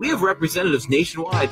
We have representatives nationwide.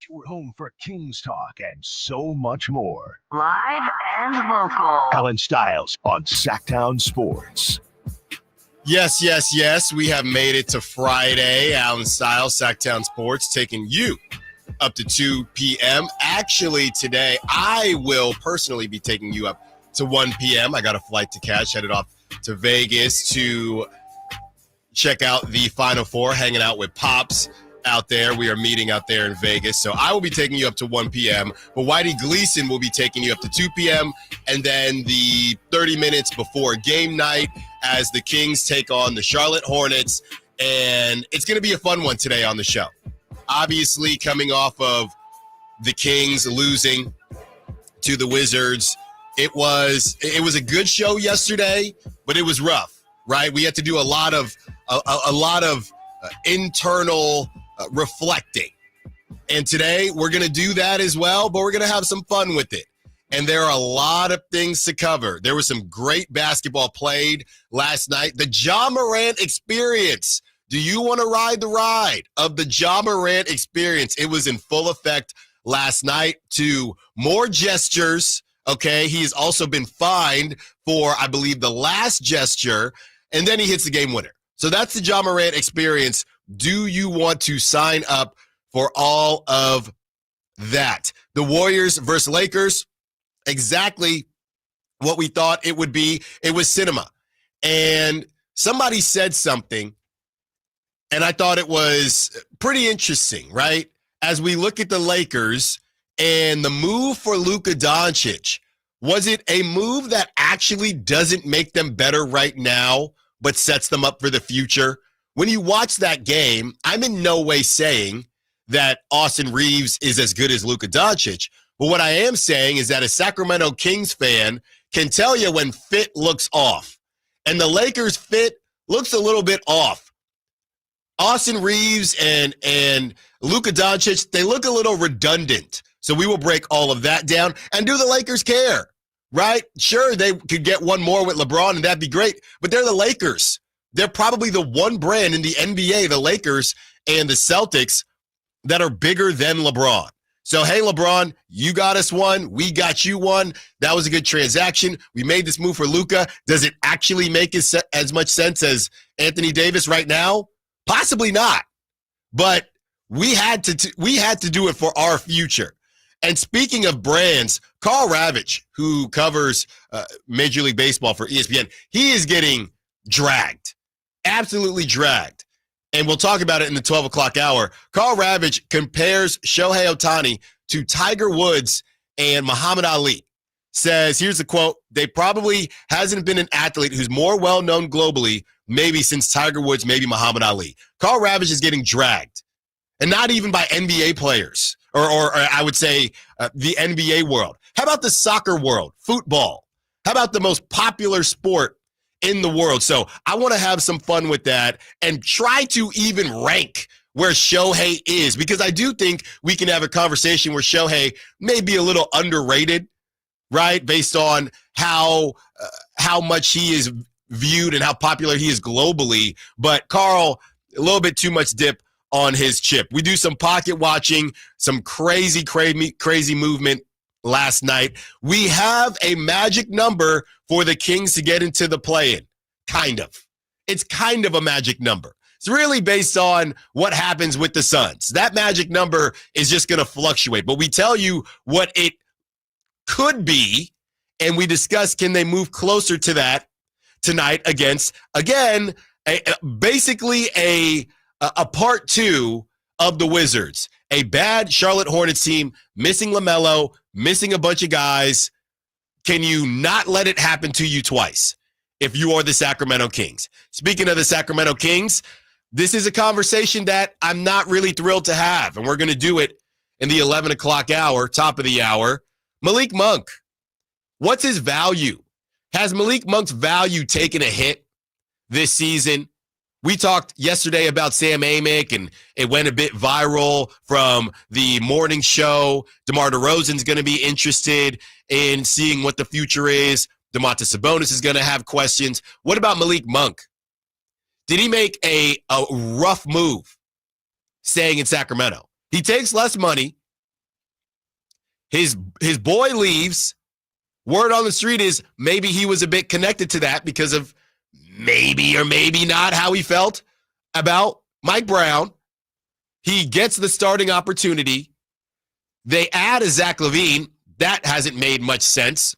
Your home for Kings talk and so much more. Live and local. Allen Stiles on Sacktown Sports. Yes, yes, yes. We have made it to Friday. Allen Stiles, Sacktown Sports, taking you up to 2 p.m. Actually, today, I will personally be taking you up to 1 p.m. I got a flight to catch, headed off to Vegas to check out the Final Four, hanging out with Pops out there. We are meeting out there in Vegas. So I will be taking you up to 1 p.m., but Whitey Gleason will be taking you up to 2 p.m. and then the 30 minutes before game night as the Kings take on the Charlotte Hornets. And it's going to be a fun one today on the show. Obviously, coming off of the Kings losing to the Wizards, it was a good show yesterday, but it was rough, right? We had to do a lot of internal reflecting. And today we're going to do that as well, but we're going to have some fun with it. And there are a lot of things to cover. There was some great basketball played last night. The Ja Morant experience. Do you want to ride the ride of the Ja Morant experience? It was in full effect last night to more gestures. Okay, he's also been fined for, I believe, the last gesture, and then he hits the game winner. So that's the Ja Morant experience. Do you want to sign up for all of that? The Warriors versus Lakers, exactly what we thought it would be. It was cinema. And somebody said something, and I thought it was pretty interesting, right? As we look at the Lakers and the move for Luka Doncic, was it a move that actually doesn't make them better right now, but sets them up for the future? When you watch that game, I'm in no way saying that Austin Reeves is as good as Luka Doncic. But what I am saying is that a Sacramento Kings fan can tell you when fit looks off. And the Lakers' fit looks a little bit off. Austin Reeves and Luka Doncic, they look a little redundant. So we will break all of that down. And do the Lakers care? Right? Sure, they could get one more with LeBron, and that'd be great. But they're the Lakers. They're probably the one brand in the NBA, the Lakers and the Celtics, that are bigger than LeBron. So, hey, LeBron, you got us one. We got you one. That was a good transaction. We made this move for Luka. Does it actually make as much sense as Anthony Davis right now? Possibly not. But we had to do it for our future. And speaking of brands, Carl Ravitch, who covers Major League Baseball for ESPN, he is getting dragged. Absolutely dragged. And we'll talk about it in the 12 o'clock hour. Carl Ravitch compares Shohei Ohtani to Tiger Woods and Muhammad Ali. Says, here's the quote, "They probably hasn't been an athlete who's more well-known globally, maybe since Tiger Woods, maybe Muhammad Ali." Carl Ravitch is getting dragged. And not even by NBA players, or I would say the NBA world. How about the soccer world, football? How about the most popular sport in the world? So I want to have some fun with that and try to even rank where Shohei is, because I do think we can have a conversation where Shohei may be a little underrated, right? Based on how much he is viewed and how popular he is globally. But Carl, a little bit too much dip on his chip. We do some pocket watching, some crazy movement last night. We have a magic number for the Kings to get into the play-in. Kind of. It's kind of a magic number. It's really based on what happens with the Suns. That magic number is just going to fluctuate. But we tell you what it could be, and we discuss, can they move closer to that tonight against, again, basically a part two of the Wizards. A bad Charlotte Hornets team, missing LaMelo, missing a bunch of guys. Can you not let it happen to you twice if you are the Sacramento Kings? Speaking of the Sacramento Kings, this is a conversation that I'm not really thrilled to have, and we're going to do it in the 11 o'clock hour, top of the hour. Malik Monk, what's his value? Has Malik Monk's value taken a hit this season? We talked yesterday about Sam Amick, and it went a bit viral from the morning show. DeMar DeRozan's going to be interested in seeing what the future is. Domantas Sabonis is going to have questions. What about Malik Monk? Did he make a rough move staying in Sacramento? He takes less money. His boy leaves. Word on the street is maybe he was a bit connected to that because of maybe or maybe not how he felt about Mike Brown. He gets the starting opportunity. They add a Zach LaVine. That hasn't made much sense.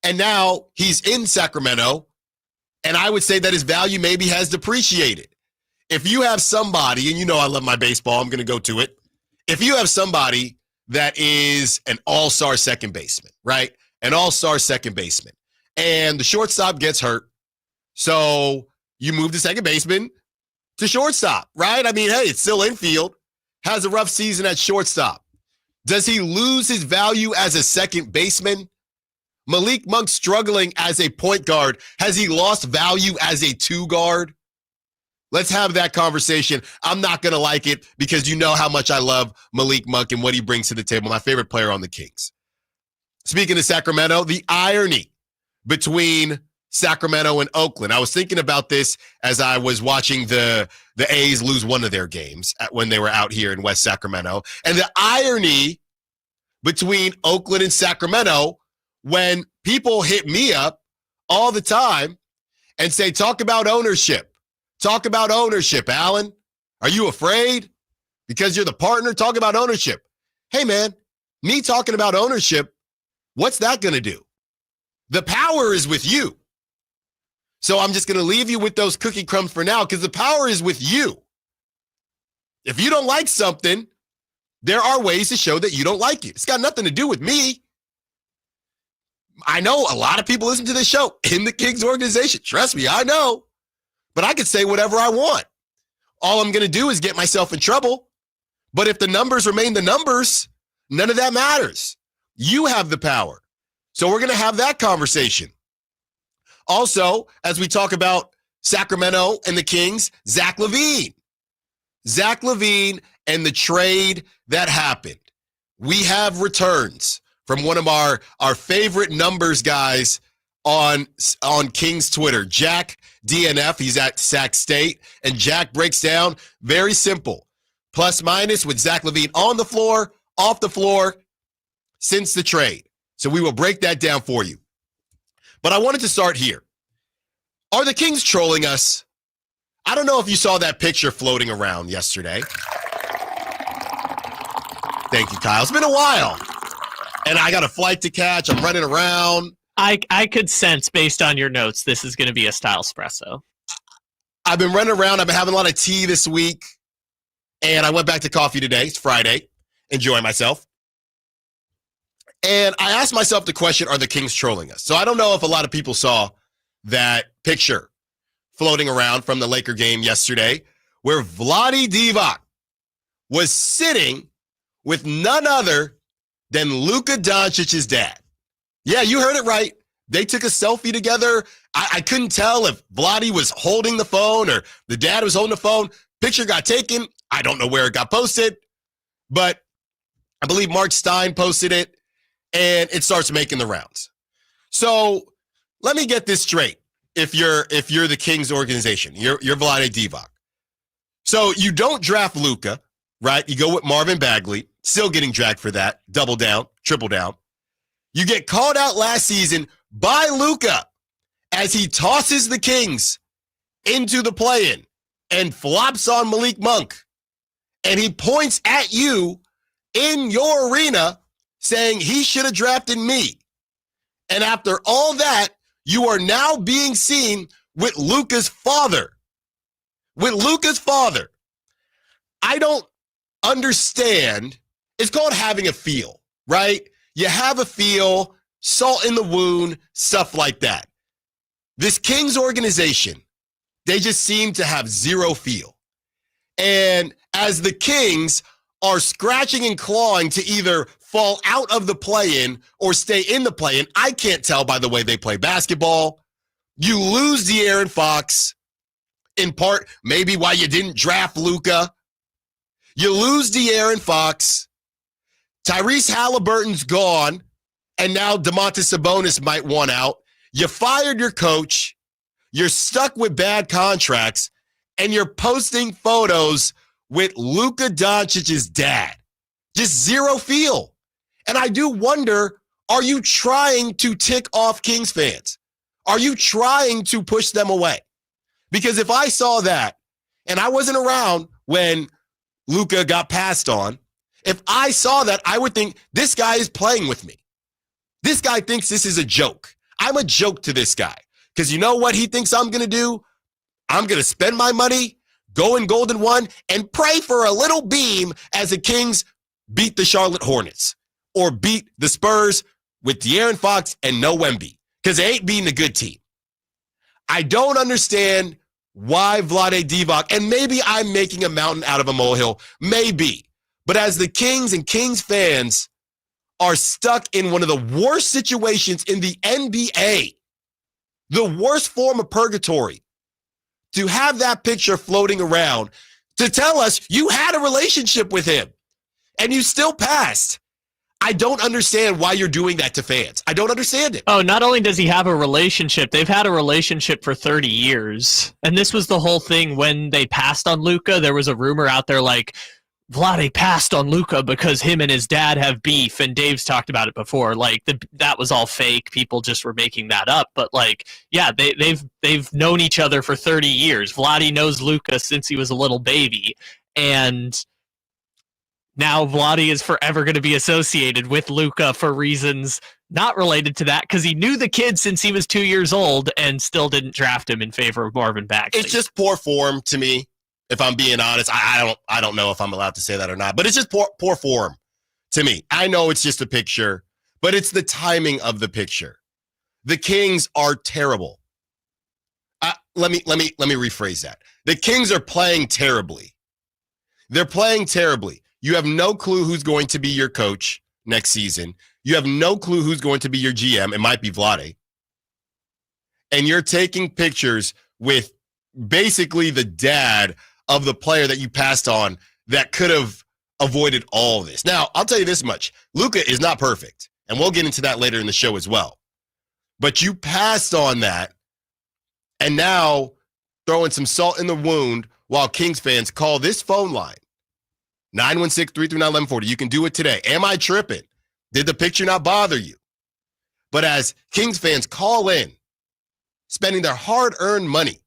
And now he's in Sacramento, and I would say that his value maybe has depreciated. If you have somebody, and you know I love my baseball, I'm going to go to it. If you have somebody that is an all-star second baseman, right? An all-star second baseman, and the shortstop gets hurt, so you move the second baseman to shortstop, right? I mean, hey, it's still infield, has a rough season at shortstop. Does he lose his value as a second baseman? Malik Monk struggling as a point guard. Has he lost value as a two guard? Let's have that conversation. I'm not going to like it because you know how much I love Malik Monk and what he brings to the table. My favorite player on the Kings. Speaking of Sacramento, the irony between Sacramento and Oakland. I was thinking about this as I was watching the A's lose one of their games when they were out here in West Sacramento. And the irony between Oakland and Sacramento when people hit me up all the time and say, talk about ownership. Talk about ownership, Allen. Are you afraid? Because you're the partner? Talk about ownership. Hey, man, me talking about ownership, what's that going to do? The power is with you. So I'm just going to leave you with those cookie crumbs for now because the power is with you. If you don't like something, there are ways to show that you don't like it. It's got nothing to do with me. I know a lot of people listen to this show in the Kings organization. Trust me, I know. But I could say whatever I want. All I'm going to do is get myself in trouble. But if the numbers remain the numbers, none of that matters. You have the power. So we're going to have that conversation. Also, as we talk about Sacramento and the Kings, Zach LaVine. Zach LaVine and the trade that happened. We have returns from one of our favorite numbers guys on Kings Twitter, Jack DNF. He's at Sac State, and Jack breaks down very simple. Plus minus with Zach LaVine on the floor, off the floor since the trade. So we will break that down for you. But I wanted to start here. Are the Kings trolling us? I don't know if you saw that picture floating around yesterday. Thank you, Kyle. It's been a while. And I got a flight to catch. I'm running around. I could sense, based on your notes, this is going to be a style espresso. I've been running around. I've been having a lot of tea this week. And I went back to coffee today. It's Friday. Enjoying myself. And I asked myself the question, are the Kings trolling us? So I don't know if a lot of people saw that picture floating around from the Laker game yesterday where Vlade Divac was sitting with none other than Luka Doncic's dad. Yeah, you heard it right. They took a selfie together. I couldn't tell if Vlade was holding the phone or the dad was holding the phone. Picture got taken. I don't know where it got posted, but I believe Mark Stein posted it, and it starts making the rounds. So let me get this straight. If you're the Kings organization, you're Vlade Divac. So you don't draft Luka, right? You go with Marvin Bagley, still getting dragged for that. Double down, triple down. You get called out last season by Luka as he tosses the Kings into the play-in and flops on Malik Monk. And he points at you in your arena saying he should have drafted me. And after all that, you are now being seen with Luka's father. With Luka's father. I don't understand. It's called having a feel, right? You have a feel, salt in the wound, stuff like that. This Kings organization, they just seem to have zero feel. And as the Kings are scratching and clawing to either fall out of the play-in or stay in the play-in, I can't tell by the way they play basketball. You lose De'Aaron Fox, in part maybe why you didn't draft Luka. You lose De'Aaron Fox. Tyrese Halliburton's gone, and now Domantas Sabonis might want out. You fired your coach. You're stuck with bad contracts, and you're posting photos with Luka Doncic's dad. Just zero feel. And I do wonder, are you trying to tick off Kings fans? Are you trying to push them away? Because if I saw that, and I wasn't around when Luka got passed on, if I saw that, I would think, this guy is playing with me. This guy thinks this is a joke. I'm a joke to this guy. Because you know what he thinks I'm going to do? I'm going to spend my money, go in Golden One, and pray for a little beam as the Kings beat the Charlotte Hornets or beat the Spurs with De'Aaron Fox and no Wemby, because they ain't beating a good team. I don't understand why Vlade Divac, and maybe I'm making a mountain out of a molehill, maybe. But as the Kings and Kings fans are stuck in one of the worst situations in the NBA, the worst form of purgatory, to have that picture floating around to tell us you had a relationship with him and you still passed. I don't understand why you're doing that to fans. I don't understand it. Oh, not only does he have a relationship, they've had a relationship for 30 years. And this was the whole thing when they passed on Luka. There was a rumor out there like, Vlade passed on Luka because him and his dad have beef, and Dave's talked about it before. Like that was all fake. People just were making that up. But like, yeah, they've known each other for 30 years. Vlade knows Luka since he was a little baby, and now Vlade is forever going to be associated with Luka for reasons not related to that, because he knew the kid since he was 2 years old and still didn't draft him in favor of Marvin Bagley. It's just poor form to me. If I'm being honest, I don't know if I'm allowed to say that or not, but it's just poor form to me. I know it's just a picture, but it's the timing of the picture. The Kings are terrible. Let me rephrase that. The Kings are playing terribly. They're playing terribly. You have no clue who's going to be your coach next season. You have no clue who's going to be your GM. It might be Vlade. And you're taking pictures with basically the dad of the player that you passed on that could have avoided all of this. Now, I'll tell you this much. Luka is not perfect, and we'll get into that later in the show as well. But you passed on that, and now throwing some salt in the wound while Kings fans call this phone line, 916-339-1140. You can do it today. Am I tripping? Did the picture not bother you? But as Kings fans call in, spending their hard-earned money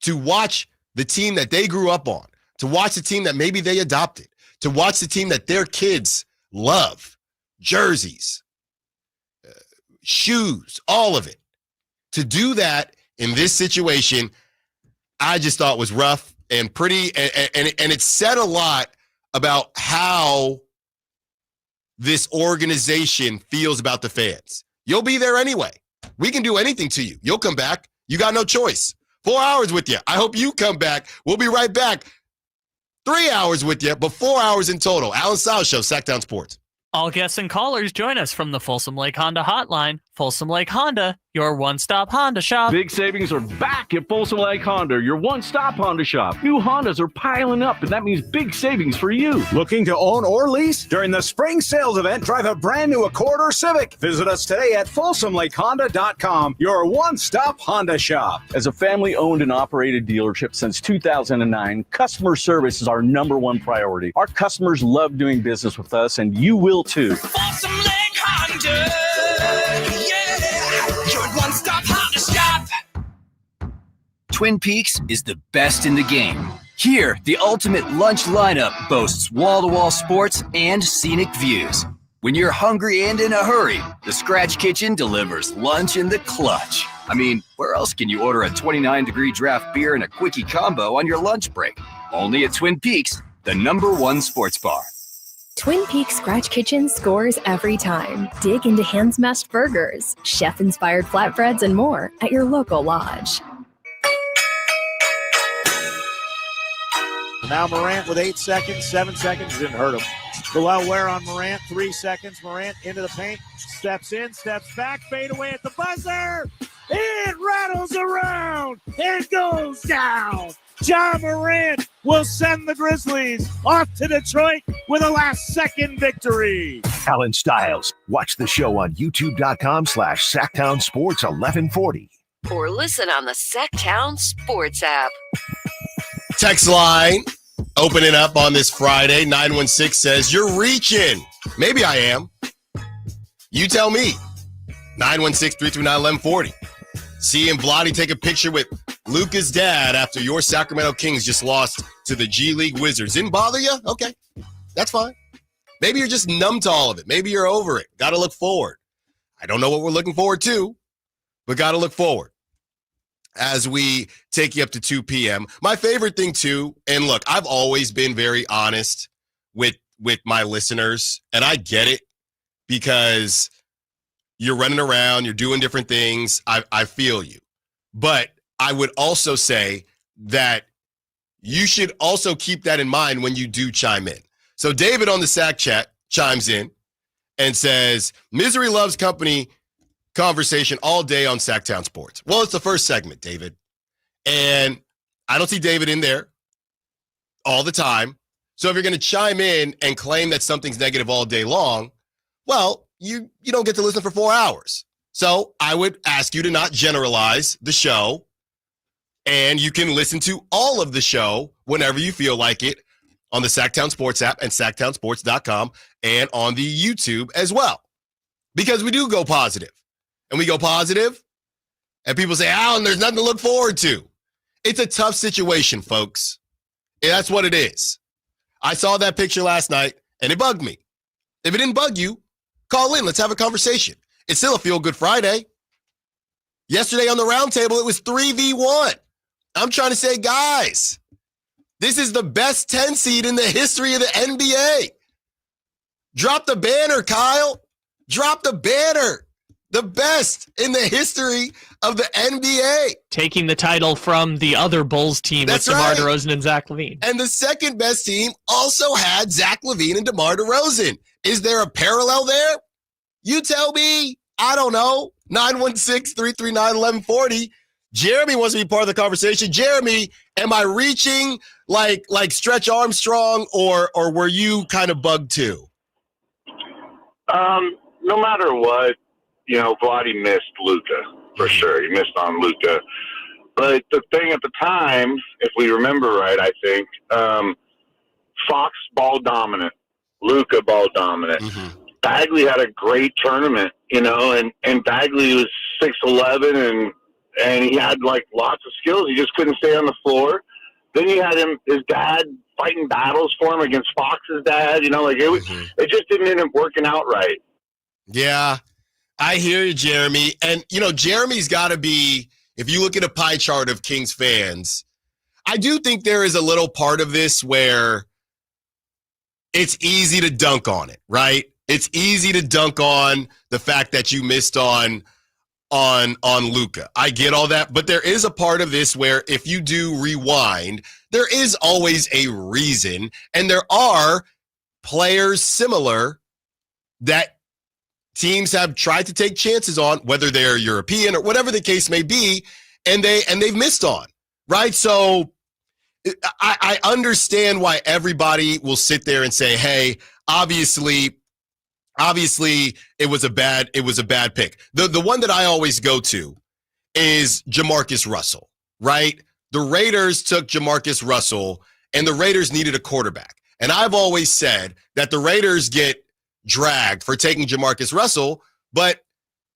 to watch the team that they grew up on, to watch the team that maybe they adopted, to watch the team that their kids love, jerseys, shoes, all of it. To do that in this situation, I just thought was rough and pretty, and it said a lot about how this organization feels about the fans. You'll be there anyway. We can do anything to you. You'll come back. You got no choice. 4 hours with you. I hope you come back. We'll be right back. 3 hours with you, but 4 hours in total. Allen Stiles Show, Sacktown Sports. All guests and callers join us from the Folsom Lake Honda Hotline. Folsom Lake Honda, your one-stop Honda shop. Big savings are back at Folsom Lake Honda, your one-stop Honda shop. New Hondas are piling up, and that means big savings for you. Looking to own or lease? During the spring sales event, drive a brand new Accord or Civic. Visit us today at FolsomLakeHonda.com, your one-stop Honda shop. As a family-owned and operated dealership since 2009, customer service is our number one priority. Our customers love doing business with us, and you will too. Folsom Lake Honda, yeah, your one-stop Honda shop. Twin Peaks is the best in the game. Here, the ultimate lunch lineup boasts wall-to-wall sports and scenic views. When you're hungry and in a hurry, the Scratch Kitchen delivers lunch in the clutch. I mean, where else can you order a 29-degree draft beer and a quickie combo on your lunch break? Only at Twin Peaks, the #1 sports bar. Twin Peaks Scratch Kitchen scores every time. Dig into hand-smashed burgers, chef-inspired flatbreads, and more at your local lodge. Now Morant with 8 seconds, 7 seconds, didn't hurt him. Below wear on Morant, 3 seconds. Morant into the paint, steps in, steps back, fade away at the buzzer. It rattles around and goes down. Ja Morant will send the Grizzlies off to Detroit with a last-second victory. Allen Stiles. Watch the show on youtube.com/Sacktown Sports 1140. Or listen on the Sacktown Sports app. Text line, opening up on this Friday. 916 says, you're reaching. Maybe I am. You tell me. 916-339-1140. Seeing Vlade take a picture with Luka's dad after your Sacramento Kings just lost to the G League Wizards. Didn't bother you? Okay, that's fine. Maybe you're just numb to all of it. Maybe you're over it. Got to look forward. I don't know what we're looking forward to, but got to look forward as we take you up to 2 p.m. My favorite thing, too, and look, I've always been very honest with my listeners, and I get it because you're running around, you're doing different things. I feel you. But I would also say that you should also keep that in mind when you do chime in. So David on the Sac Chat chimes in and says, Misery loves company conversation all day on Sacktown Sports. Well, it's the first segment, David. And I don't see David in there all the time. So if you're going to chime in and claim that something's negative all day long, well, you don't get to listen for 4 hours. So I would ask you to not generalize the show, and you can listen to all of the show whenever you feel like it on the Sacktown Sports app and sacktownsports.com and on the YouTube as well. Because we do go positive. And we go positive, and people say, Alan, there's nothing to look forward to. It's a tough situation, folks. And that's what it is. I saw that picture last night, and it bugged me. If it didn't bug you, call in. Let's have a conversation. It's still a feel-good Friday. Yesterday on the roundtable, it was 3v1. I'm trying to say, guys, this is the best 10 seed in the history of the NBA. Drop the banner, Kyle. Drop the banner. The best in the history of the NBA. Taking the title from the other Bulls team with DeMar DeRozan and Zach LaVine. And the second best team also had Zach LaVine and DeMar DeRozan. Is there a parallel there? You tell me. I don't know. 916-339-1140. Jeremy wants to be part of the conversation. Jeremy, am I reaching like Stretch Armstrong, or were you kind of bugged too? No matter what, Vlade missed Luka for sure. He missed on Luka. But the thing at the time, if we remember right, I think, Fox ball dominant, Luka ball dominant. Mm-hmm. Bagley had a great tournament, and Bagley was 6'11", and he had like lots of skills. He just couldn't stay on the floor. Then you had his dad fighting battles for him against Fox's dad. It just didn't end up working out right. Yeah, I hear you, Jeremy. And, Jeremy's got to be, if you look at a pie chart of Kings fans, I do think there is a little part of this where it's easy to dunk on it, right? It's easy to dunk on the fact that you missed on Luka. I get all that, but there is a part of this where if you do rewind, there is always a reason, and there are players similar that teams have tried to take chances on, whether they're European or whatever the case may be, and they've missed on, right? So I understand why everybody will sit there and say, hey, obviously it was a bad pick. The one that I always go to is Jamarcus Russell, right? The Raiders took Jamarcus Russell, and the Raiders needed a quarterback. And I've always said that the Raiders get dragged for taking Jamarcus Russell, but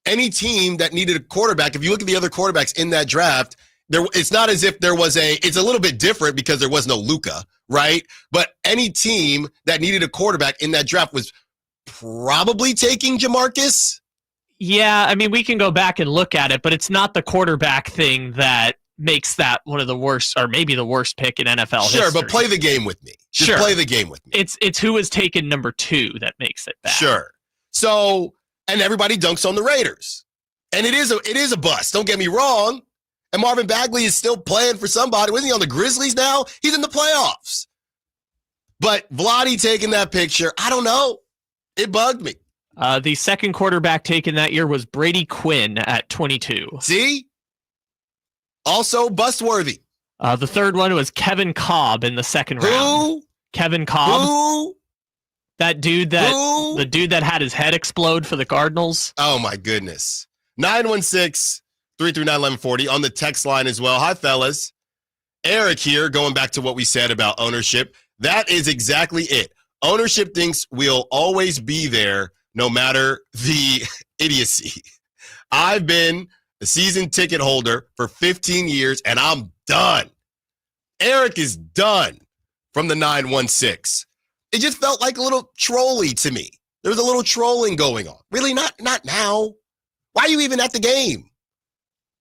any team that needed a quarterback, if you look at the other quarterbacks in that draft, it's not as if it's a little bit different because there was no Luka, right? But any team that needed a quarterback in that draft was probably taking Jamarcus. Yeah, I mean, we can go back and look at it, but it's not the quarterback thing that makes that one of the worst, or maybe the worst pick in NFL history. Sure, but play the game with me. Just play the game with me. It's who was taken number 2 that makes it bad. Sure. So, and everybody dunks on the Raiders. And it is a bust, don't get me wrong. And Marvin Bagley is still playing for somebody. Wasn't he on the Grizzlies now? He's in the playoffs. But Vlade taking that picture, I don't know. It bugged me. The second quarterback taken that year was Brady Quinn at 22. See? Also bust-worthy. The third one was Kevin Cobb in the second round. Who? Kevin Cobb. Who? That dude the dude that had his head explode for the Cardinals. Oh, my goodness. 916-339-1140 on the text line as well. Hi, fellas. Eric here, going back to what we said about ownership. That is exactly it. Ownership thinks we'll always be there no matter the idiocy. I've been a season ticket holder for 15 years, and I'm done. Eric is done from the 916. It just felt like a little trolly to me. There was a little trolling going on. Really, not now. Why are you even at the game?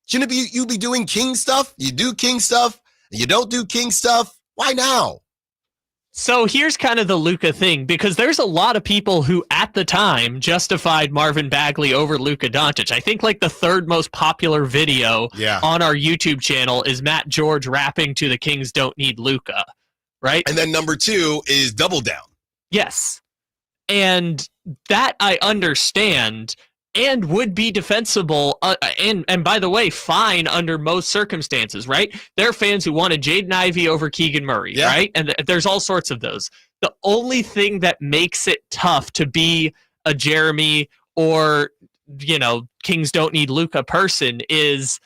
Shouldn't you be doing King stuff? You do King stuff, and you don't do King stuff. Why now? So here's kind of the Luka thing, because there's a lot of people who at the time justified Marvin Bagley over Luka Doncic. I think like the third most popular video on our YouTube channel is Matt George rapping to the Kings don't need Luka, right? And then number 2 is Double Down. Yes. And that I understand and would be defensible, and by the way, fine under most circumstances, right? There are fans who wanted Jaden Ivey over Keegan Murray, right? And there's all sorts of those. The only thing that makes it tough to be a Jeremy or, Kings don't need Luka person is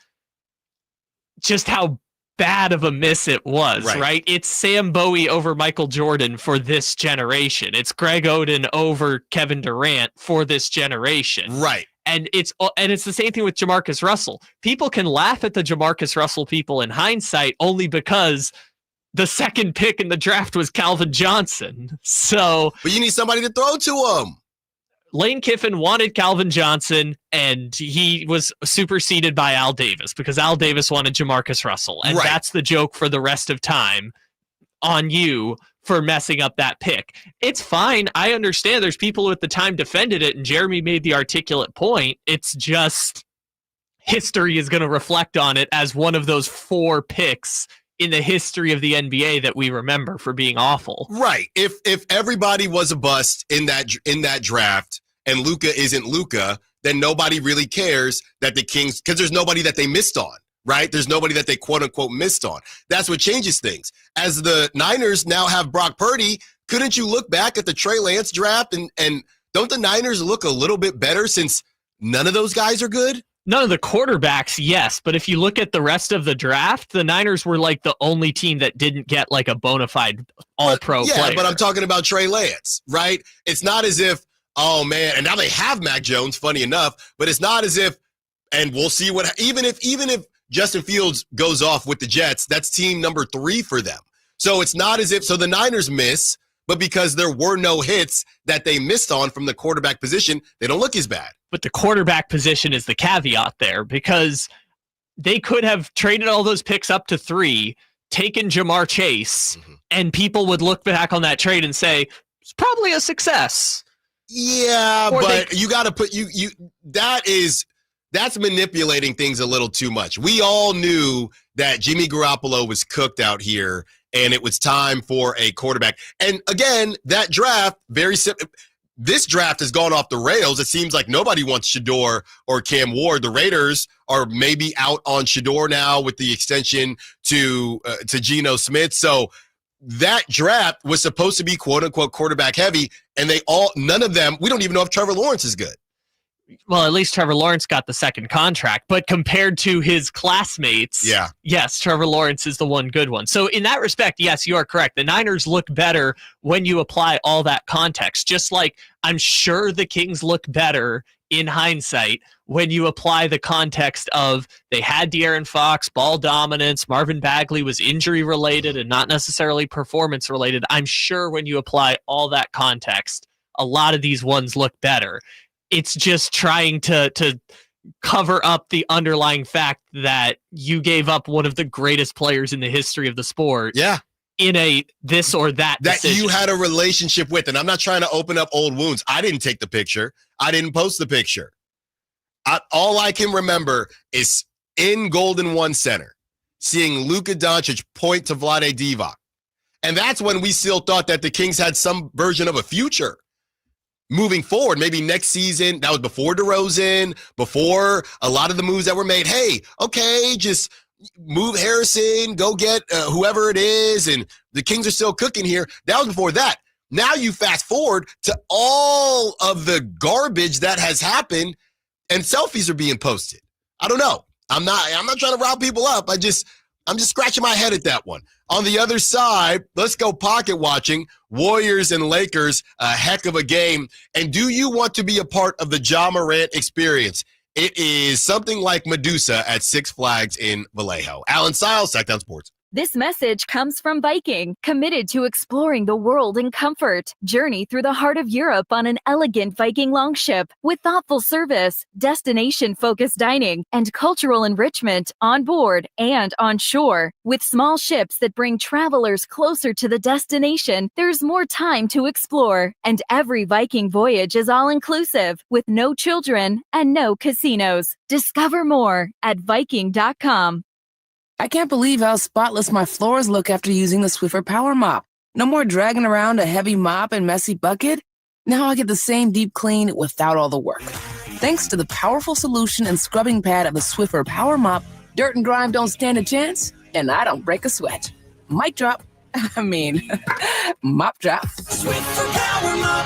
just how bad of a miss it was, right? It's Sam Bowie over Michael Jordan for this generation. It's Greg Oden over Kevin Durant for this generation. Right. And it's the same thing with Jamarcus Russell. People can laugh at the Jamarcus Russell people in hindsight only because the second pick in the draft was Calvin Johnson. But you need somebody to throw to him. Lane Kiffin wanted Calvin Johnson, and he was superseded by Al Davis because Al Davis wanted Jamarcus Russell. And that's the joke for the rest of time on you for messing up that pick. It's fine. I understand there's people who at the time defended it, and Jeremy made the articulate point. It's just history is going to reflect on it as one of those 4 picks in the history of the NBA that we remember for being awful. Right. If everybody was a bust in that draft and Luka isn't Luka, then nobody really cares that the Kings, because there's nobody that they missed on, right? There's nobody that they quote unquote missed on. That's what changes things. As the Niners now have Brock Purdy, couldn't you look back at the Trey Lance draft and don't the Niners look a little bit better since none of those guys are good? None of the quarterbacks, yes, but if you look at the rest of the draft, the Niners were like the only team that didn't get like a bona fide all-pro player. Yeah, but I'm talking about Trey Lance, right? It's not as if, oh man, and now they have Mac Jones, funny enough, but it's not as if, and we'll see what, even if Justin Fields goes off with the Jets, that's team number 3 for them. So it's not as if, so the Niners miss, but because there were no hits that they missed on from the quarterback position, they don't look as bad. But the quarterback position is the caveat there, because they could have traded all those picks up to 3, taken Jamar Chase, and people would look back on that trade and say, it's probably a success. Yeah, but you got to put, that's manipulating things a little too much. We all knew that Jimmy Garoppolo was cooked out here, and it was time for a quarterback. And again, that draft, very simple. This draft has gone off the rails. It seems like nobody wants Shedeur or Cam Ward. The Raiders are maybe out on Shedeur now with the extension to Geno Smith. So that draft was supposed to be quote unquote quarterback heavy, and none of them, we don't even know if Trevor Lawrence is good. Well, at least Trevor Lawrence got the second contract, but compared to his classmates, yes, Trevor Lawrence is the one good one. So in that respect, yes, you are correct. The Niners look better when you apply all that context, just like I'm sure the Kings look better in hindsight when you apply the context of they had De'Aaron Fox, ball dominance, Marvin Bagley was injury related and not necessarily performance related. I'm sure when you apply all that context, a lot of these ones look better. It's just trying to cover up the underlying fact that you gave up one of the greatest players in the history of the sport. Yeah. In a this or that decision. You had a relationship with. And I'm not trying to open up old wounds. I didn't take the picture. I didn't post the picture. All I can remember is in Golden One Center, seeing Luka Doncic point to Vlade Divac. And that's when we still thought that the Kings had some version of a future. Moving forward, maybe next season, that was before DeRozan, before a lot of the moves that were made. Hey, okay, just move Harrison, go get whoever it is, and the Kings are still cooking here. That was before that. Now you fast forward to all of the garbage that has happened, and selfies are being posted. I don't know. I'm not trying to rile people up. I'm just scratching my head at that one. On the other side, let's go pocket watching. Warriors and Lakers, a heck of a game. And do you want to be a part of the Ja Morant experience? It is something like Medusa at Six Flags in Vallejo. Allen Stiles, Sacramento Sports. This message comes from Viking, committed to exploring the world in comfort. Journey through the heart of Europe on an elegant Viking longship with thoughtful service, destination-focused dining, and cultural enrichment on board and on shore. With small ships that bring travelers closer to the destination, there's more time to explore. And every Viking voyage is all-inclusive, with no children and no casinos. Discover more at Viking.com. I can't believe how spotless my floors look after using the Swiffer Power Mop. No more dragging around a heavy mop and messy bucket. Now I get the same deep clean without all the work. Thanks to the powerful solution and scrubbing pad of the Swiffer Power Mop, dirt and grime don't stand a chance, and I don't break a sweat. Mic drop. Mop drop. Swiffer Power Mop.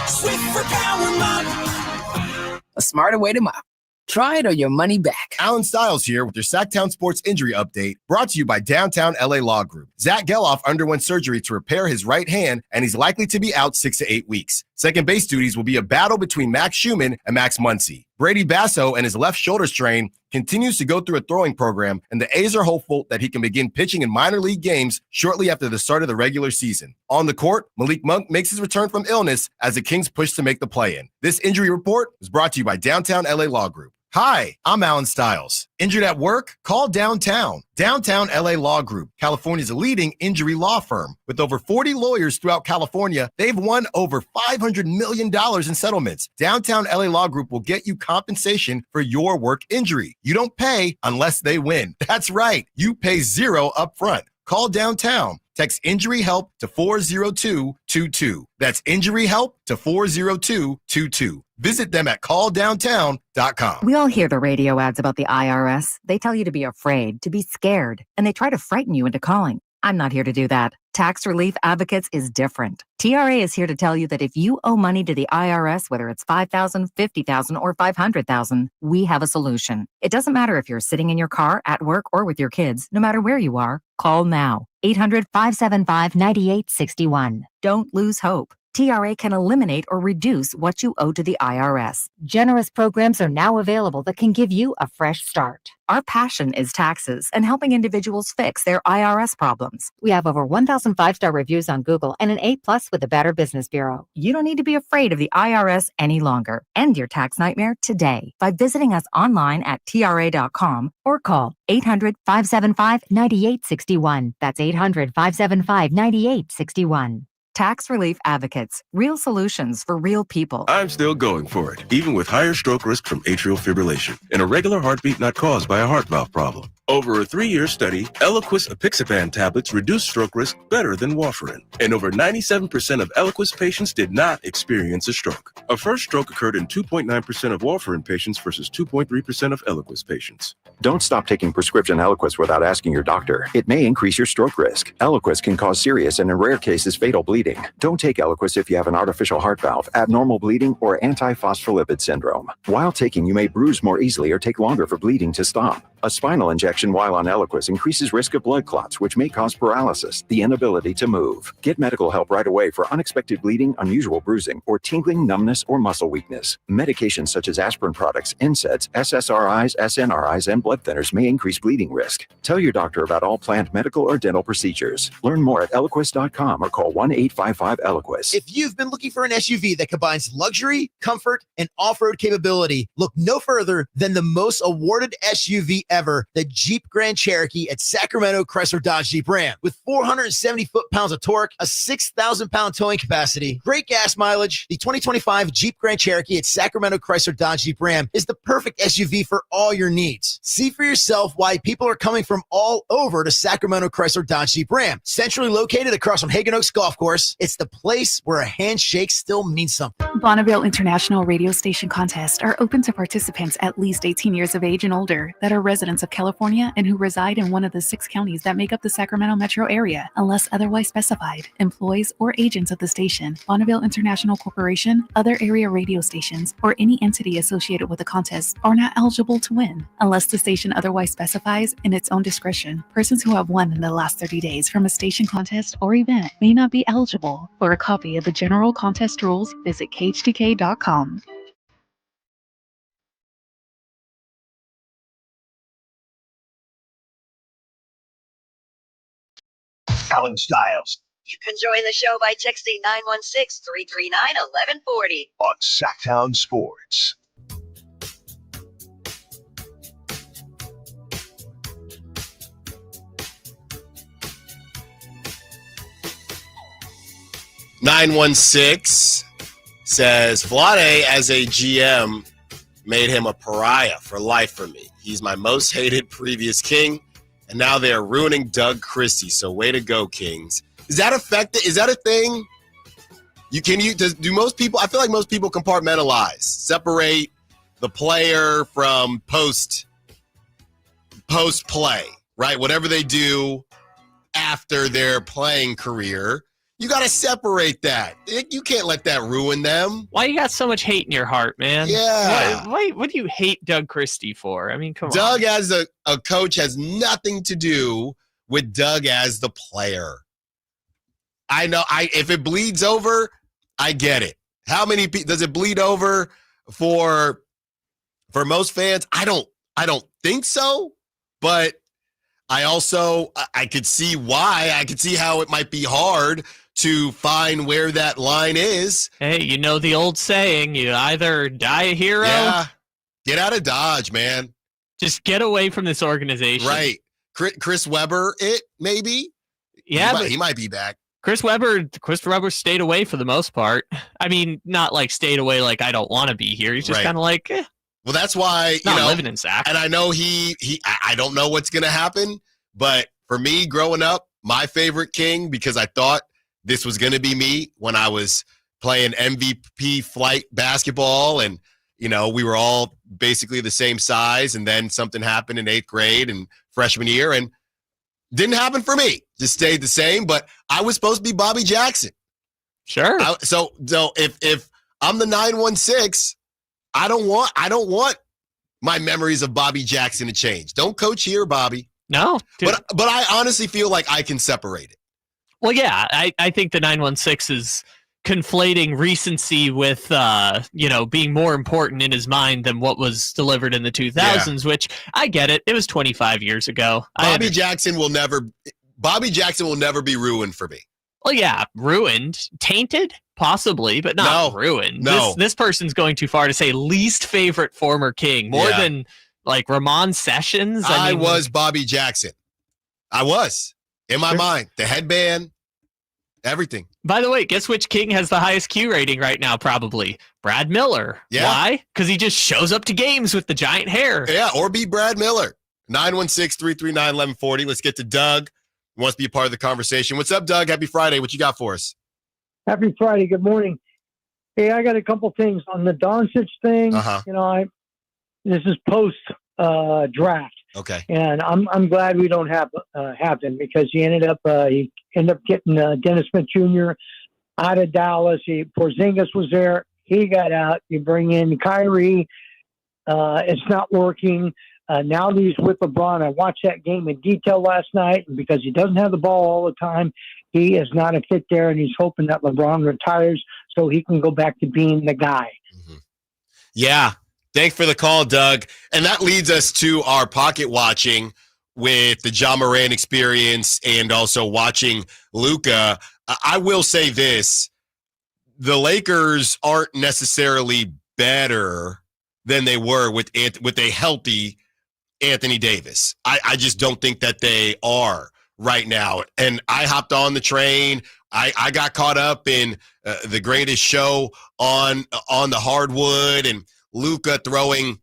Swiffer Power Mop. A smarter way to mop. Try it or your money back. Allen Stiles here with your Sacktown Sports Injury Update, brought to you by Downtown LA Law Group. Zach Geloff underwent surgery to repair his right hand, and he's likely to be out 6 to 8 weeks. Second base duties will be a battle between Max Schumann and Max Muncy. Brady Basso and his left shoulder strain continues to go through a throwing program, and the A's are hopeful that he can begin pitching in minor league games shortly after the start of the regular season. On the court, Malik Monk makes his return from illness as the Kings push to make the play-in. This injury report was brought to you by Downtown LA Law Group. Hi, I'm Allen Stiles. Injured at work? Call Downtown. Downtown LA Law Group, California's leading injury law firm. With over 40 lawyers throughout California, they've won over $500 million in settlements. Downtown LA Law Group will get you compensation for your work injury. You don't pay unless they win. That's right. You pay zero up front. Call Downtown. Text Injury Help to 40222. That's Injury Help to 40222. Visit them at calldowntown.com. We all hear the radio ads about the IRS. They tell you to be afraid, to be scared, and they try to frighten you into calling. I'm not here to do that. Tax Relief Advocates is different. TRA is here to tell you that if you owe money to the IRS, whether it's $5,000, $50,000, or $500,000, we have a solution. It doesn't matter if you're sitting in your car, at work, or with your kids. No matter where you are, call now. 800-575-9861. Don't lose hope. TRA can eliminate or reduce what you owe to the IRS. Generous programs are now available that can give you a fresh start. Our passion is taxes and helping individuals fix their IRS problems. We have over 1,000 5-star reviews on Google and an A+ with the Better Business Bureau. You don't need to be afraid of the IRS any longer. End your tax nightmare today by visiting us online at TRA.com or call 800-575-9861. That's 800-575-9861. Tax Relief Advocates. Real solutions for real people. I'm still going for it, even with higher stroke risk from atrial fibrillation, an irregular heartbeat not caused by a heart valve problem. Over a 3-year study, Eliquis apixaban tablets reduced stroke risk better than warfarin, and over 97% of Eliquis patients did not experience a stroke. A first stroke occurred in 2.9% of warfarin patients versus 2.3% of Eliquis patients. Don't stop taking prescription Eliquis without asking your doctor. It may increase your stroke risk. Eliquis can cause serious and in rare cases fatal bleeding. Don't take Eliquis if you have an artificial heart valve, abnormal bleeding, or antiphospholipid syndrome. While taking, you may bruise more easily or take longer for bleeding to stop. A spinal injection while on Eliquis increases risk of blood clots, which may cause paralysis, the inability to move. Get medical help right away for unexpected bleeding, unusual bruising, or tingling, numbness, or muscle weakness. Medications such as aspirin products, NSAIDs, SSRIs, SNRIs, and blood thinners may increase bleeding risk. Tell your doctor about all planned medical or dental procedures. Learn more at Eliquis.com or call 1-855-ELIQUIS. If you've been looking for an SUV that combines luxury, comfort, and off-road capability, look no further than the most awarded SUV ever, the Jeep Grand Cherokee at Sacramento Chrysler Dodge Jeep Ram. With 470 foot-pounds of torque, a 6,000-pound towing capacity, great gas mileage, the 2025 Jeep Grand Cherokee at Sacramento Chrysler Dodge Jeep Ram is the perfect SUV for all your needs. See for yourself why people are coming from all over to Sacramento Chrysler Dodge Jeep Ram. Centrally located across from Hagan Oaks Golf Course, it's the place where a handshake still means something. Bonneville International Radio Station contests are open to participants at least 18 years of age and older that are residents residents of California and who reside in one of the 6 counties that make up the Sacramento metro area, unless otherwise specified. Employees or agents of the station, Bonneville International Corporation, other area radio stations, or any entity associated with the contest are not eligible to win, unless the station otherwise specifies in its own discretion. Persons who have won in the last 30 days from a station contest or event may not be eligible. For a copy of the general contest rules, visit KHTK.com. Allen Stiles You can join the show by texting 916-339-1140. on Sacktown Sports. $916 says Vlade as a GM made him a pariah for life for me. He's my most hated previous King, and now they're ruining Doug Christie. So way to go, Kings. Is that effective? Is that a thing? Do most people? I feel like most people compartmentalize, separate the player from post play, right? Whatever they do after their playing career, you got to separate that. You can't let that ruin them. Why you got so much hate in your heart, man? Yeah. What do you hate Doug Christie for? I mean, come on. Doug as a coach has nothing to do with Doug as the player. I know. If it bleeds over, I get it. How many people does it bleed over for most fans? I don't think so, but I could see why. I could see how it might be hard to find where that line is. Hey, you know the old saying, you either die a hero. Yeah. Get out of Dodge, man. Just get away from this organization. Right. Chris Webber, maybe? Yeah, he might be back. Chris Webber stayed away for the most part. I mean, not like stayed away like I don't want to be here. He's just kind of like, Well, that's why, not living in Sac. And I know I don't know what's going to happen, but for me growing up, my favorite King, because I thought this was going to be me when I was playing MVP flight basketball, and, we were all basically the same size, and then something happened in 8th grade and freshman year, and didn't happen for me. Just stayed the same, but I was supposed to be Bobby Jackson. Sure. So if I'm the 916, I don't want my memories of Bobby Jackson to change. Don't coach here, Bobby. No. Dude. But I honestly feel like I can separate it. Well, yeah, I think the 916 is conflating recency with, being more important in his mind than what was delivered in the 2000s, which I get it. It was 25 years ago. Bobby Jackson will never be ruined for me. Well, yeah, ruined, tainted, possibly, but not ruined. No. This person's going too far to say least favorite former King, more than like Ramon Sessions. I was Bobby Jackson. I was in my mind. The headband, everything. By the way, guess which King has the highest Q rating right now? Probably Brad Miller. Yeah. Why? Because he just shows up to games with the giant hair. Yeah, or be Brad Miller. 916-339-1140. Let's get to Doug. He wants to be a part of the conversation. What's up, Doug? Happy Friday. What you got for us? Happy Friday. Good morning. Hey, I got a couple things on the Doncic thing. This is post draft. Okay. And I'm glad we don't have him because he ended up getting Dennis Smith Jr. out of Dallas. Porzingis was there. He got out. You bring in Kyrie. It's not working. Now that he's with LeBron, I watched that game in detail last night, and because he doesn't have the ball all the time, he is not a fit there, and he's hoping that LeBron retires so he can go back to being the guy. Mm-hmm. Yeah. Thanks for the call, Doug. And that leads us to our pocket watching with the Ja Morant experience and also watching Luka. I will say this. The Lakers aren't necessarily better than they were with a healthy Anthony Davis. I just don't think that they are right now. And I hopped on the train. I got caught up in the greatest show on the hardwood, and Luka throwing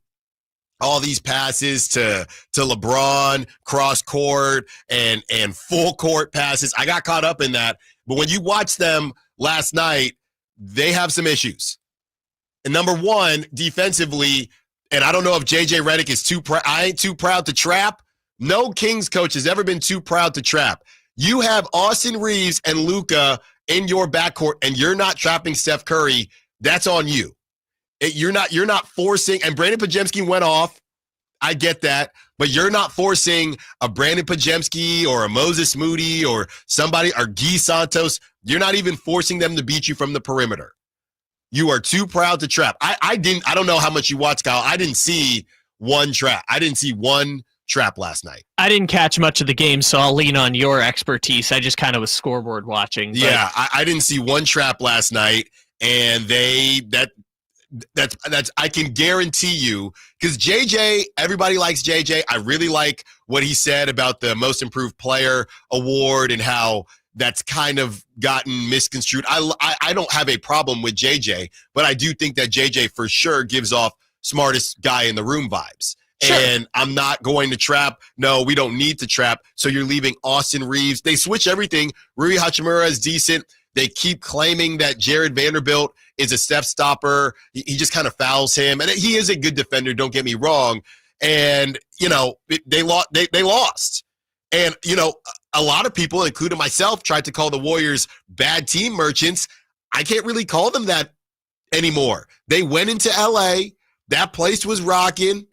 all these passes to LeBron, cross court and full court passes. I got caught up in that. But when you watch them last night, they have some issues. And number one, defensively, And I don't know if JJ Redick is too proud. I ain't too proud to trap. No Kings coach has ever been too proud to trap. You have Austin Reeves and Luka in your backcourt, and you're not trapping Steph Curry. That's on you. You're not forcing. And Brandon Podziemski went off. I get that, but you're not forcing a Brandon Podziemski or a Moses Moody or somebody or Guy Santos. You're not even forcing them to beat you from the perimeter. You are too proud to trap. I don't know how much you watched, Kyle. I didn't see one trap. I didn't see one trap last night. I didn't catch much of the game, so I'll lean on your expertise. I just kind of was scoreboard watching. But... Yeah, I didn't see one trap last night, and that's I can guarantee you, because JJ, everybody likes JJ. I really like what he said about the Most Improved Player award and how that's kind of gotten misconstrued. I don't have a problem with JJ, but I do think that JJ for sure gives off smartest guy in the room vibes. Sure. And I'm not going to trap. No, we don't need to trap. So you're leaving Austin Reeves. They switch everything. Rui Hachimura is decent. They keep claiming that Jared Vanderbilt is a step stopper. He just kind of fouls him. And he is a good defender, don't get me wrong. And, they lost. And, a lot of people, including myself, tried to call the Warriors bad team merchants. I can't really call them that anymore. They went into L.A. That place was rocking.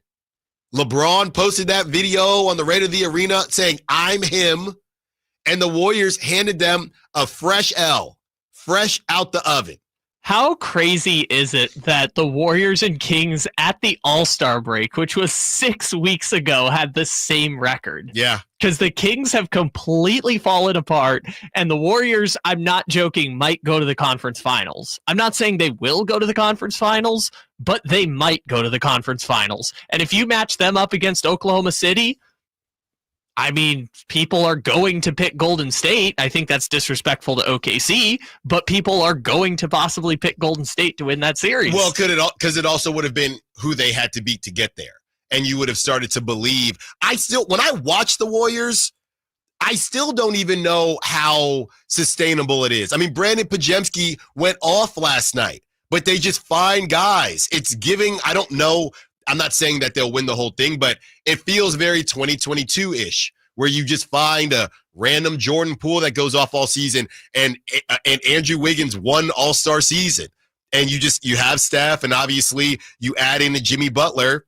LeBron posted that video on the Rate of the Arena saying, I'm him. And the Warriors handed them a fresh L, fresh out the oven. How crazy is it that the Warriors and Kings at the All-Star break, which was 6 weeks ago, had the same record? Yeah. Because the Kings have completely fallen apart, and the Warriors, I'm not joking, might go to the conference finals. I'm not saying they will go to the conference finals, but they might go to the conference finals. And if you match them up against Oklahoma City, I mean, people are going to pick Golden State. I think that's disrespectful to OKC, but people are going to possibly pick Golden State to win that series. Well, because it also would have been who they had to beat to get there. And you would have started to believe. When I watch the Warriors, I still don't even know how sustainable it is. I mean, Brandon Podziemski went off last night, but they just find guys. It's giving, I don't know. I'm not saying that they'll win the whole thing, but it feels very 2022-ish, where you just find a random Jordan Poole that goes off all season and Andrew Wiggins one all-star season. And you have Steph, and obviously you add in Jimmy Butler,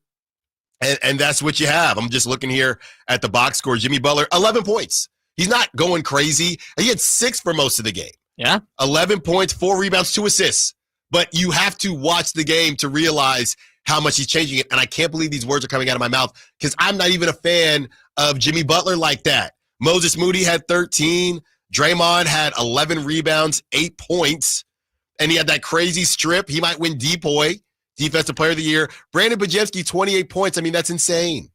and that's what you have. I'm just looking here at the box score. Jimmy Butler, 11 points. He's not going crazy. He had 6 for most of the game. Yeah. 11 points, 4 rebounds, 2 assists. But you have to watch the game to realize how much he's changing it. And I can't believe these words are coming out of my mouth because I'm not even a fan of Jimmy Butler like that. Moses Moody had 13. Draymond had 11 rebounds, 8 points. And he had that crazy strip. He might win DPOY, Defensive Player of the Year. Brandon Podziemski, 28 points. I mean, that's insane.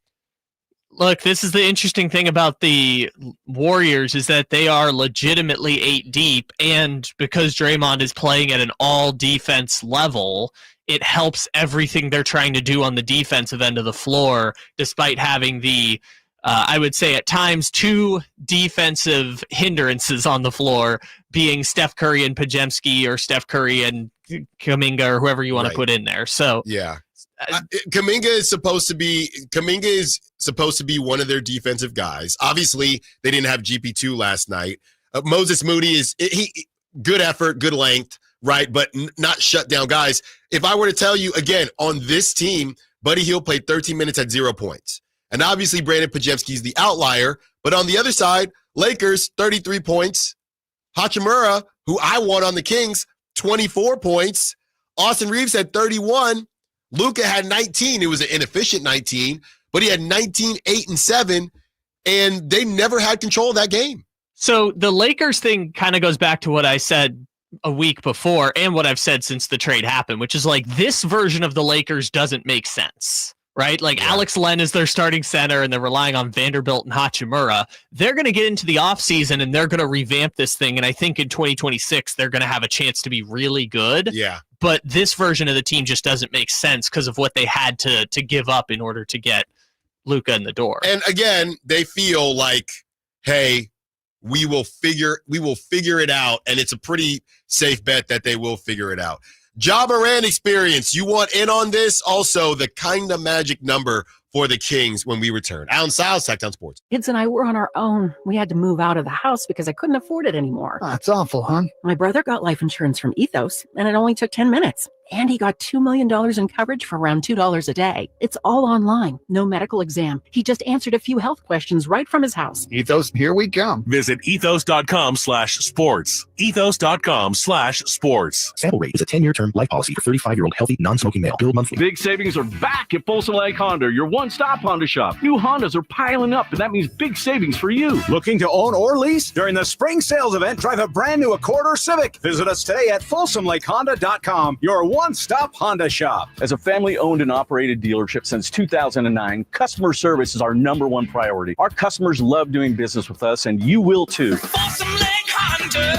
Look, this is the interesting thing about the Warriors is that they are legitimately 8 deep. And because Draymond is playing at an all-defense level, it helps everything they're trying to do on the defensive end of the floor, despite having the, I would say at times, 2 defensive hindrances on the floor, being Steph Curry and Podziemski or Steph Curry and Kuminga or whoever you want to put in there. So yeah, Kuminga is supposed to be one of their defensive guys. Obviously, they didn't have GP2 last night. Moses Moody is good effort, good length. Right, but not shut down guys. If I were to tell you, again, on this team, Buddy Hield played 13 minutes at 0 points. And obviously, Brandon Podziemski is the outlier. But on the other side, Lakers, 33 points. Hachimura, who I want on the Kings, 24 points. Austin Reeves had 31. Luka had 19. It was an inefficient 19, but he had 19, 8, and 7. And they never had control of that game. So the Lakers thing kind of goes back to what I said a week before and what I've said since the trade happened, which is like this version of the Lakers doesn't make sense, right? Like Alex Len is their starting center and they're relying on Vanderbilt and Hachimura. They're going to get into the offseason and they're going to revamp this thing. And I think in 2026, they're going to have a chance to be really good. Yeah. But this version of the team just doesn't make sense because of what they had to give up in order to get Luka in the door. And again, they feel like, hey, we will figure it out, and it's a pretty safe bet that they will figure it out. Ja Morant experience. You want in on this? Also, the kind of magic number for the Kings when we return. Allen Stiles, Sacktown Sports. Kids and I were on our own. We had to move out of the house because I couldn't afford it anymore. That's awful, huh? My brother got life insurance from Ethos, and it only took 10 minutes. And he got $2 million in coverage for around $2 a day. It's all online, no medical exam. He just answered a few health questions right from his house. Ethos, here we come. Visit ethos.com/sports. Ethos.com/sports. Sample rate is a 10-year term life policy for 35-year-old healthy, non-smoking male. Billed monthly. Big savings are back at Folsom Lake Honda, your one-stop Honda shop. New Hondas are piling up, and that means big savings for you. Looking to own or lease? During the spring sales event, drive a brand new Accord or Civic. Visit us today at FolsomLakeHonda.com, your one-stop Honda shop. As a family-owned and operated dealership since 2009, customer service is our number one priority. Our customers love doing business with us, and you will too. Folsom Lake Honda,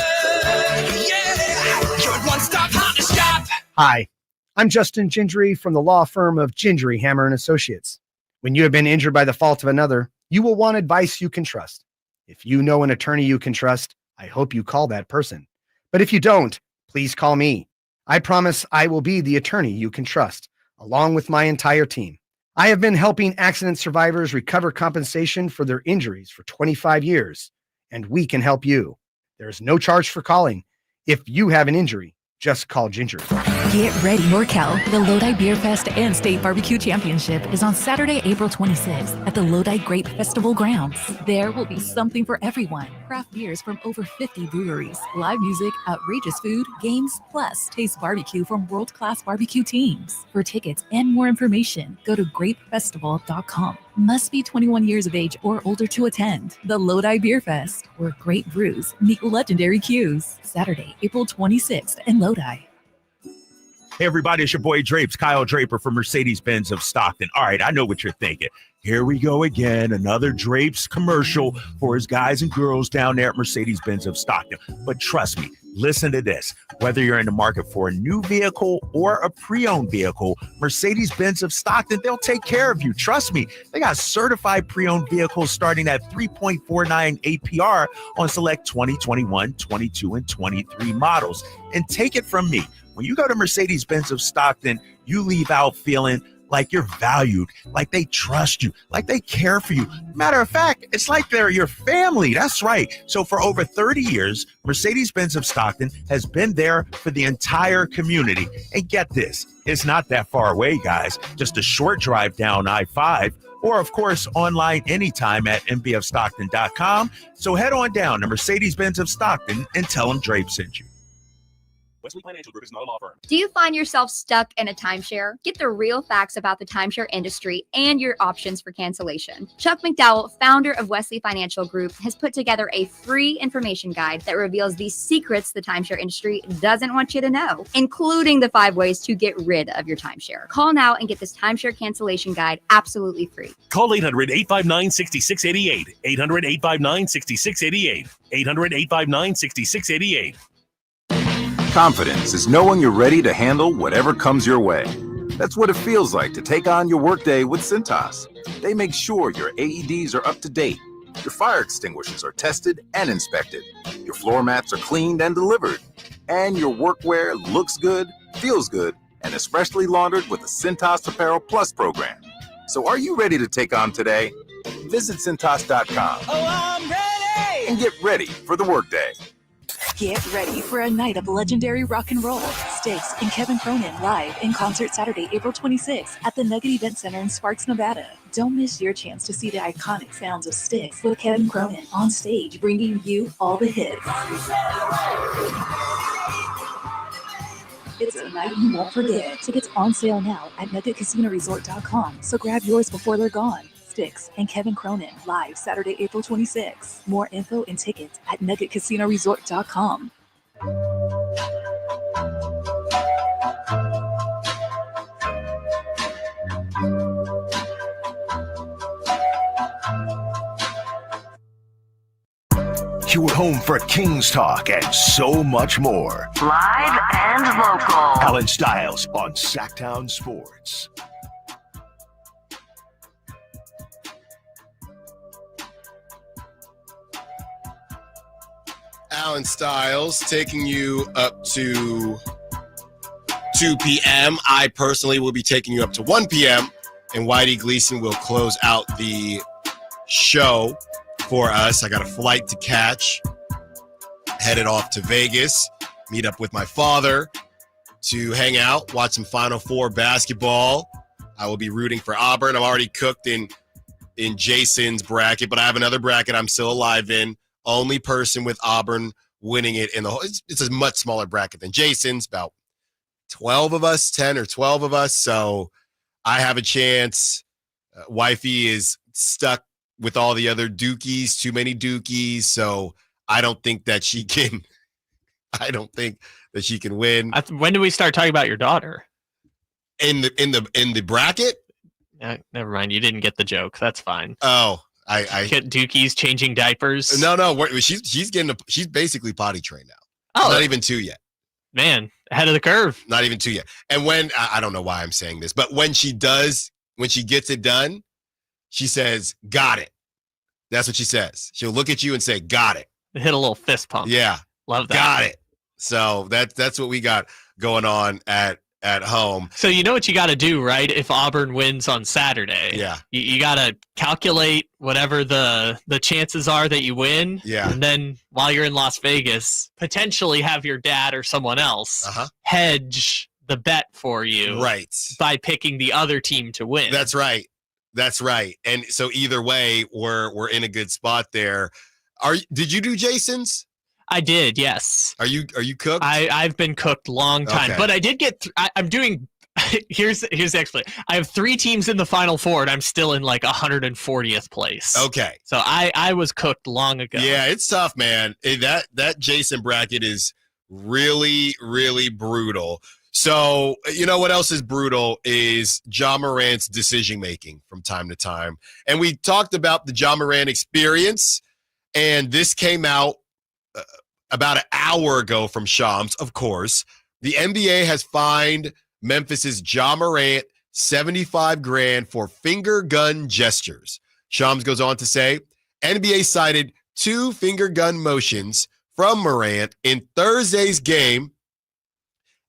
yeah, your one-stop Honda shop. Hi, I'm Justin Gingery from the law firm of Gingery, Hammer & Associates. When you have been injured by the fault of another, you will want advice you can trust. If you know an attorney you can trust, I hope you call that person. But if you don't, please call me. I promise I will be the attorney you can trust, along with my entire team. I have been helping accident survivors recover compensation for their injuries for 25 years, and we can help you. There is no charge for calling. If you have an injury, just call Gingery. Get ready, NorCal. The Lodi Beer Fest and State Barbecue Championship is on Saturday, April 26th at the Lodi Grape Festival grounds. There will be something for everyone. Craft beers from over 50 breweries, live music, outrageous food, games, plus taste barbecue from world-class barbecue teams. For tickets and more information, go to grapefestival.com. Must be 21 years of age or older to attend. The Lodi Beer Fest, where great brews meet legendary cues. Saturday, April 26th in Lodi. Hey, everybody, it's your boy Drapes, Kyle Draper from Mercedes-Benz of Stockton. All right, I know what you're thinking. Here we go again, another Drapes commercial for his guys and girls down there at Mercedes-Benz of Stockton. But trust me, listen to this. Whether you're in the market for a new vehicle or a pre-owned vehicle, Mercedes-Benz of Stockton, they'll take care of you. Trust me, they got certified pre-owned vehicles starting at 3.49 APR on select 2021, 22, and 23 models. And take it from me, when you go to Mercedes-Benz of Stockton, you leave out feeling like you're valued, like they trust you, like they care for you. Matter of fact, it's like they're your family. That's right. So for over 30 years, Mercedes-Benz of Stockton has been there for the entire community. And get this, it's not that far away, guys. Just a short drive down I-5, or of course, online anytime at mbfstockton.com. So head on down to Mercedes-Benz of Stockton and tell them Drape sent you. Wesley Financial Group is not a law firm. Do you find yourself stuck in a timeshare? Get the real facts about the timeshare industry and your options for cancellation. Chuck McDowell, founder of Wesley Financial Group, has put together a free information guide that reveals the secrets the timeshare industry doesn't want you to know, including the 5 ways to get rid of your timeshare. Call now and get this timeshare cancellation guide absolutely free. Call 800-859-6688. 800-859-6688. 800-859-6688. Confidence is knowing you're ready to handle whatever comes your way. That's what it feels like to take on your workday with Cintas. They make sure your AEDs are up to date, your fire extinguishers are tested and inspected, your floor mats are cleaned and delivered, and your workwear looks good, feels good, and is freshly laundered with the Cintas Apparel Plus program. So are you ready to take on today? Visit Cintas.com. Oh, I'm ready! And get ready for the workday. Get ready for a night of legendary rock and roll. Styx and Kevin Cronin live in concert Saturday, April 26th at the Nugget Event Center in Sparks, Nevada. Don't miss your chance to see the iconic sounds of Styx with Kevin Cronin on stage, bringing you all the hits. It's a night you won't forget. Tickets on sale now at NuggetCasinoResort.com, so grab yours before they're gone. Styx and Kevin Cronin live Saturday, April 26th. More info and tickets at NuggetCasinoResort.com. You're home for Kings Talk and so much more. Live and local. Allen Stiles on Sacktown Sports. Allen Stiles taking you up to 2 p.m. I personally will be taking you up to 1 p.m. and Whitey Gleason will close out the show for us. I got a flight to catch, headed off to Vegas, meet up with my father to hang out, watch some Final Four basketball. I will be rooting for Auburn. I'm already cooked in Jason's bracket, but I have another bracket I'm still alive in. Only person with Auburn winning it in the whole. It's a much smaller bracket than Jason's, about 12 of us, 10 or 12 of us. So I have a chance. Wifey is stuck with all the other Dukies, too many Dukies. So I don't think that she can. I don't think that she can win. When do we start talking about your daughter? In the bracket? Never mind. You didn't get the joke. That's fine. Oh, I get Dookie's changing diapers. No. She's basically potty trained now. Oh, not even 2 yet. Man, ahead of the curve. Not even 2 yet. And when I don't know why I'm saying this, but when she gets it done, she says, "Got it." That's what she says. She'll look at you and say, "Got it." Hit a little fist pump. Yeah, love that. Got it. So that's what we got going on at home. So you know what you got to do, right? If Auburn wins on Saturday, yeah, you got to calculate whatever the chances are that you win. Yeah, and then while you're in Las Vegas, potentially have your dad or someone else hedge the bet for you, right? By picking the other team to win. That's right. And so either way, we're in a good spot there. Did you do Jason's? I did, yes. Are you cooked? I've been cooked long time, but I did get. I'm doing. Here's the explanation. I have 3 teams in the Final Four, and I'm still in like 140th place. Okay, so I was cooked long ago. Yeah, it's tough, man. That Jason bracket is really, really brutal. So you know what else is brutal is Ja Morant's decision making from time to time, and we talked about the Ja Morant experience, and this came out about an hour ago from Shams. Of course, the NBA has fined Memphis's Ja Morant $75,000 for finger gun gestures. Shams goes on to say, NBA cited 2 finger gun motions from Morant in Thursday's game,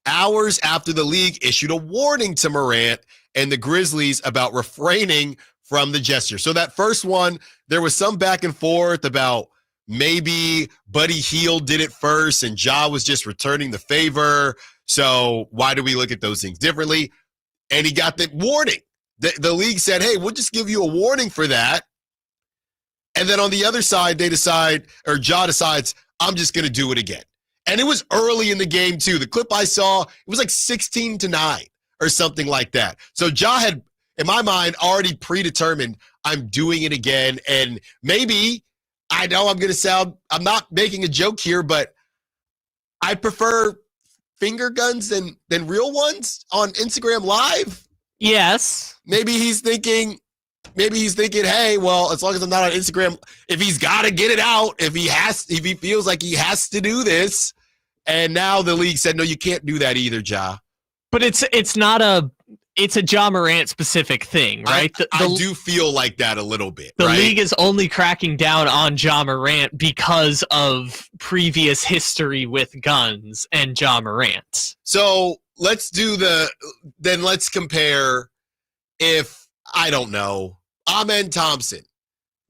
hours after the league issued a warning to Morant and the Grizzlies about refraining from the gesture. So that first one, there was some back and forth about maybe Buddy Hield did it first and Ja was just returning the favor. So why do we look at those things differently? And he got the warning. The league said, hey, we'll just give you a warning for that. And then on the other side, Ja decides, I'm just going to do it again. And it was early in the game, too. The clip I saw, it was like 16-9 or something like that. So Ja had, in my mind, already predetermined, I'm doing it again. And maybe, I know I'm not making a joke here, but I prefer finger guns than real ones on Instagram Live. Yes. Maybe he's thinking, hey, well, as long as I'm not on Instagram, if he's got to get it out, if he feels like he has to do this. And now the league said, no, you can't do that either, Ja. But it's a Ja Morant specific thing, right? I do feel like that a little bit. The right? league is only cracking down on Ja Morant because of previous history with guns and Ja Morant. So let's compare if, I don't know, Amen Thompson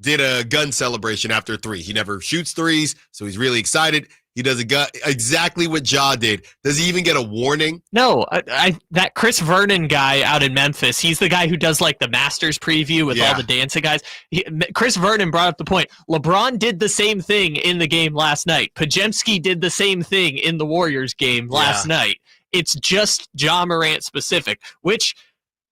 did a gun celebration after 3. He never shoots threes, so he's really excited. He does exactly what Ja did. Does he even get a warning? No, that Chris Vernon guy out in Memphis, he's the guy who does like the Masters preview with all the dancing guys. Chris Vernon brought up the point. LeBron did the same thing in the game last night. Pajemski did the same thing in the Warriors game last night. It's just Ja Morant specific, which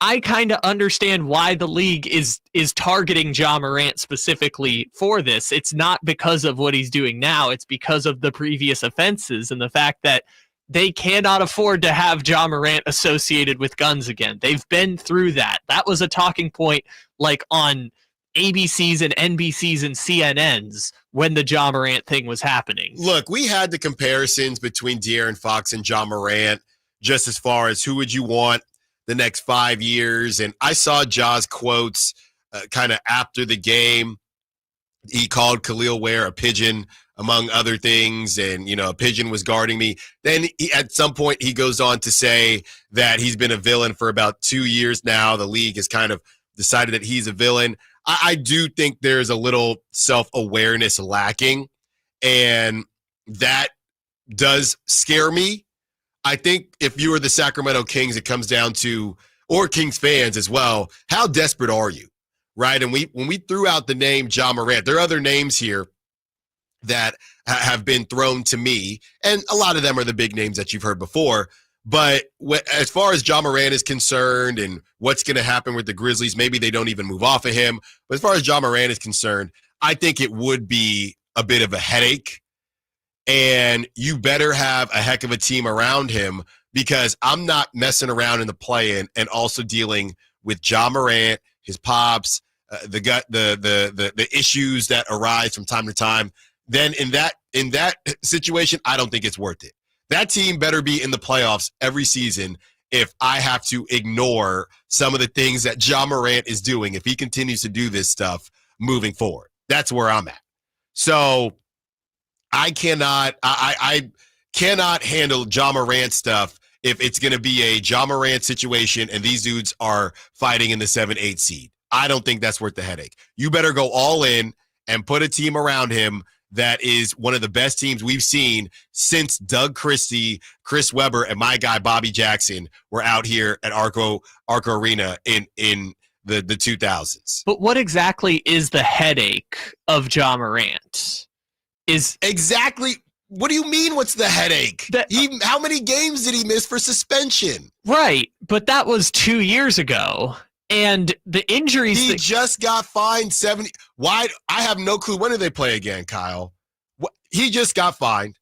I kind of understand why the league is targeting Ja Morant specifically for this. It's not because of what he's doing now. It's because of the previous offenses and the fact that they cannot afford to have Ja Morant associated with guns again. They've been through that. That was a talking point like on ABC's and NBC's and CNN's when the Ja Morant thing was happening. Look, we had the comparisons between De'Aaron Fox and Ja Morant just as far as who would you want the next 5 years. And I saw Ja's quotes kind of after the game. He called Khalil Ware a pigeon, among other things, and, a pigeon was guarding me. Then at some point he goes on to say that he's been a villain for about 2 years now. The league has kind of decided that he's a villain. I do think there's a little self-awareness lacking, and that does scare me. I think if you are the Sacramento Kings, it comes down to, or Kings fans as well, how desperate are you, right? And when we threw out the name Ja Morant, there are other names here that have been thrown to me, and a lot of them are the big names that you've heard before. But as far as Ja Morant is concerned and what's going to happen with the Grizzlies, maybe they don't even move off of him. But as far as Ja Morant is concerned, I think it would be a bit of a headache. And you better have a heck of a team around him, because I'm not messing around in the play-in and also dealing with Ja Morant, his pops, the issues that arise from time to time. Then in that situation, I don't think it's worth it. That team better be in the playoffs every season if I have to ignore some of the things that Ja Morant is doing, if he continues to do this stuff moving forward. That's where I'm at. So I cannot handle Ja Morant stuff if it's going to be a Ja Morant situation and these dudes are fighting in the 7-8 seed. I don't think that's worth the headache. You better go all in and put a team around him that is one of the best teams we've seen since Doug Christie, Chris Webber, and my guy Bobby Jackson were out here at Arco Arena in the 2000s. But what exactly is the headache of Ja Morant? Exactly. What do you mean, what's the headache? How many games did he miss for suspension? Right, but that was 2 years ago. And the injuries... He just got fined 70... Why? I have no clue. When do they play again, Kyle? He just got fined.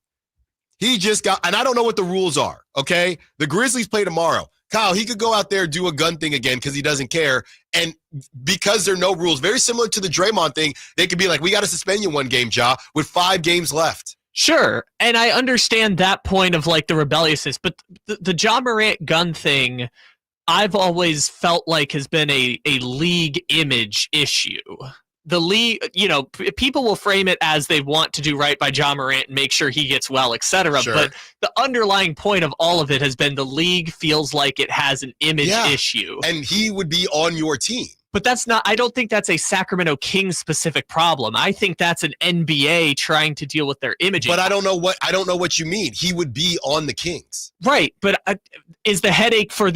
And I don't know what the rules are, okay? The Grizzlies play tomorrow. Kyle, he could go out there and do a gun thing again because he doesn't care. And because there are no rules, very similar to the Draymond thing, they could be like, we got to suspend you one game, Ja, with 5 games left. Sure, and I understand that point of like the rebelliousness, but the Ja Morant gun thing, I've always felt like has been a league image issue. The league, people will frame it as they want to do right by Ja Morant and make sure he gets well, etc. Sure. But the underlying point of all of it has been the league feels like it has an image issue. And he would be on your team. But I don't think that's a Sacramento Kings specific problem. I think that's an NBA trying to deal with their imaging. But I don't know what you mean. He would be on the Kings. Right, but is the headache for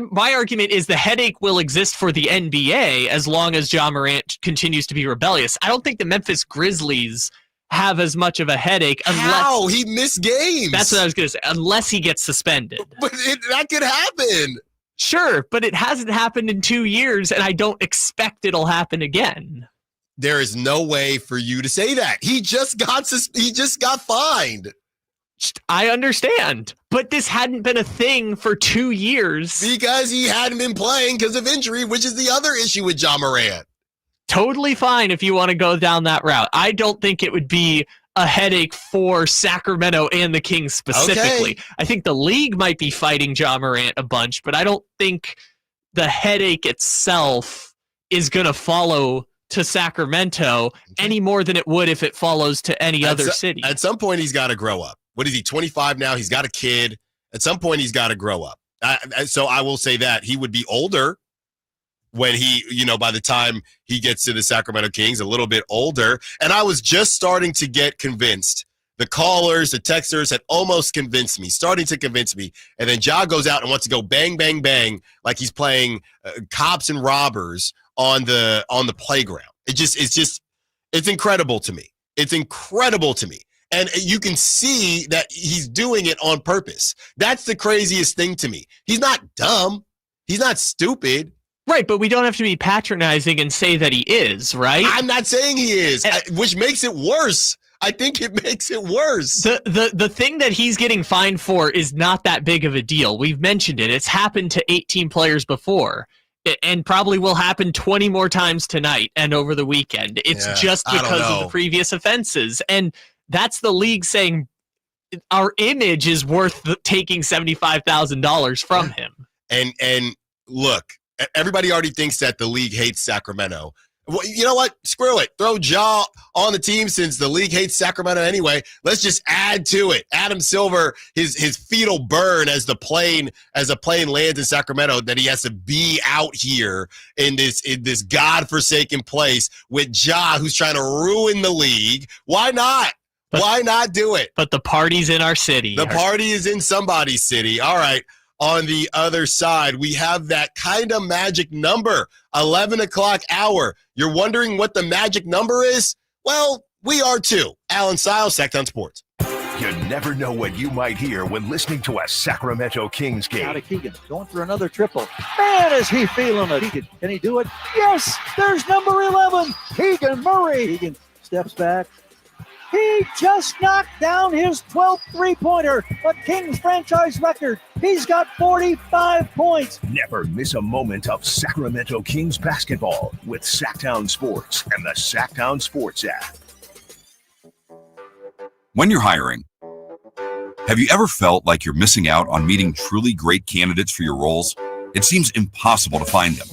my argument is the headache will exist for the NBA as long as Ja Morant continues to be rebellious. I don't think the Memphis Grizzlies have as much of a headache unless... How? He missed games. That's what I was going to say. Unless he gets suspended. But that could happen. Sure, but it hasn't happened in 2 years, and I don't expect it'll happen again. There is no way for you to say that. He just got fined. I understand, but this hadn't been a thing for 2 years. Because he hadn't been playing because of injury, which is the other issue with Ja Morant. Totally fine if you want to go down that route. I don't think it would be a headache for Sacramento and the Kings specifically. Okay. I think the league might be fighting Ja Morant a bunch, but I don't think the headache itself is going to follow to Sacramento any more than it would if it follows to any other city. At some point, he's got to grow up. What is he, 25 now? He's got a kid. At some point, he's got to grow up. So I will say that he would be older when he, by the time he gets to the Sacramento Kings, a little bit older. And I was just starting to get convinced. The callers, the texters had almost convinced me, starting to convince me. And then Ja goes out and wants to go bang, bang, bang, like he's playing cops and robbers on the playground. It's incredible to me. It's incredible to me. And you can see that he's doing it on purpose. That's the craziest thing to me. He's not dumb. He's not stupid. Right, but we don't have to be patronizing and say that he is, right? I'm not saying he is, which makes it worse. I think it makes it worse. The thing that he's getting fined for is not that big of a deal. We've mentioned it. It's happened to 18 players before. And probably will happen 20 more times tonight and over the weekend. It's just because of the previous offenses. And that's the league saying our image is worth taking $75,000 from him. And look, everybody already thinks that the league hates Sacramento. Well, you know what? Screw it. Throw Ja on the team since the league hates Sacramento anyway. Let's just add to it. Adam Silver, his feet will burn as the plane lands in Sacramento, that he has to be out here in this godforsaken place with Ja, who's trying to ruin the league. Why not? Why not do it? But the party's in our city. The party is in somebody's city. All right. On the other side, we have that kind of magic number, 11 o'clock hour. You're wondering what the magic number is? Well, we are too. Allen Stiles, Sactown Sports. You never know what you might hear when listening to a Sacramento Kings game. Out of Keegan, going for another triple. Man, is he feeling it. Keegan, can he do it? Yes, there's number 11, Keegan Murray. Keegan steps back. He just knocked down his 12th three-pointer, a Kings franchise record. He's got 45 points. Never miss a moment of Sacramento Kings basketball with Sactown Sports and the Sactown Sports app. When you're hiring, have you ever felt like you're missing out on meeting truly great candidates for your roles? It seems impossible to find them,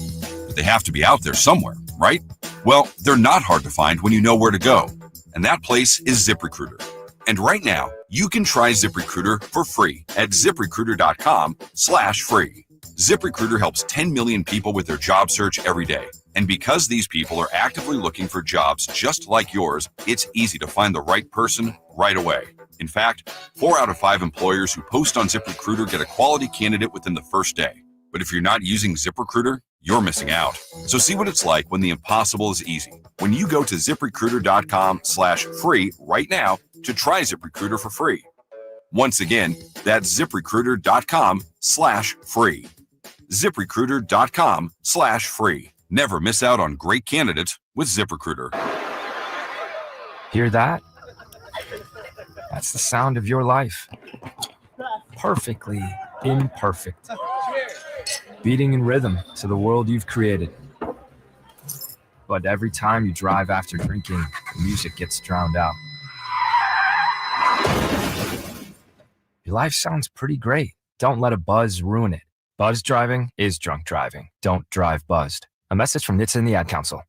but they have to be out there somewhere, right? Well, they're not hard to find when you know where to go. And that place is ZipRecruiter. And right now, you can try ZipRecruiter for free at ZipRecruiter.com/free. ZipRecruiter helps 10 million people with their job search every day. And because these people are actively looking for jobs just like yours, it's easy to find the right person right away. In fact, 4 out of 5 employers who post on ZipRecruiter get a quality candidate within the first day. But if you're not using ZipRecruiter, you're missing out. So see what it's like when the impossible is easy. When you go to ZipRecruiter.com/free right now to try ZipRecruiter for free. Once again, that's ZipRecruiter.com/free. ZipRecruiter.com/free. Never miss out on great candidates with ZipRecruiter. Hear that? That's the sound of your life. Perfectly imperfect. Beating in rhythm to the world you've created. But every time you drive after drinking, the music gets drowned out. Your life sounds pretty great. Don't let a buzz ruin it. Buzz driving is drunk driving. Don't drive buzzed. A message from NHTSA and the Ad Council.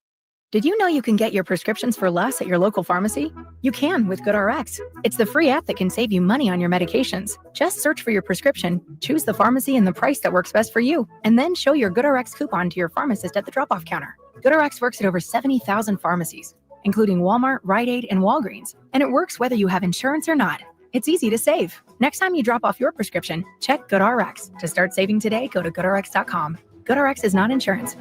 Did you know you can get your prescriptions for less at your local pharmacy? You can with GoodRx. It's the free app that can save you money on your medications. Just search for your prescription, choose the pharmacy and the price that works best for you, and then show your GoodRx coupon to your pharmacist at the drop-off counter. GoodRx works at over 70,000 pharmacies, including Walmart, Rite Aid, and Walgreens, and it works whether you have insurance or not. It's easy to save. Next time you drop off your prescription, check GoodRx. To start saving today, go to GoodRx.com. GoodRx is not insurance.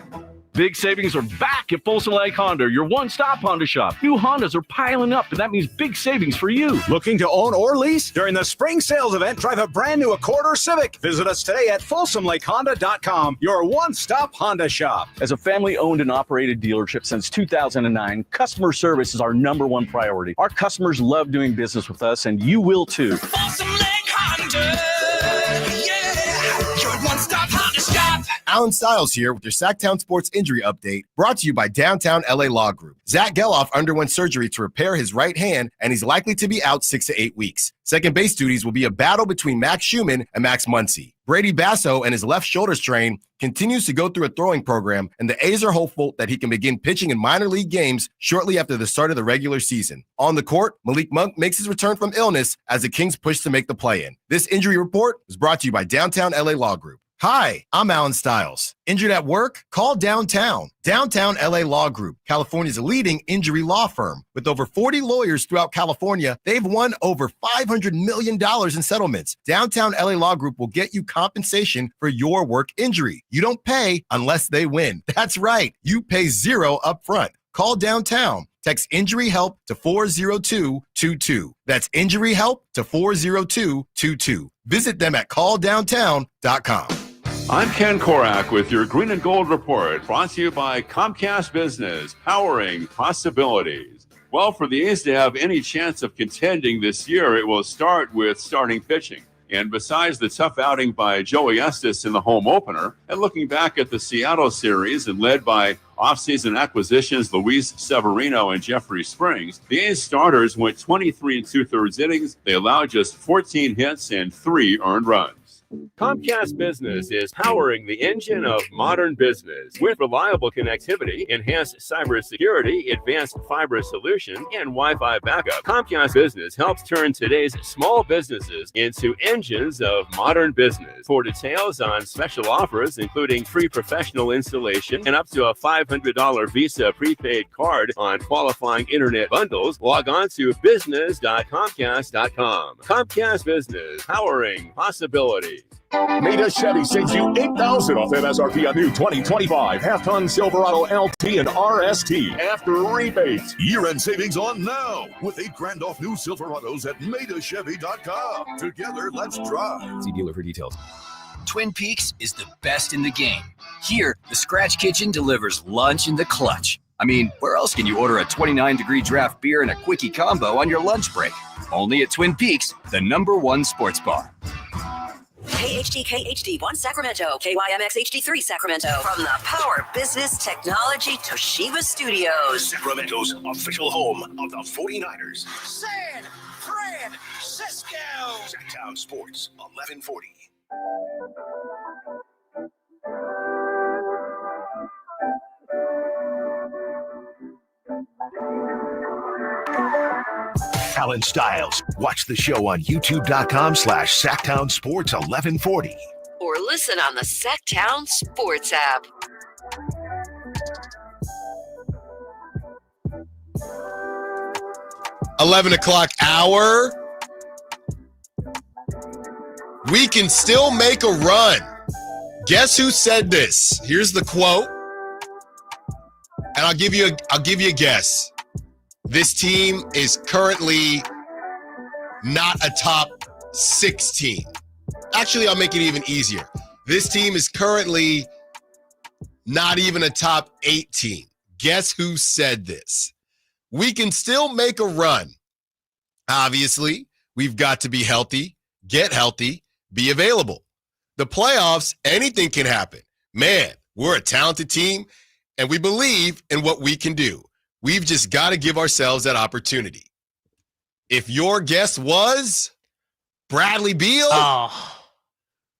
Big savings are back at Folsom Lake Honda, your one-stop Honda shop. New Hondas are piling up, and that means big savings for you. Looking to own or lease? During the spring sales event, drive a brand new Accord or Civic. Visit us today at FolsomLakeHonda.com, your one-stop Honda shop. As a family-owned and operated dealership since 2009, customer service is our number one priority. Our customers love doing business with us, and you will too. Folsom Lake Honda, yeah, your one-stop Honda shop. Allen Stiles here with your Sactown Sports Injury Update, brought to you by Downtown LA Law Group. Zach Geloff underwent surgery to repair his right hand, and he's likely to be out 6 to 8 weeks. Second base duties will be a battle between Max Schumann and Max Muncy. Brady Basso and his left shoulder strain continues to go through a throwing program, and the A's are hopeful that he can begin pitching in minor league games shortly after the start of the regular season. On the court, Malik Monk makes his return from illness as the Kings push to make the play-in. This injury report was brought to you by Downtown LA Law Group. Hi, I'm Allen Stiles. Injured at work? Call Downtown. Downtown LA Law Group, California's leading injury law firm. With over 40 lawyers throughout California, they've won over $500 million in settlements. Downtown LA Law Group will get you compensation for your work injury. You don't pay unless they win. That's right. You pay zero up front. Call Downtown. Text Injury Help to 40222. That's Injury Help to 40222. Visit them at calldowntown.com. I'm Ken Korak with your Green and Gold Report, brought to you by Comcast Business, powering possibilities. Well, for the A's to have any chance of contending this year, it will start with starting pitching. And besides the tough outing by Joey Estes in the home opener, and looking back at the Seattle series and led by offseason acquisitions Luis Severino and Jeffrey Springs, the A's starters went 23 2/3 innings. They allowed just 14 hits and 3 earned runs. Comcast Business is powering the engine of modern business with reliable connectivity, enhanced cybersecurity, advanced fiber solution, and Wi-Fi backup. Comcast Business helps turn today's small businesses into engines of modern business. For details on special offers, including free professional installation and up to a $500 Visa prepaid card on qualifying internet bundles, log on to business.comcast.com. Comcast Business, powering possibility. Maida Chevy saves you $8,000 off MSRP on new 2025 half-ton Silverado LT and RST after rebates. Year-end savings on now with $8,000 off new Silverados at MaidaChevy.com. Together, let's drive. See dealer for details. Twin Peaks is the best in the game. Here, the Scratch Kitchen delivers lunch in the clutch. I mean, where else can you order a 29-degree draft beer and a quickie combo on your lunch break? Only at Twin Peaks, the #1 sports bar. KHD KHD1 Sacramento, KYMX HD3 Sacramento. From the Power Business Technology Toshiba Studios. Sacramento's official home of the 49ers. San Francisco. Sacktown Sports, 1140. Allen Stiles. Watch the show on youtube.com/Sacktown Sports 1140. Or listen on the Sacktown Sports app. $11 hour. We can still make a run. Guess who said this? Here's the quote. And I'll give you a guess. This team is currently not a top 16. Actually, I'll make it even easier. This team is currently not even a top 18. Guess who said this? We can still make a run. Obviously, we've got to be healthy, get healthy, be available. The playoffs, anything can happen. Man, we're a talented team, and we believe in what we can do. We've just got to give ourselves that opportunity. If your guess was Bradley Beal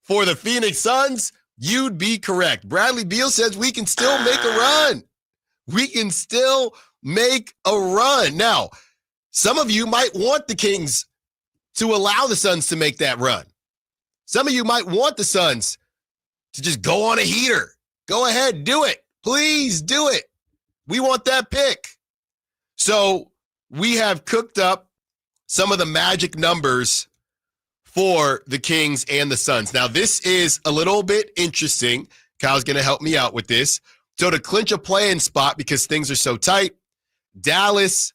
for the Phoenix Suns, you'd be correct. Bradley Beal says we can still make a run. We can still make a run. Now, some of you might want the Kings to allow the Suns to make that run. Some of you might want the Suns to just go on a heater. Go ahead, do it. Please do it. We want that pick. So we have cooked up some of the magic numbers for the Kings and the Suns. Now, this is a little bit interesting. Kyle's going to help me out with this. So to clinch a play-in spot, because things are so tight, Dallas,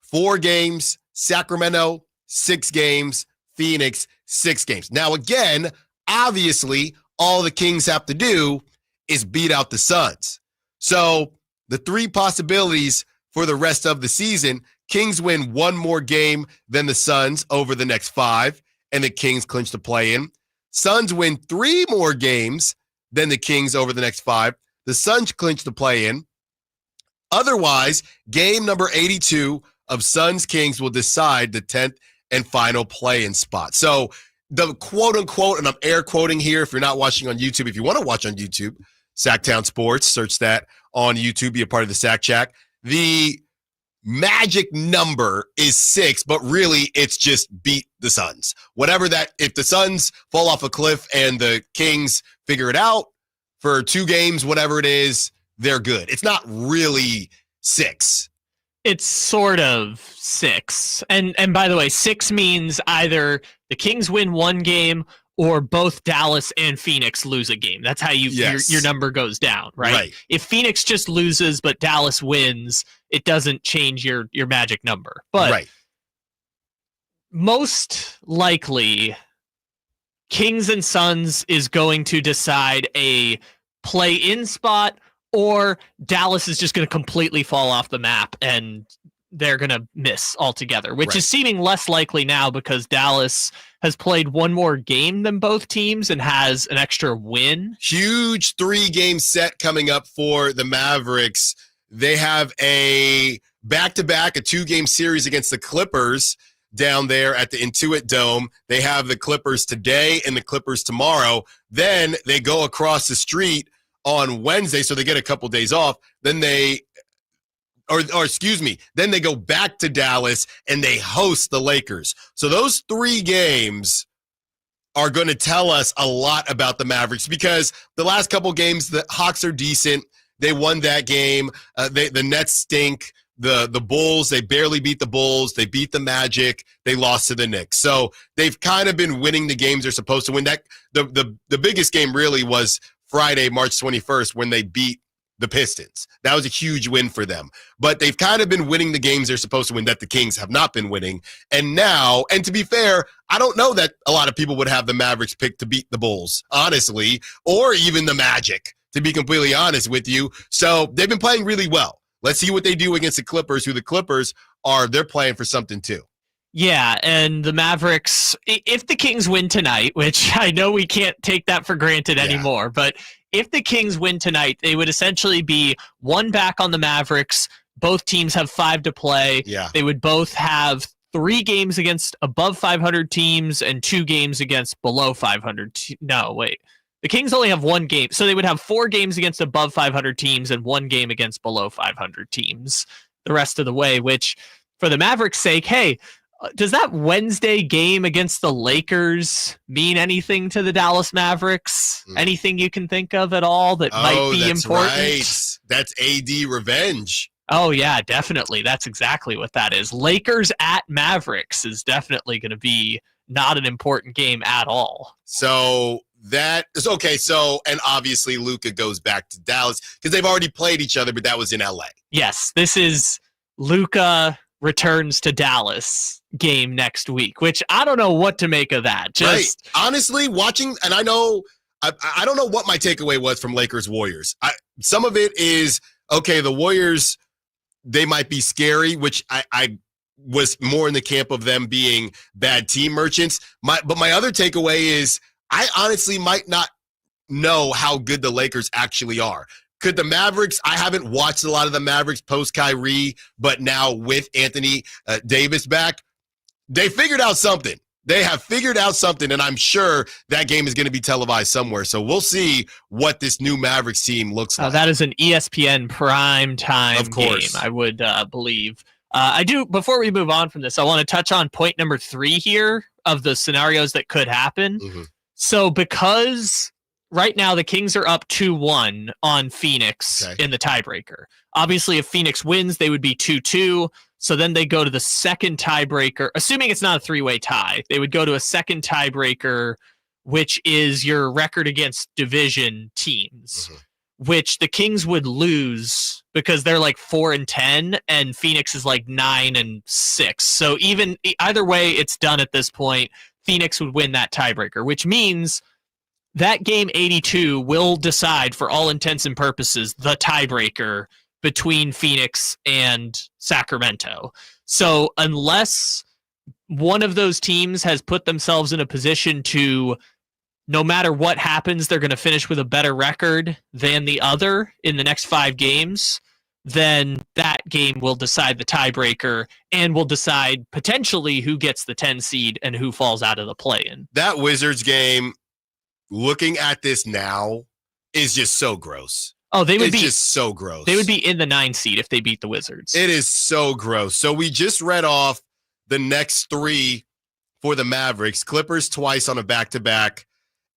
4 games, Sacramento, 6 games, Phoenix, 6 games. Now, again, obviously, all the Kings have to do is beat out the Suns. So the 3 possibilities for the rest of the season, Kings win 1 more game than the Suns over the next 5, and the Kings clinch the play-in. Suns win 3 more games than the Kings over the next 5. The Suns clinch the play-in. Otherwise, game number 82 of Suns-Kings will decide the 10th and final play-in spot. So the quote-unquote, and I'm air quoting here if you're not watching on YouTube. If you want to watch on YouTube, Sacktown Sports, search that on YouTube, be a part of the Sack Shack. The magic number is 6, but really it's just beat the Suns. Whatever that, if the Suns fall off a cliff and the Kings figure it out for 2 games, whatever it is, they're good. It's not really 6. It's sort of 6. And by the way, 6 means either the Kings win 1 game or both Dallas and Phoenix lose a game. That's how your number goes down, right? If Phoenix just loses but Dallas wins, it doesn't change your magic number. But most likely, Kings and Suns is going to decide a play-in spot, or Dallas is just going to completely fall off the map and they're going to miss altogether, which is seeming less likely now because Dallas has played 1 more game than both teams and has an extra win. Huge 3-game set coming up for the Mavericks. They have a back-to-back, a 2-game series against the Clippers. down there at the Intuit Dome. They have the Clippers today and the Clippers tomorrow. Then they go across the street on Wednesday, so they get a couple days off. Then then they go back to Dallas and they host the Lakers. So those 3 games are going to tell us a lot about the Mavericks, because the last couple games, the Hawks are decent. They won that game. The Nets stink. The Bulls, they barely beat the Bulls. They beat the Magic. They lost to the Knicks. So they've kind of been winning the games they're supposed to win. The biggest game really was Friday, March 21st, when they beat the Pistons. That was a huge win for them. But they've kind of been winning the games they're supposed to win that the Kings have not been winning. And now, and to be fair, I don't know that a lot of people would have the Mavericks picked to beat the Bulls, honestly, or even the Magic, to be completely honest with you. So they've been playing really well. Let's see what they do against the Clippers, who the Clippers are. They're playing for something too. Yeah, and the Mavericks, if the Kings win tonight, which I know we can't take that for granted anymore, but if the Kings win tonight, they would essentially be 1 back on the Mavericks. Both teams have 5 to play. Yeah. They would both have 3 games against above 500 teams and 2 games against below 500. No, wait. The Kings only have 1 game. So they would have 4 games against above 500 teams and 1 game against below 500 teams the rest of the way, which for the Mavericks' sake, hey, does that Wednesday game against the Lakers mean anything to the Dallas Mavericks? Anything you can think of at all that might be important? Right. That's AD revenge. Oh, yeah, definitely. That's exactly what that is. Lakers at Mavericks is definitely going to be not an important game at all. So that is okay. So, and obviously Luka goes back to Dallas because they've already played each other, but that was in LA. Yes, this is Luka returns to Dallas game next week, which I don't know what to make of that. Just right. Honestly, watching, and I know, I don't know what my takeaway was from Lakers Warriors. Some of it is, okay, the Warriors, they might be scary, which I was more in the camp of them being bad team merchants. But my other takeaway is, I honestly might not know how good the Lakers actually are. Could the Mavericks, I haven't watched a lot of the Mavericks post Kyrie, but now with Anthony Davis back, they figured out something. They have figured out something, and I'm sure that game is going to be televised somewhere. So we'll see what this new Mavericks team looks like. That is an ESPN prime time game, I would believe. I do, before we move on from this, I want to touch on point number 3 here of the scenarios that could happen. Mm-hmm. So because right now the Kings are up 2-1 on Phoenix in the tiebreaker. Obviously, if Phoenix wins, they would be 2-2. So then they go to the second tiebreaker, assuming it's not a 3-way tie. They would go to a second tiebreaker, which is your record against division teams, which the Kings would lose because they're like 4-10 and Phoenix is like 9-6. So either way it's done at this point, Phoenix would win that tiebreaker, which means that game 82 will decide, for all intents and purposes, the tiebreaker between Phoenix and Sacramento. So unless one of those teams has put themselves in a position to, no matter what happens, they're going to finish with a better record than the other in the next 5 games, then that game will decide the tiebreaker and will decide potentially who gets the 10 seed and who falls out of the play-in. That Wizards game, looking at this now, is just so gross. Oh, it's just so gross. They would be in the 9 seed if they beat the Wizards. It is so gross. So we just read off the next 3 for the Mavericks. Clippers twice on a back-to-back,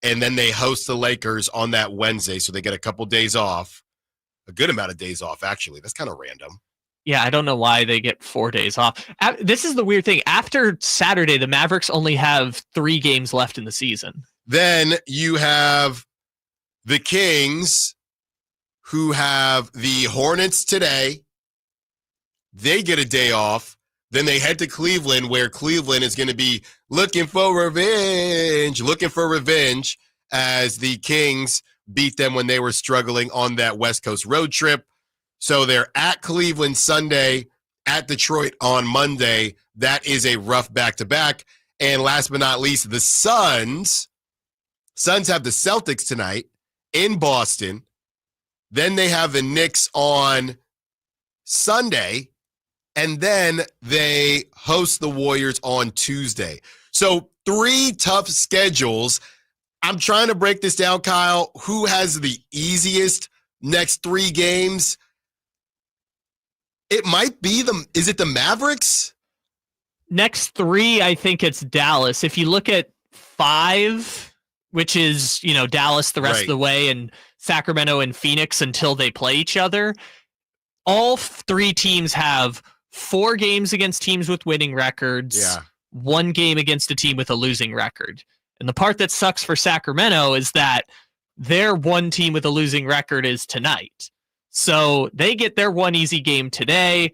and then they host the Lakers on that Wednesday, so they get a couple days off. A good amount of days off, actually. That's kind of random. Yeah, I don't know why they get 4 days off. This is the weird thing. After Saturday, the Mavericks only have 3 games left in the season. Then you have the Kings, who have the Hornets today. They get a day off. Then they head to Cleveland, where Cleveland is going to be looking for revenge as the Kings beat them when they were struggling on that West Coast road trip. So they're at Cleveland Sunday, at Detroit on Monday. That is a rough back-to-back. And last but not least, the Suns have the Celtics tonight in Boston. Then they have the Knicks on Sunday and then they host the Warriors on Tuesday. So 3 tough schedules. I'm trying to break this down, Kyle. Who has the easiest next 3 games? It might be is it the Mavericks? Next 3, I think it's Dallas. If you look at 5, which is, Dallas the rest of the way, and Sacramento and Phoenix until they play each other, all 3 teams have 4 games against teams with winning records, 1 game against a team with a losing record. And the part that sucks for Sacramento is that their 1 team with a losing record is tonight. So they get their 1 easy game today.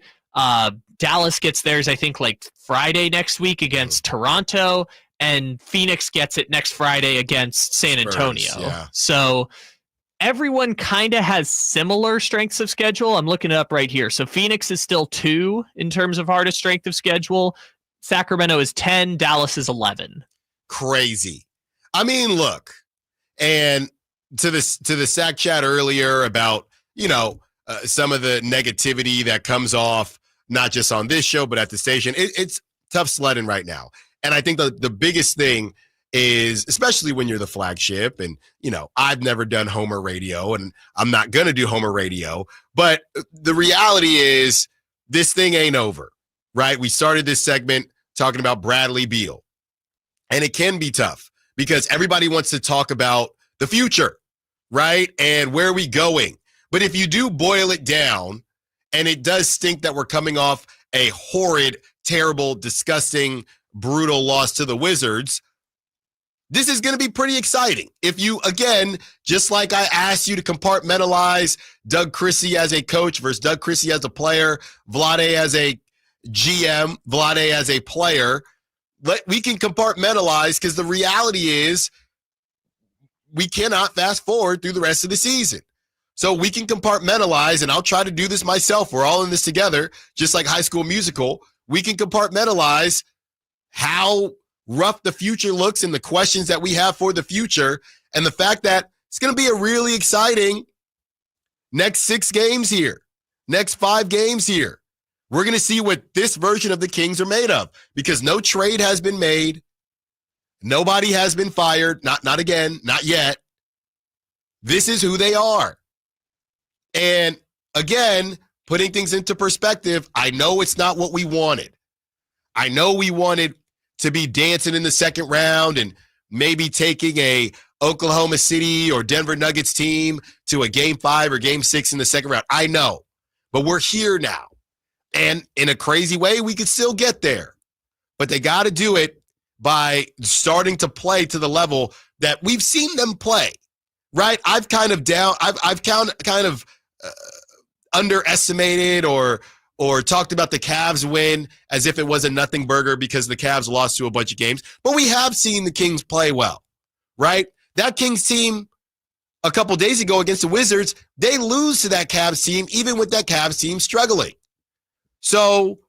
Dallas gets theirs, I think, like Friday next week against Toronto, and Phoenix gets it next Friday against San Antonio. So everyone kind of has similar strengths of schedule. I'm looking it up right here. So Phoenix is still 2 in terms of hardest strength of schedule. Sacramento is 10. Dallas is 11. Crazy. I mean, look, and to the Sac chat earlier about, some of the negativity that comes off, not just on this show, but at the station. It's tough sledding right now. And I think the biggest thing is, especially when you're the flagship, and, I've never done Homer radio, and I'm not going to do Homer radio, but the reality is this thing ain't over, right? We started this segment talking about Bradley Beal, and it can be tough because everybody wants to talk about the future, right? And where are we going? But if you do boil it down, and it does stink that we're coming off a horrid, terrible, disgusting, brutal loss to the Wizards, this is going to be pretty exciting. If you, again, just like I asked you to compartmentalize Doug Christie as a coach versus Doug Christie as a player, Vlade as a GM, Vlade as a player, we can compartmentalize, because the reality is we cannot fast forward through the rest of the season. So we can compartmentalize, and I'll try to do this myself. We're all in this together, just like High School Musical. We can compartmentalize how rough the future looks and the questions that we have for the future, and the fact that it's going to be a really exciting next 6 games here, next 5 games here. We're going to see what this version of the Kings are made of, because no trade has been made. Nobody has been fired. Not again, not yet. This is who they are. And again, putting things into perspective, I know it's not what we wanted. I know we wanted to be dancing in the second round and maybe taking a Oklahoma City or Denver Nuggets team to a Game 5 or Game 6 in the second round. I know, but we're here now. And in a crazy way, we could still get there. But they got to do it by starting to play to the level that we've seen them play, right? I've kind of underestimated or talked about the Cavs win as if it was a nothing burger because the Cavs lost to a bunch of games. But we have seen the Kings play well, right? That Kings team a couple days ago against the Wizards, they lose to that Cavs team, even with that Cavs team struggling. So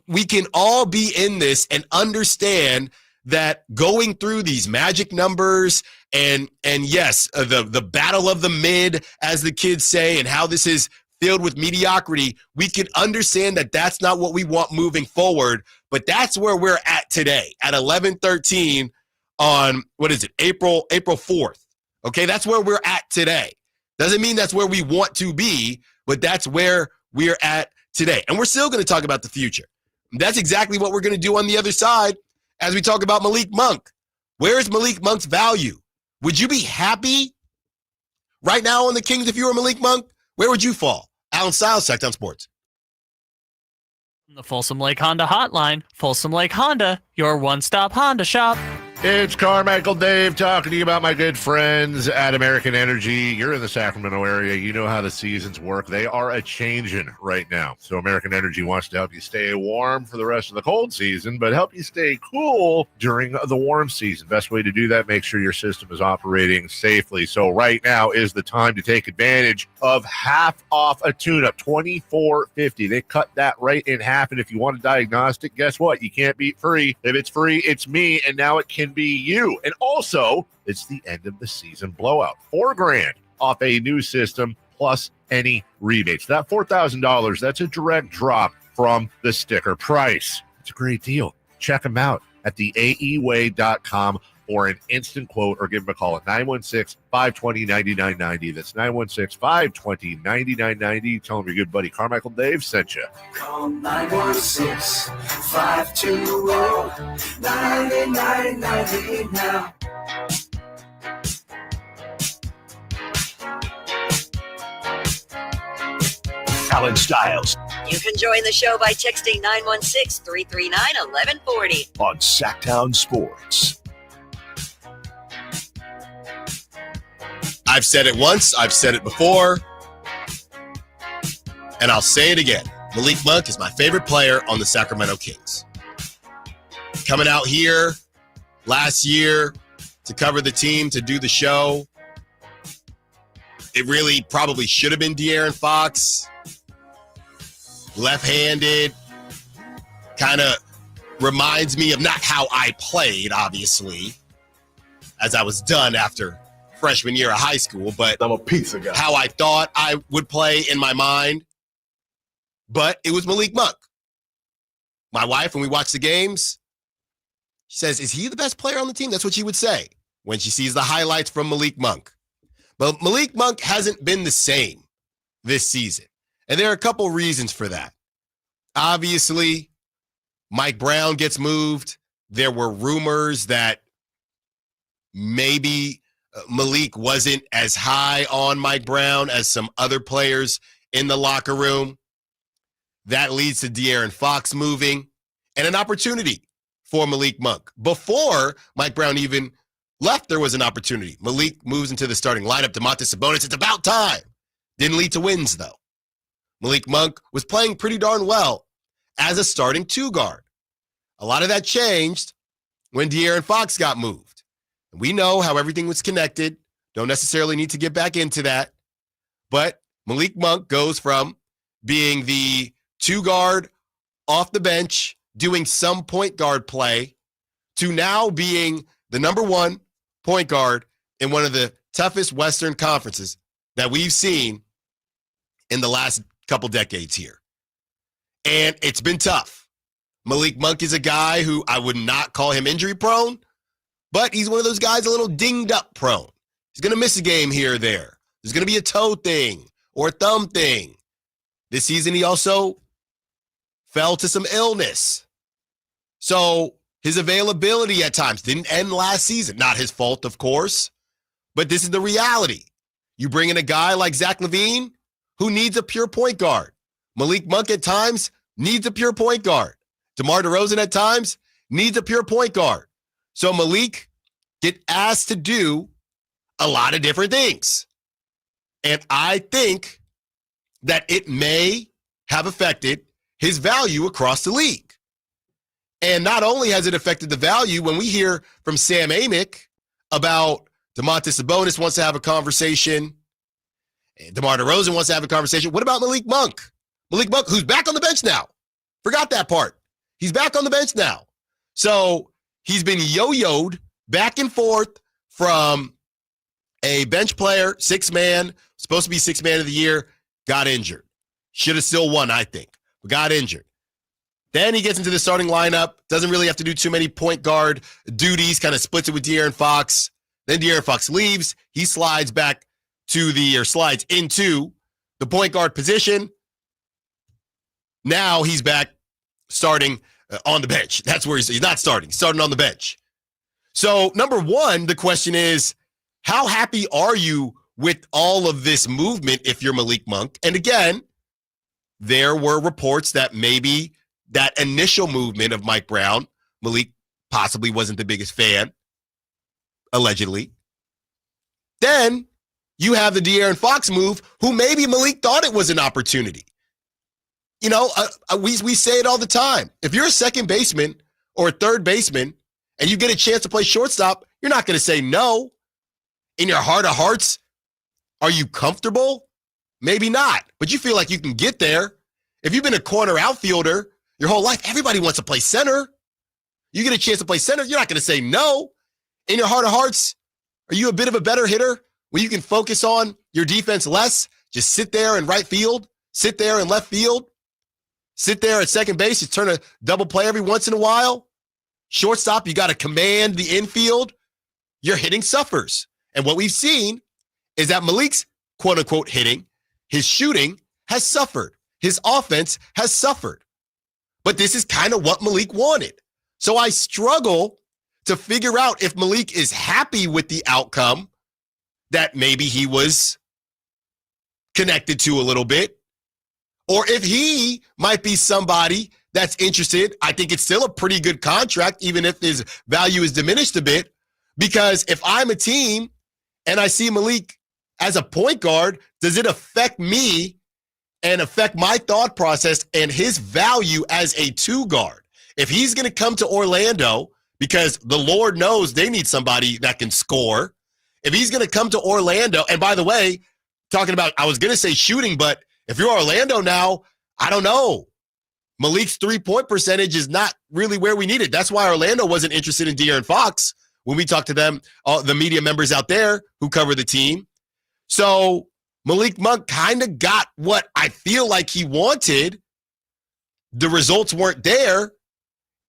we can all be in this and understand that going through these magic numbers and yes, the battle of the mid, as the kids say, and how this is filled with mediocrity, we can understand that that's not what we want moving forward, but that's where we're at today at 11:13 on, April 4th. Okay, that's where we're at today. Doesn't mean that's where we want to be, but that's where we're at today. And we're still going to talk about the future. That's exactly what we're going to do on the other side as we talk about Malik Monk. Where is Malik Monk's value? Would you be happy right now on the Kings if you were Malik Monk? Where would you fall? Allen Stiles, Sacktown Sports. The Folsom Lake Honda Hotline. Folsom Lake Honda, your one-stop Honda shop. It's Carmichael Dave talking to you about my good friends at American Energy. You're in the Sacramento area. You know how the seasons work. They are a-changing right now. So American Energy wants to help you stay warm for the rest of the cold season, but help you stay cool during the warm season. Best way to do that, make sure your system is operating safely. So right now is the time to take advantage of half off a tune-up, $24.50. They cut that right in half, and if you want a diagnostic, guess what? You can't beat free. If it's free, it's me, and now it can be you. And also, it's the end of the season blowout. $4,000 off a new system plus any rebates. That $4,000, that's a direct drop from the sticker price. It's a great deal. Check them out at theaeway.com for an instant quote, or give them a call at 916-520-9990. That's 916-520-9990. Tell them your good buddy Carmichael Dave sent you. Call 916-520-9990 now. Allen Stiles You can join the show by texting 916-339-1140. on Sacktown Sports. I've said it once, I've said it before, and I'll say it again. Malik Monk is my favorite player on the Sacramento Kings. Coming out here last year to cover the team, to do the show, it really probably should have been De'Aaron Fox. Left-handed, kind of reminds me of not how I played, obviously, as I was done after freshman year of high school, but I'm a pizza guy. How I thought I would play in my mind. But it was Malik Monk. My wife, when we watch the games, she says, is he the best player on the team? That's what she would say when she sees the highlights from Malik Monk. But Malik Monk hasn't been the same this season. And there are a couple reasons for that. Obviously, Mike Brown gets moved. There were rumors that maybe Malik wasn't as high on Mike Brown as some other players in the locker room. That leads to De'Aaron Fox moving and an opportunity for Malik Monk. Before Mike Brown even left, there was an opportunity. Malik moves into the starting lineup. Domantas Sabonis, it's about time. Didn't lead to wins, though. Malik Monk was playing pretty darn well as a starting two guard. A lot of that changed when De'Aaron Fox got moved. We know how everything was connected. Don't necessarily need to get back into that. But Malik Monk goes from being the two guard off the bench, doing some point guard play, to now being the number one point guard in one of the toughest Western conferences that we've seen in the last couple decades here. And it's been tough. Malik Monk is a guy who I would not call him injury prone, but he's one of those guys a little dinged up prone. He's going to miss a game here or there. There's going to be a toe thing or a thumb thing. This season, he also fell to some illness. So his availability at times didn't end last season. Not his fault, of course, but this is the reality. You bring in a guy like Zach LaVine who needs a pure point guard. Malik Monk at times needs a pure point guard. DeMar DeRozan at times needs a pure point guard. So Malik get asked to do a lot of different things. And I think that it may have affected his value across the league. And not only has it affected the value, when we hear from Sam Amick about Domantas Sabonis wants to have a conversation, and DeMar DeRozan wants to have a conversation, what about Malik Monk? Malik Monk, who's back on the bench now. Forgot that part. He's back on the bench now. So he's been yo-yoed back and forth from a bench player, six-man, supposed to be six-man of the year, got injured. Should have still won, I think, but got injured. Then he gets into the starting lineup, doesn't really have to do too many point guard duties, kind of splits it with De'Aaron Fox. Then De'Aaron Fox leaves. He slides into the point guard position. Now he's back starting on the bench. That's where he's not starting, starting on the bench. So, number one, the question is, how happy are you with all of this movement if you're Malik Monk? And again, there were reports that maybe that initial movement of Mike Brown, Malik possibly wasn't the biggest fan, allegedly. Then you have the De'Aaron Fox move, who maybe Malik thought it was an opportunity. You know, we say it all the time. If you're a second baseman or a third baseman and you get a chance to play shortstop, you're not going to say no. In your heart of hearts, are you comfortable? Maybe not, but you feel like you can get there. If you've been a corner outfielder your whole life, everybody wants to play center. You get a chance to play center, you're not going to say no. In your heart of hearts, are you a bit of a better hitter where you can focus on your defense less? Just sit there in right field, sit there in left field. sit there at second base, you turn a double play every once in a while. Shortstop, you got to command the infield. Your hitting suffers. And what we've seen is that Malik's quote-unquote hitting, his shooting has suffered. His offense has suffered. But this is kind of what Malik wanted. So I struggle to figure out if Malik is happy with the outcome that maybe he was connected to a little bit, or if he might be somebody that's interested. I think it's still a pretty good contract, even if his value is diminished a bit, because if I'm a team and I see Malik as a point guard, does it affect me and affect my thought process and his value as a 2 guard? If he's going to come to Orlando, because the Lord knows they need somebody that can score, if he's going to come to Orlando, and by the way, talking about, I was going to say shooting, but if you're Orlando now, I don't know. Malik's 3-point percentage is not really where we need it. That's why Orlando wasn't interested in De'Aaron Fox when we talked to them, the media members out there who cover the team. So Malik Monk kind of got what I feel like he wanted. The results weren't there.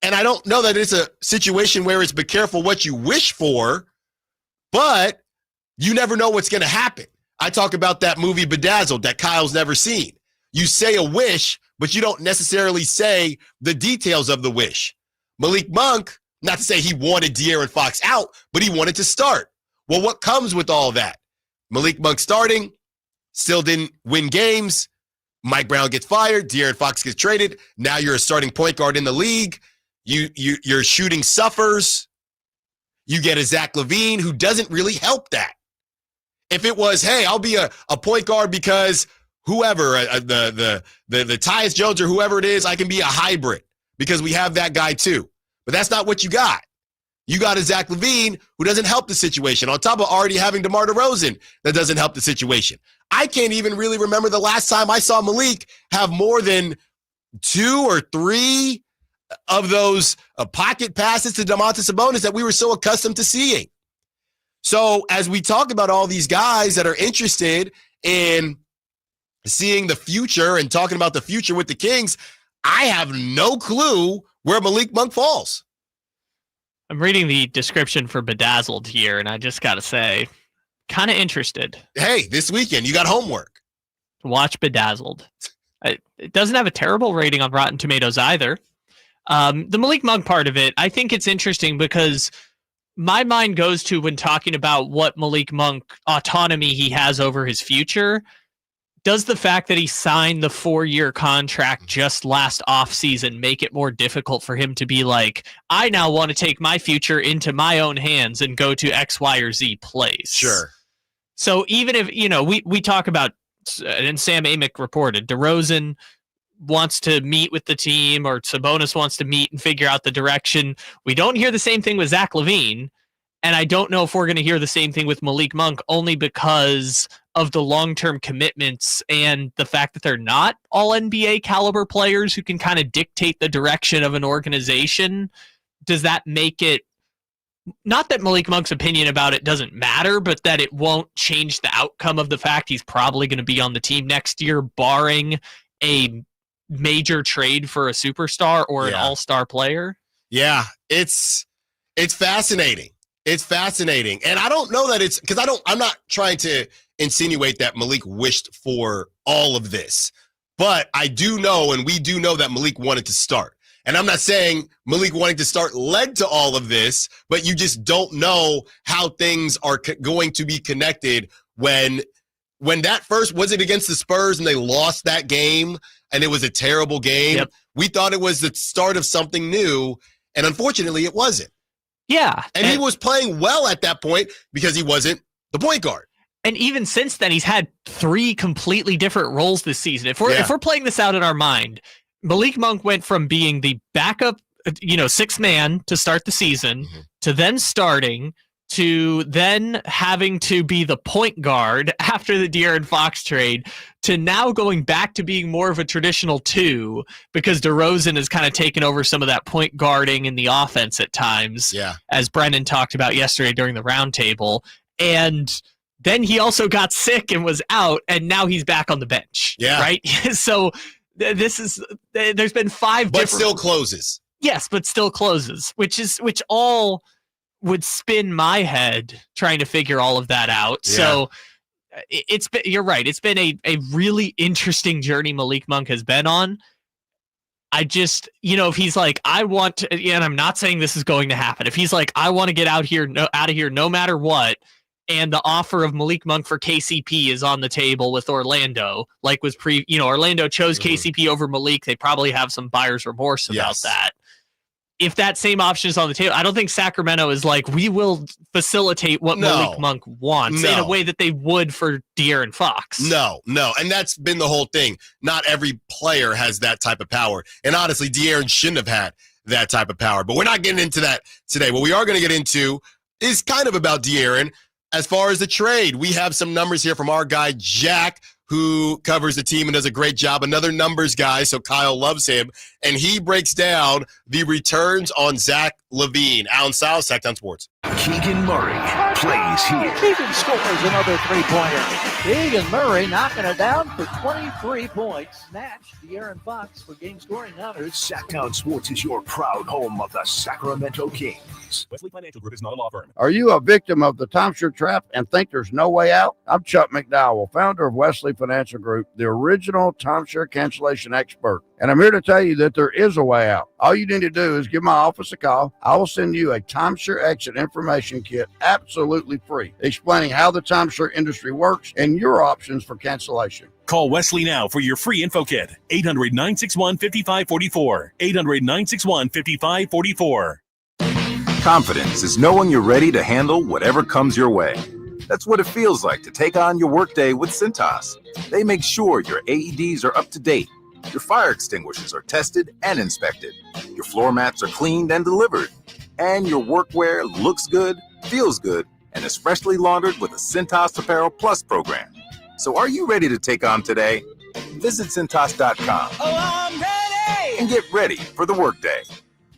And I don't know that it's a situation where it's be careful what you wish for, but you never know what's going to happen. I talk about that movie Bedazzled that Kyle's never seen. You say a wish, but you don't necessarily say the details of the wish. Malik Monk, not to say he wanted De'Aaron Fox out, but he wanted to start. Well, what comes with all that? Malik Monk starting, still didn't win games. Mike Brown gets fired. De'Aaron Fox gets traded. Now you're a starting point guard in the league. Your shooting suffers. You get a Zach LaVine who doesn't really help that. If it was, hey, I'll be a point guard because whoever, the Tyus Jones or whoever it is, I can be a hybrid because we have that guy too. But that's not what you got. You got a Zach LaVine who doesn't help the situation, on top of already having DeMar DeRozan that doesn't help the situation. I can't even really remember the last time I saw Malik have more than 2 or 3 of those pocket passes to Domantas Sabonis that we were so accustomed to seeing. So as we talk about all these guys that are interested in seeing the future and talking about the future with the Kings, I have no clue where Malik Monk falls. I'm reading the description for Bedazzled here, and I just got to say, kind of interested. Hey, this weekend, you got homework. Watch Bedazzled. It doesn't have a terrible rating on Rotten Tomatoes either. The Malik Monk part of it, I think it's interesting because my mind goes to when talking about what Malik Monk autonomy he has over his future. Does the fact that he signed the 4-year contract just last offseason make it more difficult for him to be like, I now want to take my future into my own hands and go to X, Y, or Z place? Sure. So even if, we talk about, and Sam Amick reported, DeRozan wants to meet with the team or Sabonis wants to meet and figure out the direction. We don't hear the same thing with Zach LaVine. And I don't know if we're going to hear the same thing with Malik Monk only because of the long-term commitments and the fact that they're not all NBA caliber players who can kind of dictate the direction of an organization. Does that make it, not that Malik Monk's opinion about it doesn't matter, but that it won't change the outcome of the fact he's probably going to be on the team next year, barring a major trade for a superstar or an all-star player? Yeah, it's fascinating. It's fascinating. And I don't know that it's because I'm not trying to insinuate that Malik wished for all of this, but I do know, and we do know that Malik wanted to start. And I'm not saying Malik wanting to start led to all of this, but you just don't know how things are going to be connected when that first, was it against the Spurs and they lost that game and it was a terrible game? Yep. We thought it was the start of something new, and unfortunately it wasn't. Yeah. And he was playing well at that point because he wasn't the point guard. And even since then, he's had 3 completely different roles this season. If we're playing this out in our mind, Malik Monk went from being the backup, 6th man to start the season, to then starting, to then having to be the point guard after the De'Aaron Fox trade, to now going back to being more of a traditional 2 because DeRozan has kind of taken over some of that point guarding in the offense at times, as Brennan talked about yesterday during the roundtable. And then he also got sick and was out, and now he's back on the bench, right? So There's been 5 but different, still closes. Yes, but still closes, which all would spin my head trying to figure all of that out. Yeah. So you're right. It's been a really interesting journey Malik Monk has been on. I just, if he's like, I want to, and I'm not saying this is going to happen. If he's like, I want to get out of here no matter what, and the offer of Malik Monk for KCP is on the table with Orlando, like was Orlando chose KCP over Malik. They probably have some buyer's remorse about that. If that same option is on the table, I don't think Sacramento is like, we will facilitate what Malik Monk wants in a way that they would for De'Aaron Fox. No. And that's been the whole thing. Not every player has that type of power. And honestly, De'Aaron shouldn't have had that type of power. But we're not getting into that today. What we are going to get into is kind of about De'Aaron. As far as the trade, we have some numbers here from our guy, Jack, who covers the team and does a great job. Another numbers guy, so Kyle loves him. And he breaks down the returns on Zach LaVine. Allen Stiles, Sacktown Sports. Keegan Murray plays here. Keegan scores another three-pointer. Keegan Murray knocking it down for 23 points. Snatched De'Aaron Fox for game scoring honors. Sacktown Sports is your proud home of the Sacramento Kings. Wesley Financial Group is not a law firm. Are you a victim of the timeshare trap and think there's no way out? I'm Chuck McDowell, founder of Wesley Financial Group, the original timeshare cancellation expert. And I'm here to tell you that there is a way out. All you need to do is give my office a call. I will send you a timeshare exit information kit absolutely free, explaining how the timeshare industry works and your options for cancellation. Call Wesley now for your free info kit. 800-961-5544. 800-961-5544. Confidence is knowing you're ready to handle whatever comes your way. That's what it feels like to take on your workday with Cintas. They make sure your AEDs are up to date, your fire extinguishers are tested and inspected, your floor mats are cleaned and delivered, and your workwear looks good, feels good, and is freshly laundered with a Cintas Apparel Plus program. So are you ready to take on today? Visit Cintas.com and get ready for the workday.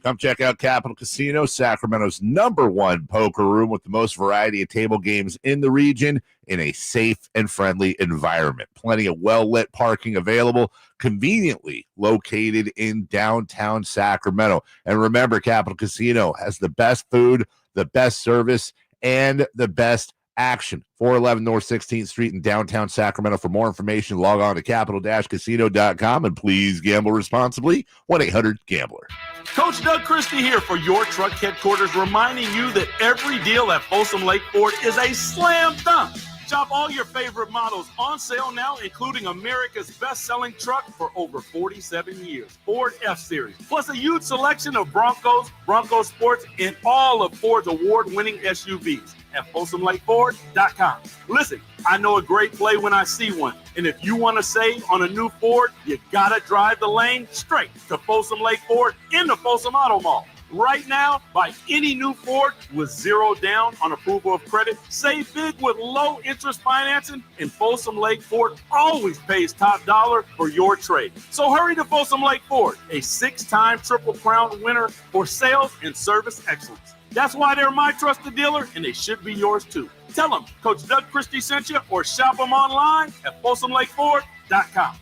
Come check out Capital Casino, Sacramento's #1 poker room with the most variety of table games in the region in a safe and friendly environment. Plenty of well-lit parking available, conveniently located in downtown Sacramento. And remember, Capital Casino has the best food, the best service, and the best action. 411 North 16th Street in downtown Sacramento. For more information, log on to capital-casino.com and please gamble responsibly. 1-800-GAMBLER. Coach Doug Christie here for your truck headquarters, reminding you that every deal at Folsom Lake Ford is a slam dunk. Shop all your favorite models on sale now, including America's best-selling truck for over 47 years, Ford F-Series, plus a huge selection of Broncos, Bronco Sports, and all of Ford's award-winning SUVs at FolsomLakeFord.com. Listen, I know a great play when I see one, and if you want to save on a new Ford, you gotta drive the lane straight to Folsom Lake Ford in the Folsom Auto Mall. Right now, buy any new Ford with 0 down on approval of credit. Save big with low interest financing, and Folsom Lake Ford always pays top dollar for your trade. So hurry to Folsom Lake Ford, a 6-time Triple Crown winner for sales and service excellence. That's why they're my trusted dealer, and they should be yours too. Tell them Coach Doug Christie sent you, or shop them online at FolsomLakeFord.com.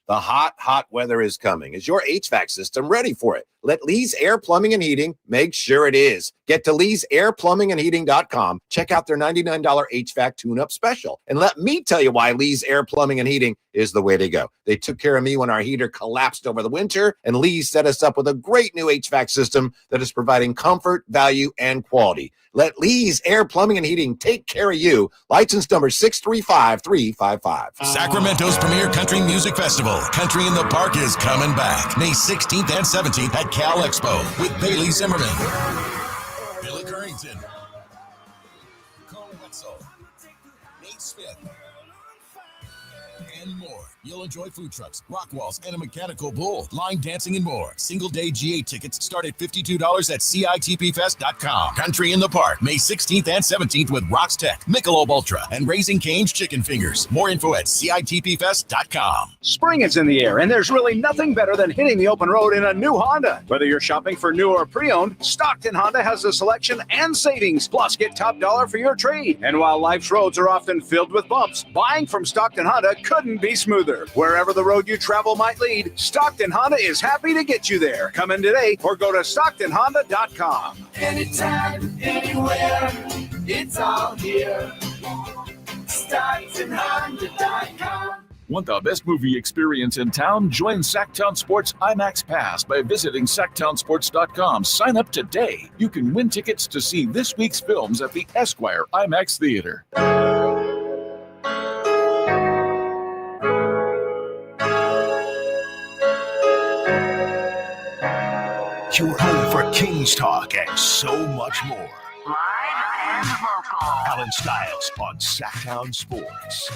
The hot weather is coming. Is your HVAC system ready for it? Let Lee's Air Plumbing and Heating make sure it is. Get to Lee'sAirPlumbingandHeating.com. Check out their $99 HVAC tune-up special. And let me tell you why Lee's Air Plumbing and Heating is the way to go. They took care of me when our heater collapsed over the winter, and Lee's set us up with a great new HVAC system that is providing comfort, value, and quality. Let Lee's Air Plumbing and Heating take care of you. License number 635355. Sacramento's premier country music festival, Country in the Park, is coming back May 16th and 17th at Cal Expo with Bailey Zimmerman, Billy Currington, Cole Wetzel, Nate Smith, and more. You'll enjoy food trucks, rock walls, and a mechanical bull, line dancing, and more. Single-day GA tickets start at $52 at CITPFest.com. Country in the Park, May 16th and 17th with Rocks Tech, Michelob Ultra, and Raising Cane's Chicken Fingers. More info at CITPFest.com. Spring is in the air, and there's really nothing better than hitting the open road in a new Honda. Whether you're shopping for new or pre-owned, Stockton Honda has the selection and savings. Plus, get top dollar for your trade. And while life's roads are often filled with bumps, buying from Stockton Honda couldn't be smoother. smoother. Wherever the road you travel might lead, Stockton Honda is happy to get you there. Come in today or go to StocktonHonda.com. Anytime, anywhere, it's all here. StocktonHonda.com. Want the best movie experience in town? Join Sacktown Sports IMAX Pass by visiting SacktownSports.com. Sign up today. You can win tickets to see this week's films at the Esquire IMAX Theater. Your home for Kings talk and so much more. Live and vocal. Allen Stiles on Sacktown Sports.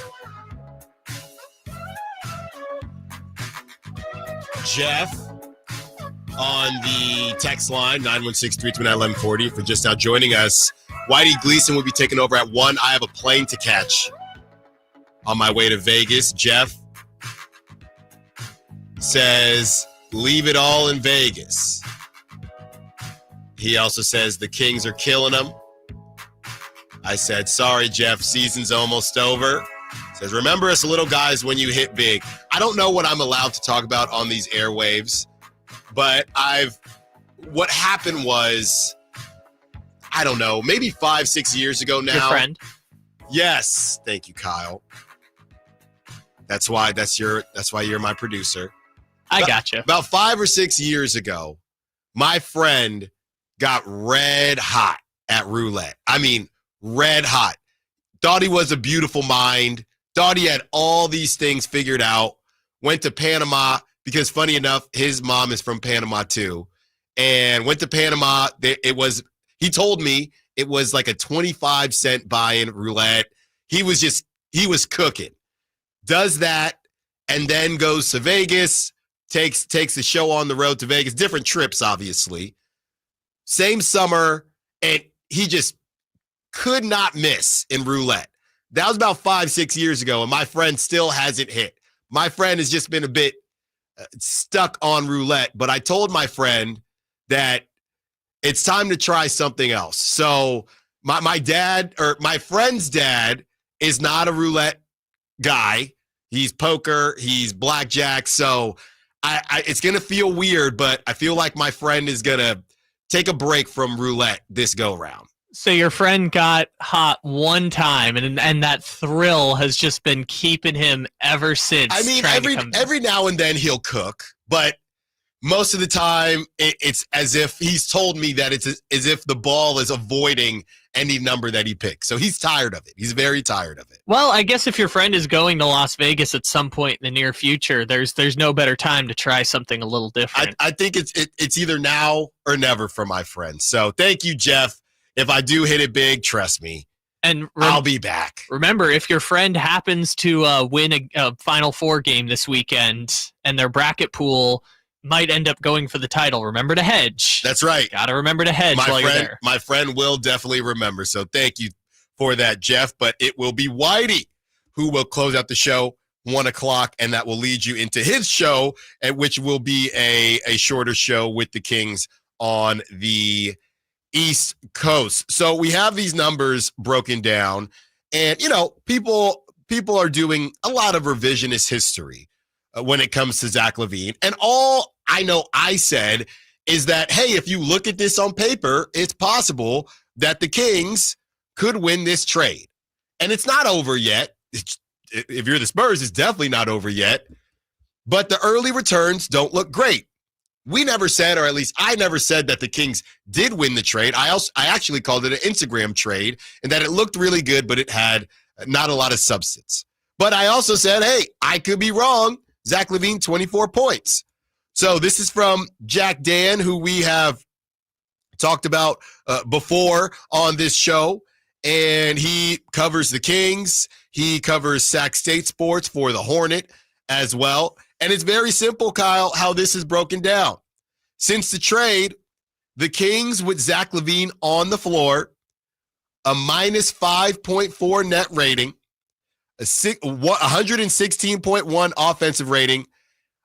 Jeff on the text line, 916-329-1140, for just now joining us. Whitey Gleason will be taking over at 1. I have a plane to catch on my way to Vegas. Jeff says, leave it all in Vegas. He also says the Kings are killing him. I said, sorry, Jeff, season's almost over. Says, remember us little guys when you hit big. I don't know what I'm allowed to talk about on these airwaves, but what happened was, I don't know, maybe 5-6 years ago now. Your friend? Yes. Thank you, Kyle. That's why you're my producer. I gotcha. About 5 or 6 years ago, my friend got red hot at roulette. I mean, red hot. Thought he was a beautiful mind. Thought he had all these things figured out. Went to Panama because, funny enough, his mom is from Panama too. And went to Panama. He told me it was like a 25-cent buy-in roulette. He was cooking. Does that and then goes to Vegas, takes the show on the road to Vegas. Different trips, obviously. Same summer, and he just could not miss in roulette. That was about 5-6 years ago, and my friend still hasn't hit. My friend has just been a bit stuck on roulette, but I told my friend that it's time to try something else. So my friend's dad is not a roulette guy. He's poker, he's blackjack. So it's going to feel weird, but I feel like my friend is going to take a break from roulette this go round. So your friend got hot one time, and that thrill has just been keeping him ever since. I mean, every now and then he'll cook, but most of the time it's as if he's told me that it's as if the ball is avoiding any number that he picks. So he's tired of it. He's very tired of it. Well, I guess if your friend is going to Las Vegas at some point in the near future, there's no better time to try something a little different. I think it's either now or never for my friend. So thank you, Jeff. If I do hit it big, trust me, and I'll be back. Remember, if your friend happens to win a Final Four game this weekend and their bracket pool might end up going for the title, remember to hedge. That's right. Got to remember to hedge while you're there. My friend will definitely remember. So thank you for that, Jeff. But it will be Whitey who will close out the show 1 o'clock, and that will lead you into his show, which will be a shorter show with the Kings on the East Coast. So we have these numbers broken down, and people are doing a lot of revisionist history when it comes to Zach LaVine. And all I know I said is that, hey, if you look at this on paper, it's possible that the Kings could win this trade. And it's not over yet. If you're the Spurs, it's definitely not over yet. But the early returns don't look great. We never said, or at least I never said, that the Kings did win the trade. I actually called it an Instagram trade, and that it looked really good, but it had not a lot of substance. But I also said, hey, I could be wrong. Zach LaVine, 24 points. So this is from Jack Dan, who we have talked about before on this show, and he covers the Kings. He covers Sac State sports for the Hornet as well. And it's very simple, Kyle, how this is broken down. Since the trade, the Kings with Zach LaVine on the floor, a minus 5.4 net rating, a 116.1 offensive rating,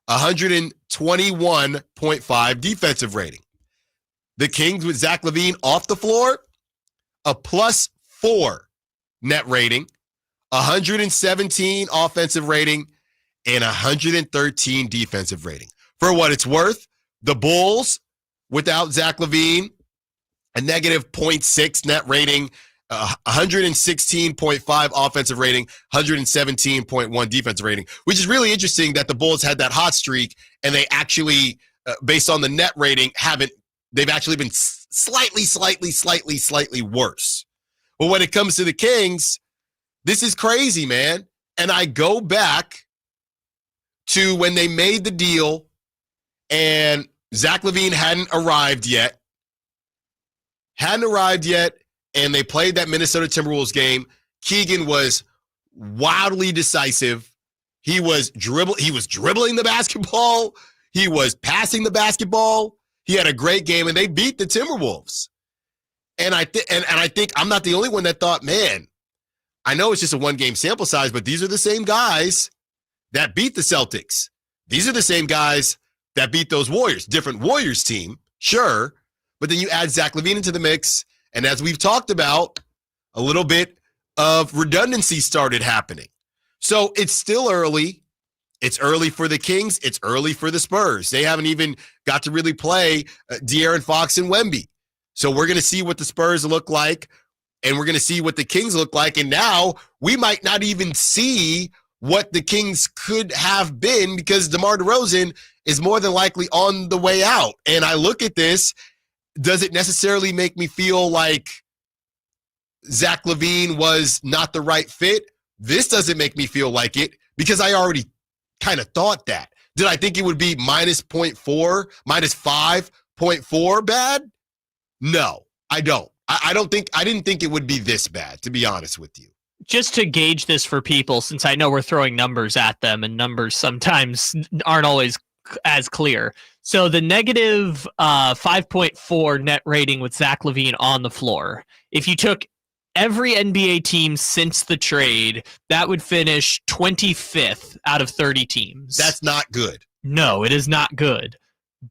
121.5 defensive rating. The Kings with Zach LaVine off the floor, a plus 4 net rating, 117 offensive rating, and 113 defensive rating. For what it's worth, the Bulls, without Zach LaVine, a negative 0.6 net rating, 116.5 offensive rating, 117.1 defensive rating, which is really interesting that the Bulls had that hot streak and they actually, based on the net rating, they've actually been slightly worse. But when it comes to the Kings, this is crazy, man. And I go back to when they made the deal and Zach LaVine hadn't arrived yet, and they played that Minnesota Timberwolves game. Keegan was wildly decisive. He was dribbling the basketball. He was passing the basketball. He had a great game, and they beat the Timberwolves. And I think I'm not the only one that thought, man, I know it's just a one-game sample size, but these are the same guys that beat the Celtics. These are the same guys that beat those Warriors. Different Warriors team, sure, but then you add Zach LaVine into the mix, and as we've talked about, a little bit of redundancy started happening. So it's still early. It's early for the Kings. It's early for the Spurs. They haven't even got to really play De'Aaron Fox and Wemby. So we're going to see what the Spurs look like, and we're going to see what the Kings look like. And now we might not even see what the Kings could have been because DeMar DeRozan is more than likely on the way out. And I look at this, does it necessarily make me feel like Zach LaVine was not the right fit? This doesn't make me feel like it because I already kind of thought that. Did I think it would be minus 0.4, minus 5.4 bad? No, I don't. I didn't think it would be this bad, to be honest with you. Just to gauge this for people, since I know we're throwing numbers at them and numbers sometimes aren't always as clear. So the negative 5.4 net rating with Zach LaVine on the floor, if you took every NBA team since the trade, that would finish 25th out of 30 teams. That's not good. No, it is not good.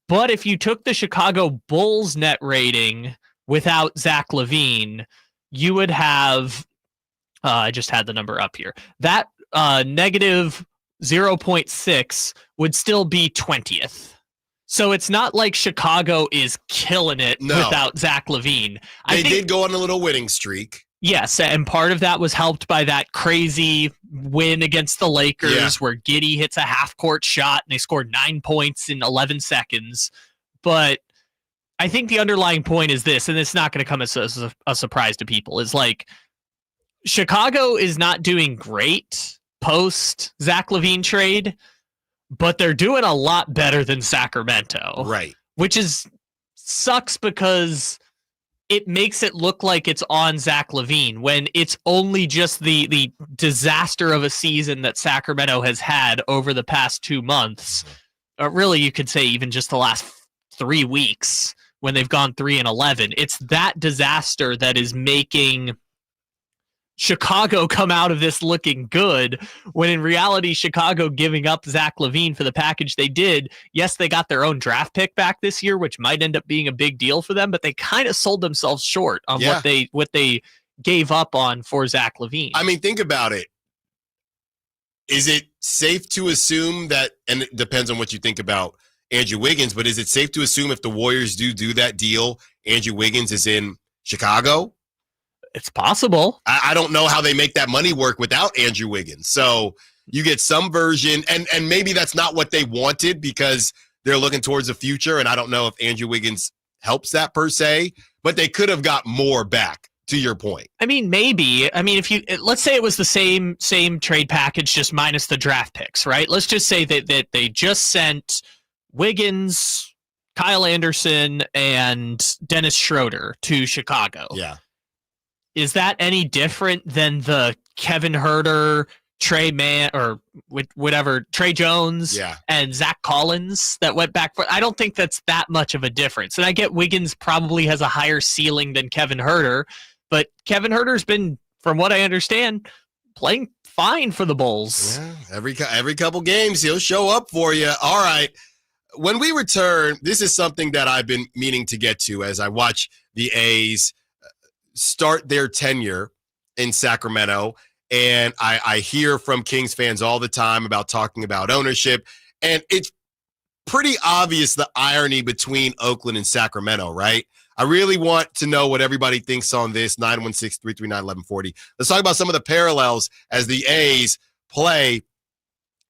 But if you took the Chicago Bulls net rating without Zach LaVine, you would have, I just had the number up here, that negative 0.6 would still be 20th. So it's not like Chicago is killing it without Zach LaVine. They did go on a little winning streak. Yes, and part of that was helped by that crazy win against the Lakers where Giddey hits a half-court shot and they scored 9 points in 11 seconds. But I think the underlying point is this, and it's not going to come as a surprise to people, is like Chicago is not doing great post-Zach LaVine trade, but they're doing a lot better than Sacramento. Right. Which sucks because it makes it look like it's on Zach LaVine when it's only just the disaster of a season that Sacramento has had over the past 2 months. Really, you could say even just the last 3 weeks when they've gone 3-11. It's that disaster that is making Chicago come out of this looking good, when in reality, Chicago giving up Zach LaVine for the package they did. Yes, they got their own draft pick back this year, which might end up being a big deal for them, but they kind of sold themselves short on what they gave up on for Zach LaVine. I mean, think about it. Is it safe to assume that, and it depends on what you think about Andrew Wiggins, but is it safe to assume if the Warriors do that deal, Andrew Wiggins is in Chicago? It's possible. I don't know how they make that money work without Andrew Wiggins. So you get some version, and maybe that's not what they wanted because they're looking towards the future, and I don't know if Andrew Wiggins helps that per se, but they could have got more back, to your point. I mean, maybe. I mean, let's say it was the same trade package, just minus the draft picks, right? Let's just say that they just sent Wiggins, Kyle Anderson, and Dennis Schroeder to Chicago. Yeah. Is that any different than the Kevin Huerter, Trey Jones, and Zach Collins that went back? I don't think that's that much of a difference. And I get Wiggins probably has a higher ceiling than Kevin Huerter, but Kevin Huerter's been, from what I understand, playing fine for the Bulls. Yeah, every couple games he'll show up for you. All right. When we return, this is something that I've been meaning to get to as I watch the A's start their tenure in Sacramento. And I hear from Kings fans all the time about talking about ownership. And it's pretty obvious the irony between Oakland and Sacramento, right? I really want to know what everybody thinks on this. 916-339-1140. Let's talk about some of the parallels as the A's play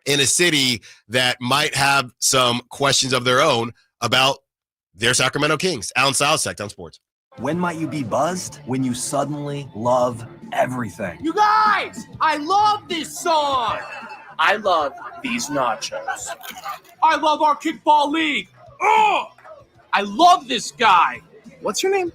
in a city that might have some questions of their own about their Sacramento Kings. Allen Stiles, Sacktown Sports. When might you be buzzed? When you suddenly love everything. You guys, I love this song. I love these nachos. I love our kickball league. Oh, I love this guy. What's your name?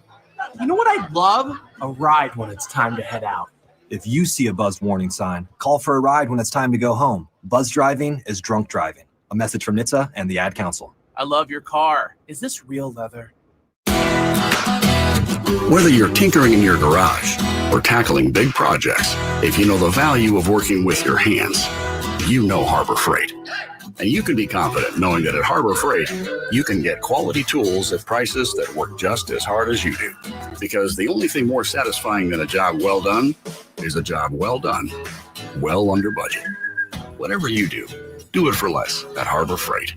You know what I love? A ride when it's time to head out. If you see a buzzed warning sign, call for a ride when it's time to go home. Buzz driving is drunk driving. A message from NHTSA and the Ad Council. I love your car. Is this real leather? Whether you're tinkering in your garage or tackling big projects, if you know the value of working with your hands, you know Harbor Freight. And you can be confident knowing that at Harbor Freight, you can get quality tools at prices that work just as hard as you do. Because the only thing more satisfying than a job well done is a job well done, well under budget. Whatever you do it for less at Harbor Freight.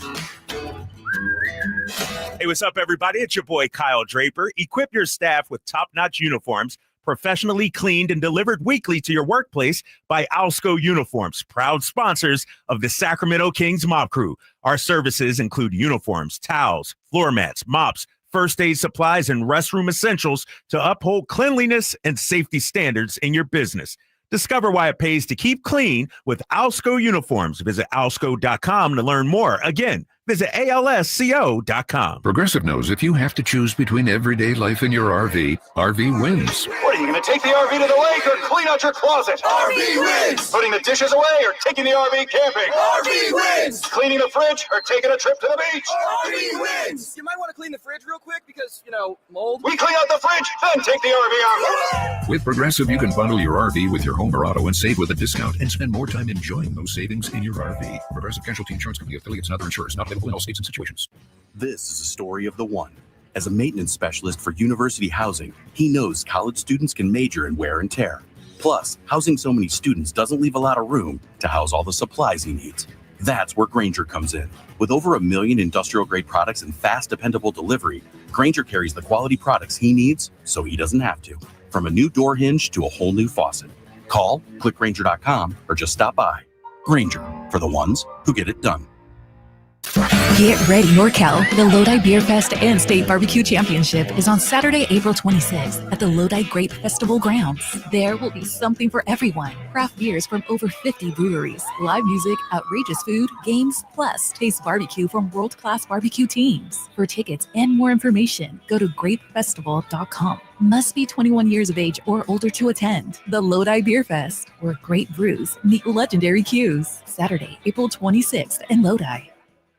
Hey, what's up, everybody? It's your boy, Kyle Draper. Equip your staff with top-notch uniforms, professionally cleaned and delivered weekly to your workplace by Alsco Uniforms, proud sponsors of the Sacramento Kings Mob Crew. Our services include uniforms, towels, floor mats, mops, first aid supplies, and restroom essentials to uphold cleanliness and safety standards in your business. Discover why it pays to keep clean with Alsco Uniforms. Visit alsco.com to learn more. Again, visit alsco.com. Progressive knows if you have to choose between everyday life and your RV, RV wins. What, are you going to take the RV to the lake or clean out your closet? RV wins! Putting the dishes away or taking the RV camping? RV wins! Cleaning the fridge or taking a trip to the beach? RV wins! You might want to clean the fridge real quick because, mold. We clean out the fridge, then take the RV out. With Progressive, you can bundle your RV with your home or auto and save with a discount and spend more time enjoying those savings in your RV. Progressive Casualty Insurance Company, affiliates, and other insurers. Not available in all states and situations. This is a story of the one. As a maintenance specialist for university housing, he knows college students can major in wear and tear. Plus, housing so many students doesn't leave a lot of room to house all the supplies he needs. That's where Grainger comes in. With over 1 million industrial-grade products and fast, dependable delivery, Grainger carries the quality products he needs so he doesn't have to. From a new door hinge to a whole new faucet. Call, click Grainger.com, or just stop by. Grainger, for the ones who get it done. Get ready, NorCal. The Lodi Beer Fest and State Barbecue Championship is on Saturday, April 26th at the Lodi Grape Festival grounds. There will be something for everyone. Craft beers from over 50 breweries, live music, outrageous food, games, plus taste barbecue from world-class barbecue teams. For tickets and more information, go to grapefestival.com. Must be 21 years of age or older to attend. The Lodi Beer Fest, where great brews meet legendary cues. Saturday, April 26th in Lodi.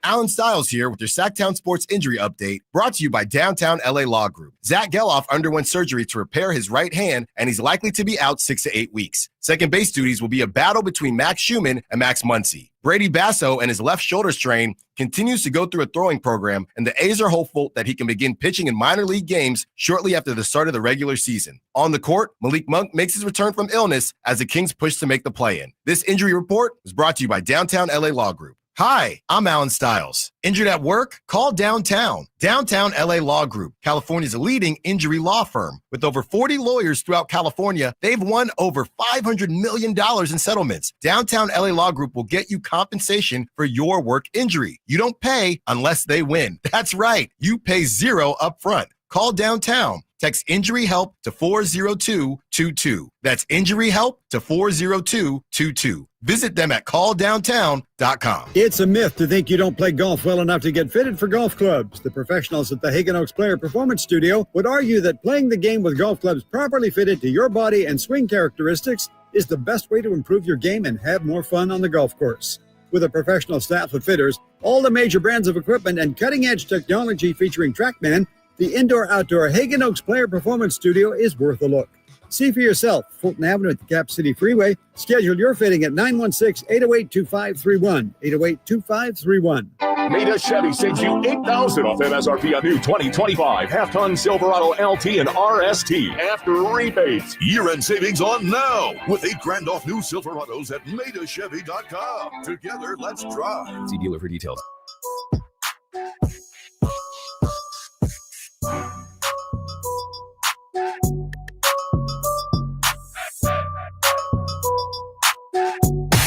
Allen Stiles here with your Sacktown Sports Injury Update, brought to you by Downtown LA Law Group. Zach Geloff underwent surgery to repair his right hand, and he's likely to be out 6 to 8 weeks. Second base duties will be a battle between Max Schumann and Max Muncy. Brady Basso and his left shoulder strain continues to go through a throwing program, and the A's are hopeful that he can begin pitching in minor league games shortly after the start of the regular season. On the court, Malik Monk makes his return from illness as the Kings push to make the play-in. This injury report was brought to you by Downtown LA Law Group. Hi, I'm Allen Stiles. Injured at work? Call Downtown. Downtown LA Law Group, California's leading injury law firm. With over 40 lawyers throughout California, they've won over $500 million in settlements. Downtown LA Law Group will get you compensation for your work injury. You don't pay unless they win. That's right. You pay zero up front. Call Downtown. Text Injury Help to 40222. That's Injury Help to 40222. Visit them at calldowntown.com. It's a myth to think you don't play golf well enough to get fitted for golf clubs. The professionals at the Hagen Oaks Player Performance Studio would argue that playing the game with golf clubs properly fitted to your body and swing characteristics is the best way to improve your game and have more fun on the golf course. With a professional staff of fitters, all the major brands of equipment, and cutting-edge technology featuring TrackMan, the indoor-outdoor Hagen Oaks Player Performance Studio is worth a look. See for yourself. Fulton Avenue at the Cap City Freeway. Schedule your fitting at 916-808-2531. 808-2531. Maida Chevy saves you $8,000 off MSRP on new 2025 half-ton Silverado LT and RST after rebates. Year-end savings on now with $8,000 off new Silverados at MaidaChevy.com. Together, let's drive. See dealer for details.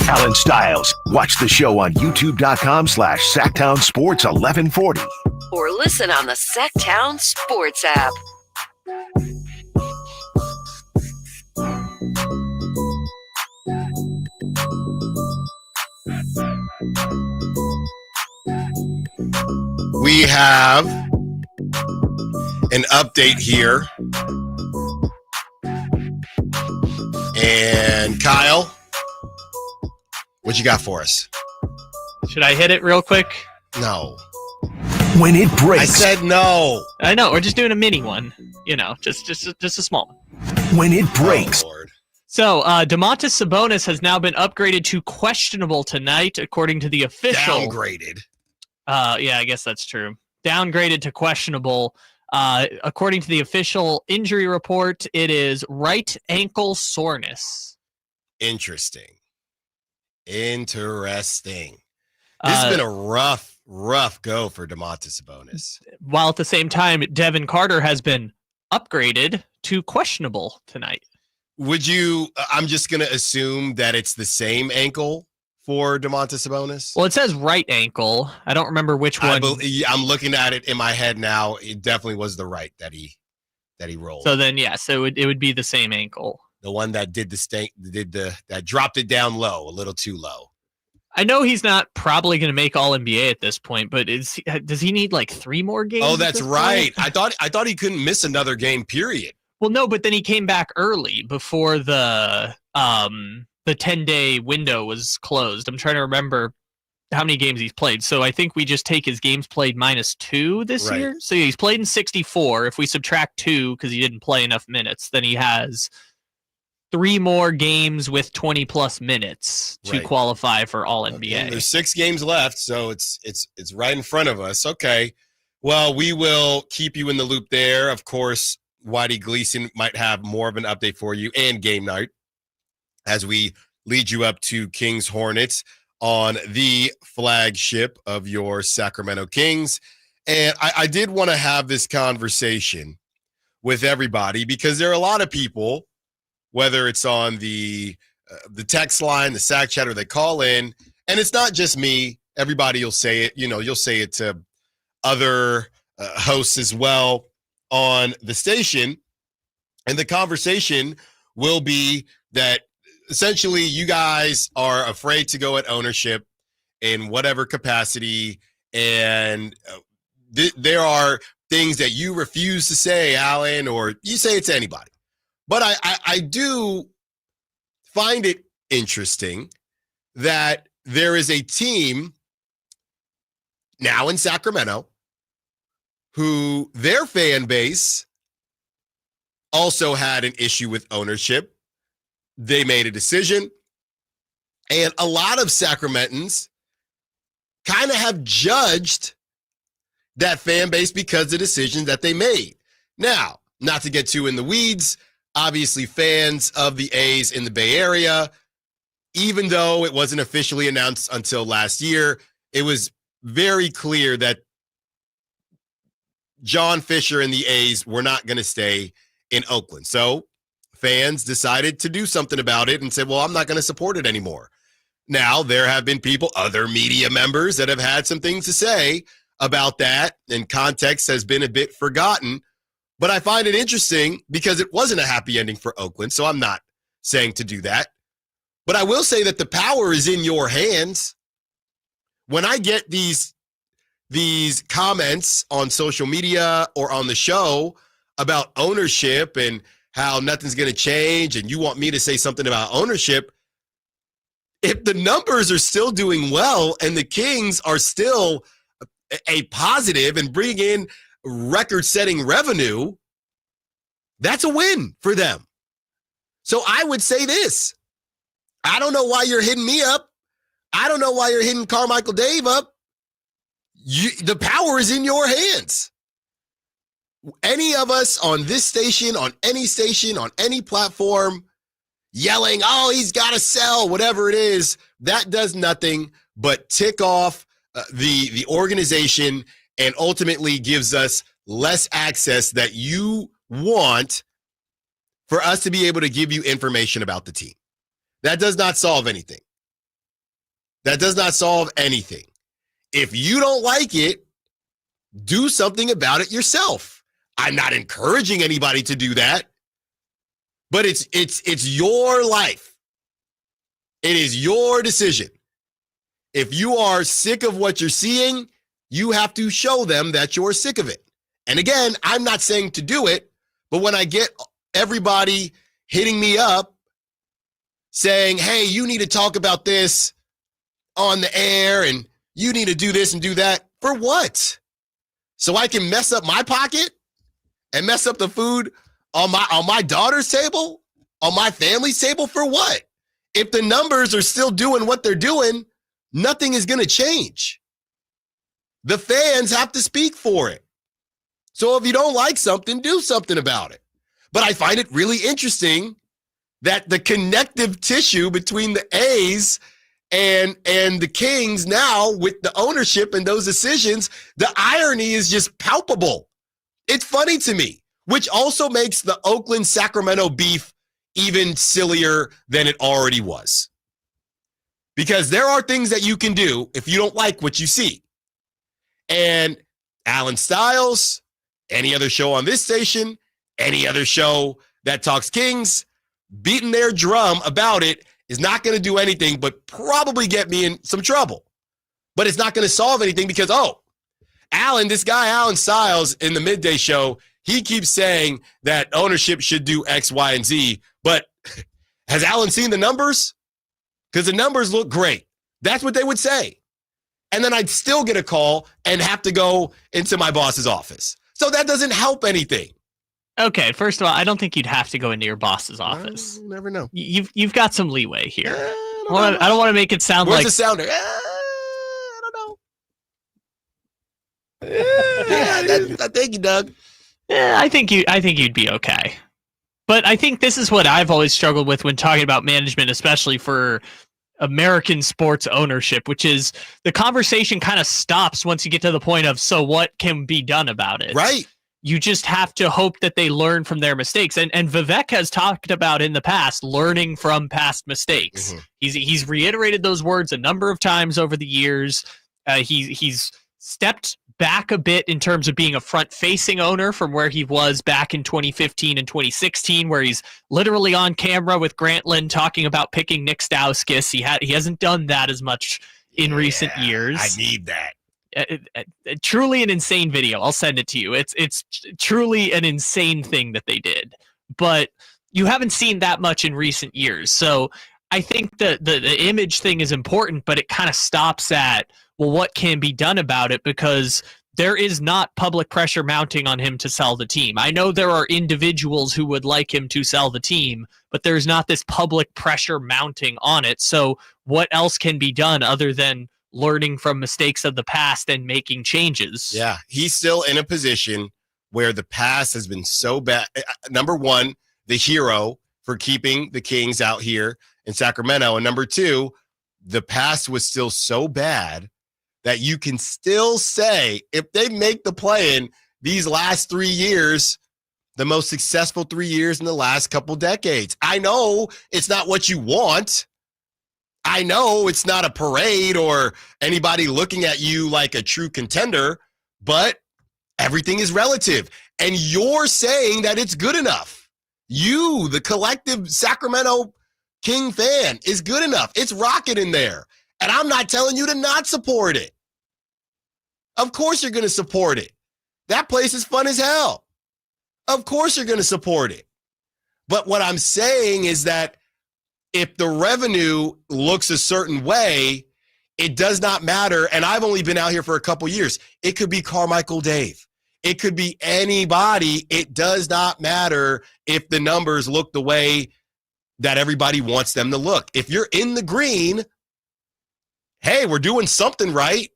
Allen Stiles. Watch the show on youtube.com/Sacktown Sports 1140. Or listen on the Sacktown Sports app. We have an update here. And Kyle, what you got for us? Should I hit it real quick? No. When it breaks. I said no. I know. We're just doing a mini one. Just a small one. When it breaks. Oh, Lord. So, Domantas Sabonis has now been upgraded to questionable tonight, according to the official. Downgraded. Yeah, I guess that's true. Downgraded to questionable. According to the official injury report, it is right ankle soreness. Interesting. This has been a rough go for Domantas Sabonis. While at the same time, Devin Carter has been upgraded to questionable tonight. I'm just going to assume that it's the same ankle for Domantas Sabonis? Well, it says right ankle. I don't remember which one. I'm looking at it in my head now. It definitely was the right that he rolled. So then, so it would be the same ankle. The one that that dropped it down low, a little too low. I know he's not probably going to make All NBA at this point, but does he need like 3 more games? Oh, that's right. I thought he couldn't miss another game. Period. Well, no, but then he came back early before the 10-day window was closed. I'm trying to remember how many games he's played. So I think we just take his games played -2 this year. So he's played in 64. If we subtract 2 because he didn't play enough minutes, then he has 3 more games with 20+ minutes to qualify for All NBA. There's 6 games left, so it's right in front of us. Okay. Well, we will keep you in the loop there. Of course, Whitey Gleason might have more of an update for you and game night as we lead you up to Kings Hornets on the flagship of your Sacramento Kings. And I did want to have this conversation with everybody because there are a lot of people, whether it's on the text line, the Sack chat, or they call in, and it's not just me. Everybody will say it. You'll say it to other hosts as well on the station, and the conversation will be that essentially you guys are afraid to go at ownership in whatever capacity, and there are things that you refuse to say, Allen, or you say it to anybody. But I do find it interesting that there is a team now in Sacramento who their fan base also had an issue with ownership. They made a decision, and a lot of Sacramentans kind of have judged that fan base because of the decisions that they made. Now, not to get too in the weeds, obviously fans of the A's in the Bay Area, even though it wasn't officially announced until last year, it was very clear that John Fisher and the A's were not going to stay in Oakland. So fans decided to do something about it and said, well, I'm not going to support it anymore. Now, there have been people, other media members, that have had some things to say about that, and context has been a bit forgotten. But I find it interesting because it wasn't a happy ending for Oakland, so I'm not saying to do that. But I will say that the power is in your hands. When I get these comments on social media or on the show about ownership and how nothing's going to change, and you want me to say something about ownership, if the numbers are still doing well and the Kings are still a positive and bringing in record-setting revenue, that's a win for them. So I would say this. I don't know why you're hitting me up. I don't know why you're hitting Carmichael Dave up. The power is in your hands. Any of us on this station, on any platform, yelling, oh, he's got to sell, whatever it is, that does nothing but tick off the organization and ultimately gives us less access that you want for us to be able to give you information about the team. That does not solve anything. That does not solve anything. If you don't like it, do something about it yourself. I'm not encouraging anybody to do that, but it's your life. It is your decision. If you are sick of what you're seeing, you have to show them that you're sick of it. And again, I'm not saying to do it, but when I get everybody hitting me up saying, hey, you need to talk about this on the air and you need to do this and do that, for what? So I can mess up my pocket and mess up the food on my daughter's table, on my family's table, for what? If the numbers are still doing what they're doing, nothing is going to change. The fans have to speak for it. So if you don't like something, do something about it. But I find it really interesting that the connective tissue between the A's and the Kings now, with the ownership and those decisions, the irony is just palpable. It's funny to me, which also makes the Oakland-Sacramento beef even sillier than it already was. Because there are things that you can do if you don't like what you see. And Allen Stiles, any other show on this station, any other show that talks Kings, beating their drum about it is not going to do anything but probably get me in some trouble. But it's not going to solve anything because, this guy Allen Stiles in the midday show, he keeps saying that ownership should do X, Y, and Z. But has Allen seen the numbers? Because the numbers look great. That's what they would say. And then I'd still get a call and have to go into my boss's office. So that doesn't help anything. Okay, first of all, I don't think you'd have to go into your boss's office. You never know. You've got some leeway here. I don't want to make it sound Where's like... the sounder? I don't know. Thank you, Doug. Yeah, I think you'd be okay. But I think this is what I've always struggled with when talking about management, especially for American sports ownership, which is the conversation kind of stops once you get to the point of, so what can be done about it? Right. You just have to hope that they learn from their mistakes. And Vivek has talked about in the past learning from past mistakes. Mm-hmm. He's reiterated those words a number of times over the years. He's stepped back a bit in terms of being a front-facing owner from where he was back in 2015 and 2016, where he's literally on camera with Grantland talking about picking Nick Stauskas. He hasn't done that as much in recent years. I need that. Truly an insane video. I'll send it to you. It's truly an insane thing that they did, but you haven't seen that much in recent years. So I think the image thing is important, but it kind of stops at, well, what can be done about it? Because there is not public pressure mounting on him to sell the team. I know there are individuals who would like him to sell the team, but there's not this public pressure mounting on it. So what else can be done other than learning from mistakes of the past and making changes? Yeah, he's still in a position where the past has been so bad. Number one, the hero for keeping the Kings out here in Sacramento. And number two, the past was still so bad that you can still say, if they make the play-in these last 3 years, the most successful 3 years in the last couple decades. I know it's not what you want. I know it's not a parade or anybody looking at you like a true contender, but everything is relative. And you're saying that it's good enough. You, the collective Sacramento King fan, is good enough. It's rocking in there. And I'm not telling you to not support it. Of course you're going to support it. That place is fun as hell. Of course you're going to support it. But what I'm saying is that if the revenue looks a certain way, it does not matter. And I've only been out here for a couple years. It could be Carmichael Dave. It could be anybody. It does not matter if the numbers look the way that everybody wants them to look. If you're in the green, hey, we're doing something right.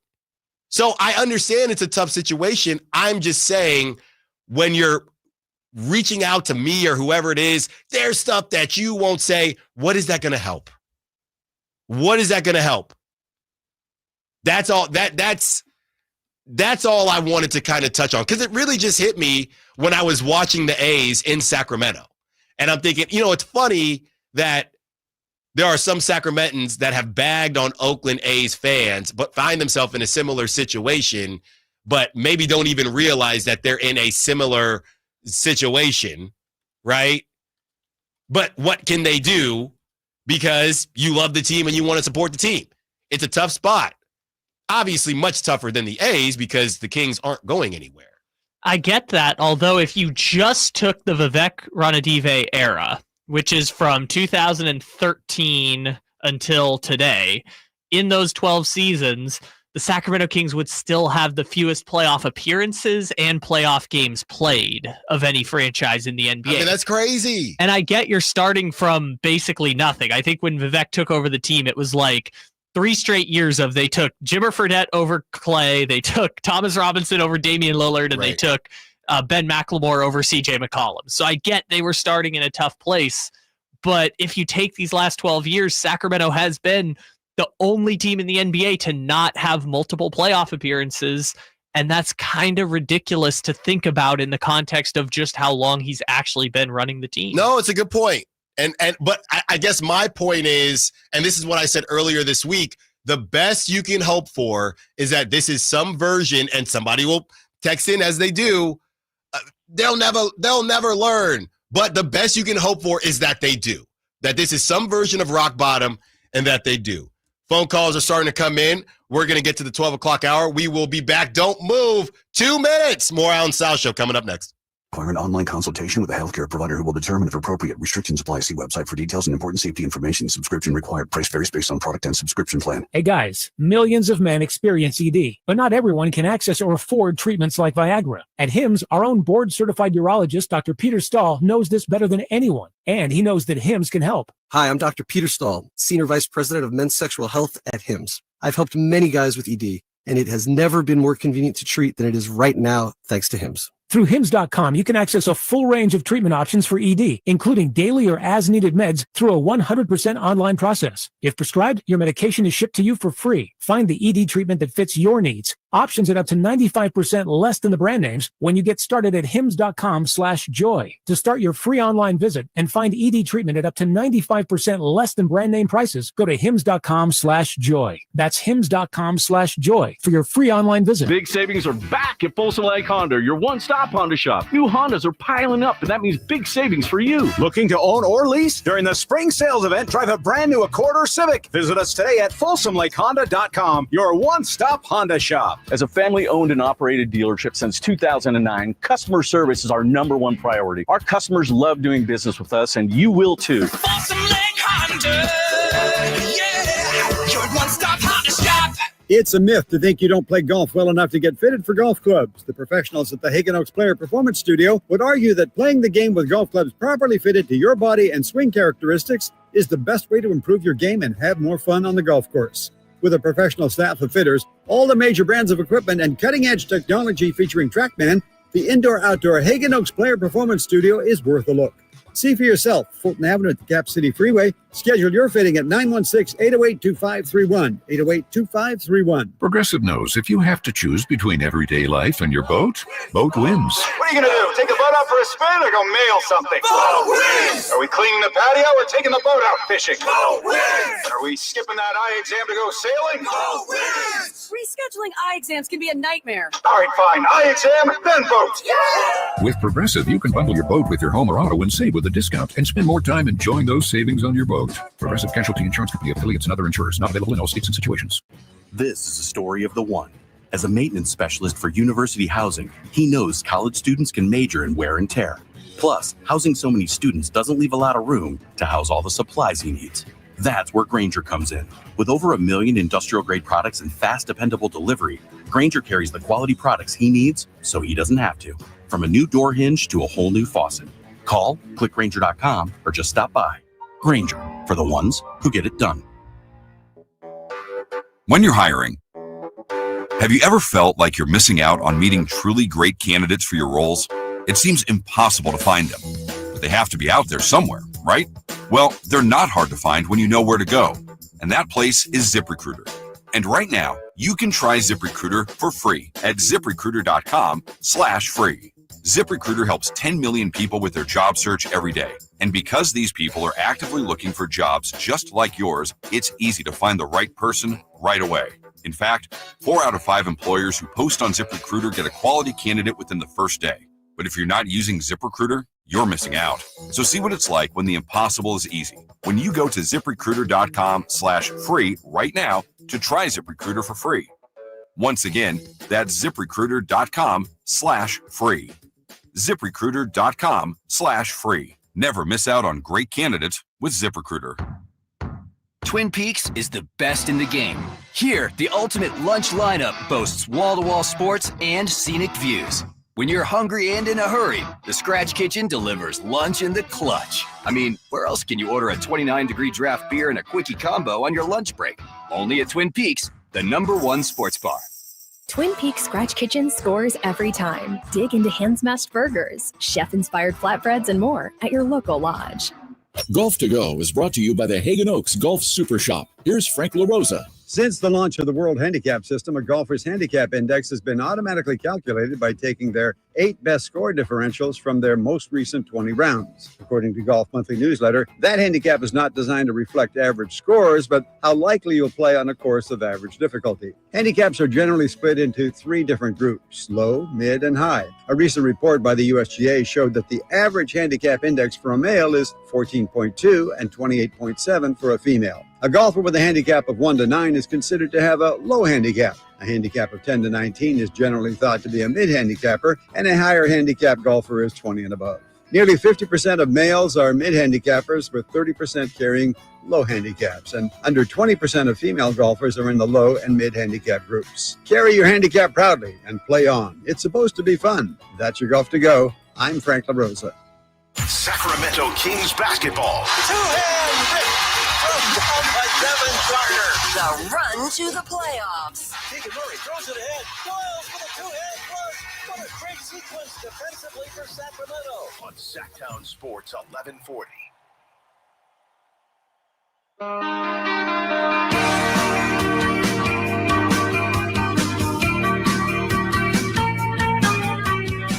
So I understand it's a tough situation. I'm just saying when you're reaching out to me or whoever it is, there's stuff that you won't say. What is that going to help? What is that going to help? That's all that's all I wanted to kind of touch on, because it really just hit me when I was watching the A's in Sacramento. And I'm thinking, it's funny that there are some Sacramentans that have bagged on Oakland A's fans, but find themselves in a similar situation, but maybe don't even realize that they're in a similar situation, right? But what can they do because you love the team and you want to support the team? It's a tough spot. Obviously much tougher than the A's because the Kings aren't going anywhere. I get that, although if you just took the Vivek Ranadive era, which is from 2013 until today, in those 12 seasons, the Sacramento Kings would still have the fewest playoff appearances and playoff games played of any franchise in the NBA. I mean, that's crazy. And I get you're starting from basically nothing. I think when Vivek took over the team, it was like 3 straight years of they took Jimmer Fredette over Clay, they took Thomas Robinson over Damian Lillard, and they took Ben McLemore over CJ McCollum. So I get they were starting in a tough place, but if you take these last 12 years, Sacramento has been the only team in the NBA to not have multiple playoff appearances, and that's kind of ridiculous to think about in the context of just how long he's actually been running the team. No, it's a good point. But I guess my point is, and this is what I said earlier this week, the best you can hope for is that this is some version, and somebody will text in as they do. They'll never learn. But the best you can hope for is that they do. That this is some version of rock bottom, and that they do. Phone calls are starting to come in. We're going to get to the 12 o'clock hour. We will be back. Don't move. 2 minutes. More Allen Stiles Show coming up next. Require an online consultation with a healthcare provider who will determine if appropriate. Restrictions apply. See website for details and important safety information. Subscription required. Price varies based on product and subscription plan. Hey guys, millions of men experience ED, but not everyone can access or afford treatments like Viagra. At HIMSS, our own board-certified urologist, Dr. Peter Stahl, knows this better than anyone, and he knows that HIMSS can help. Hi, I'm Dr. Peter Stahl, Senior Vice President of Men's Sexual Health at HIMSS. I've helped many guys with ED, and it has never been more convenient to treat than it is right now, thanks to HIMSS. Through HIMSS.com, you can access a full range of treatment options for ED, including daily or as-needed meds through a 100% online process. If prescribed, your medication is shipped to you for free. Find the ED treatment that fits your needs. Options at up to 95% less than the brand names when you get started at HIMSS.com/joy. To start your free online visit and find ED treatment at up to 95% less than brand name prices, go to HIMSS.com/joy. That's HIMSS.com/joy for your free online visit. Big savings are back at Folsom Lake Honda, your one-stop Honda shop. New Hondas are piling up, and that means big savings for you. Looking to own or lease? During the spring sales event, drive a brand new Accord or Civic. Visit us today at FolsomLakeHonda.com, your one-stop Honda shop. As a family-owned and operated dealership since 2009, customer service is our #1 priority. Our customers love doing business with us, and you will too. Folsom Lake Honda, yeah, your one-stop Honda shop. It's a myth to think you don't play golf well enough to get fitted for golf clubs. The professionals at the Hagen Oaks Player Performance Studio would argue that playing the game with golf clubs properly fitted to your body and swing characteristics is the best way to improve your game and have more fun on the golf course. With a professional staff of fitters, all the major brands of equipment, and cutting-edge technology featuring TrackMan, the indoor-outdoor Hagen Oaks Player Performance Studio is worth a look. See for yourself, Fulton Avenue at the Cap City Freeway. Schedule your fitting at 916-808-2531, 808-2531. Progressive knows if you have to choose between everyday life and your boat, boat wins. What are you going to do? Take the boat out for a spin or go mail something? Boat wins! Are we cleaning the patio or taking the boat out fishing? Boat wins! Are we skipping that eye exam to go sailing? Boat wins! Rescheduling eye exams can be a nightmare. All right, fine. Eye exam, then boat. Yeah! With Progressive, you can bundle your boat with your home or auto and save with a discount and spend more time enjoying those savings on your boat. Progressive Casualty Insurance Company, affiliates, and other insurers. Not available in all states and situations. This is a story of the one. As a maintenance specialist for university housing, he knows college students can major in wear and tear. Plus, housing so many students doesn't leave a lot of room to house all the supplies he needs. That's where Grainger comes in. With over 1 million industrial-grade products and fast, dependable delivery, Grainger carries the quality products he needs so he doesn't have to. From a new door hinge to a whole new faucet. Call, click Grainger.com, or just stop by. Grainger, for the ones who get it done. When you're hiring, have you ever felt like you're missing out on meeting truly great candidates for your roles? It seems impossible to find them, but they have to be out there somewhere, right? Well, they're not hard to find when you know where to go, and that place is ZipRecruiter. And right now, you can try ZipRecruiter for free at ZipRecruiter.com/free. ZipRecruiter helps 10 million people with their job search every day. And because these people are actively looking for jobs just like yours, it's easy to find the right person right away. In fact, 4 out of 5 employers who post on ZipRecruiter get a quality candidate within the first day. But if you're not using ZipRecruiter, you're missing out. So see what it's like when the impossible is easy. When you go to ZipRecruiter.com/free right now to try ZipRecruiter for free. Once again, that's ZipRecruiter.com/free. ZipRecruiter.com/free. Never miss out on great candidates with ZipRecruiter. Twin Peaks is the best in the game. Here, the ultimate lunch lineup boasts wall-to-wall sports and scenic views. When you're hungry and in a hurry, the Scratch Kitchen delivers lunch in the clutch. I mean, where else can you order a 29-degree draft beer and a quickie combo on your lunch break? Only at Twin Peaks, the #1 sports bar. Twin Peaks Scratch Kitchen scores every time. Dig into hand-smashed burgers, chef-inspired flatbreads, and more at your local lodge. Golf to Go is brought to you by the Hagen Oaks Golf Super Shop. Here's Frank LaRosa. Since the launch of the World Handicap System, a golfer's handicap index has been automatically calculated by taking their 8 best score differentials from their most recent 20 rounds. According to Golf Monthly Newsletter, that handicap is not designed to reflect average scores, but how likely you'll play on a course of average difficulty. Handicaps are generally split into 3 different groups: low, mid, and high. A recent report by the USGA showed that the average handicap index for a male is 14.2 and 28.7 for a female. A golfer with a handicap of 1 to 9 is considered to have a low handicap. A handicap of 10 to 19 is generally thought to be a mid-handicapper, and a higher handicap golfer is 20 and above. Nearly 50% of males are mid-handicappers, with 30% carrying low handicaps, and under 20% of female golfers are in the low and mid-handicap groups. Carry your handicap proudly and play on. It's supposed to be fun. That's your Golf to Go. I'm Frank LaRosa. Sacramento Kings basketball. Two-hand rip from down by Devin Carter. The run to the playoffs. Keegan Murray throws it ahead. Doyle's with a two-hand flush. What a great sequence defensively for Sacramento. On Sacktown Sports 1140.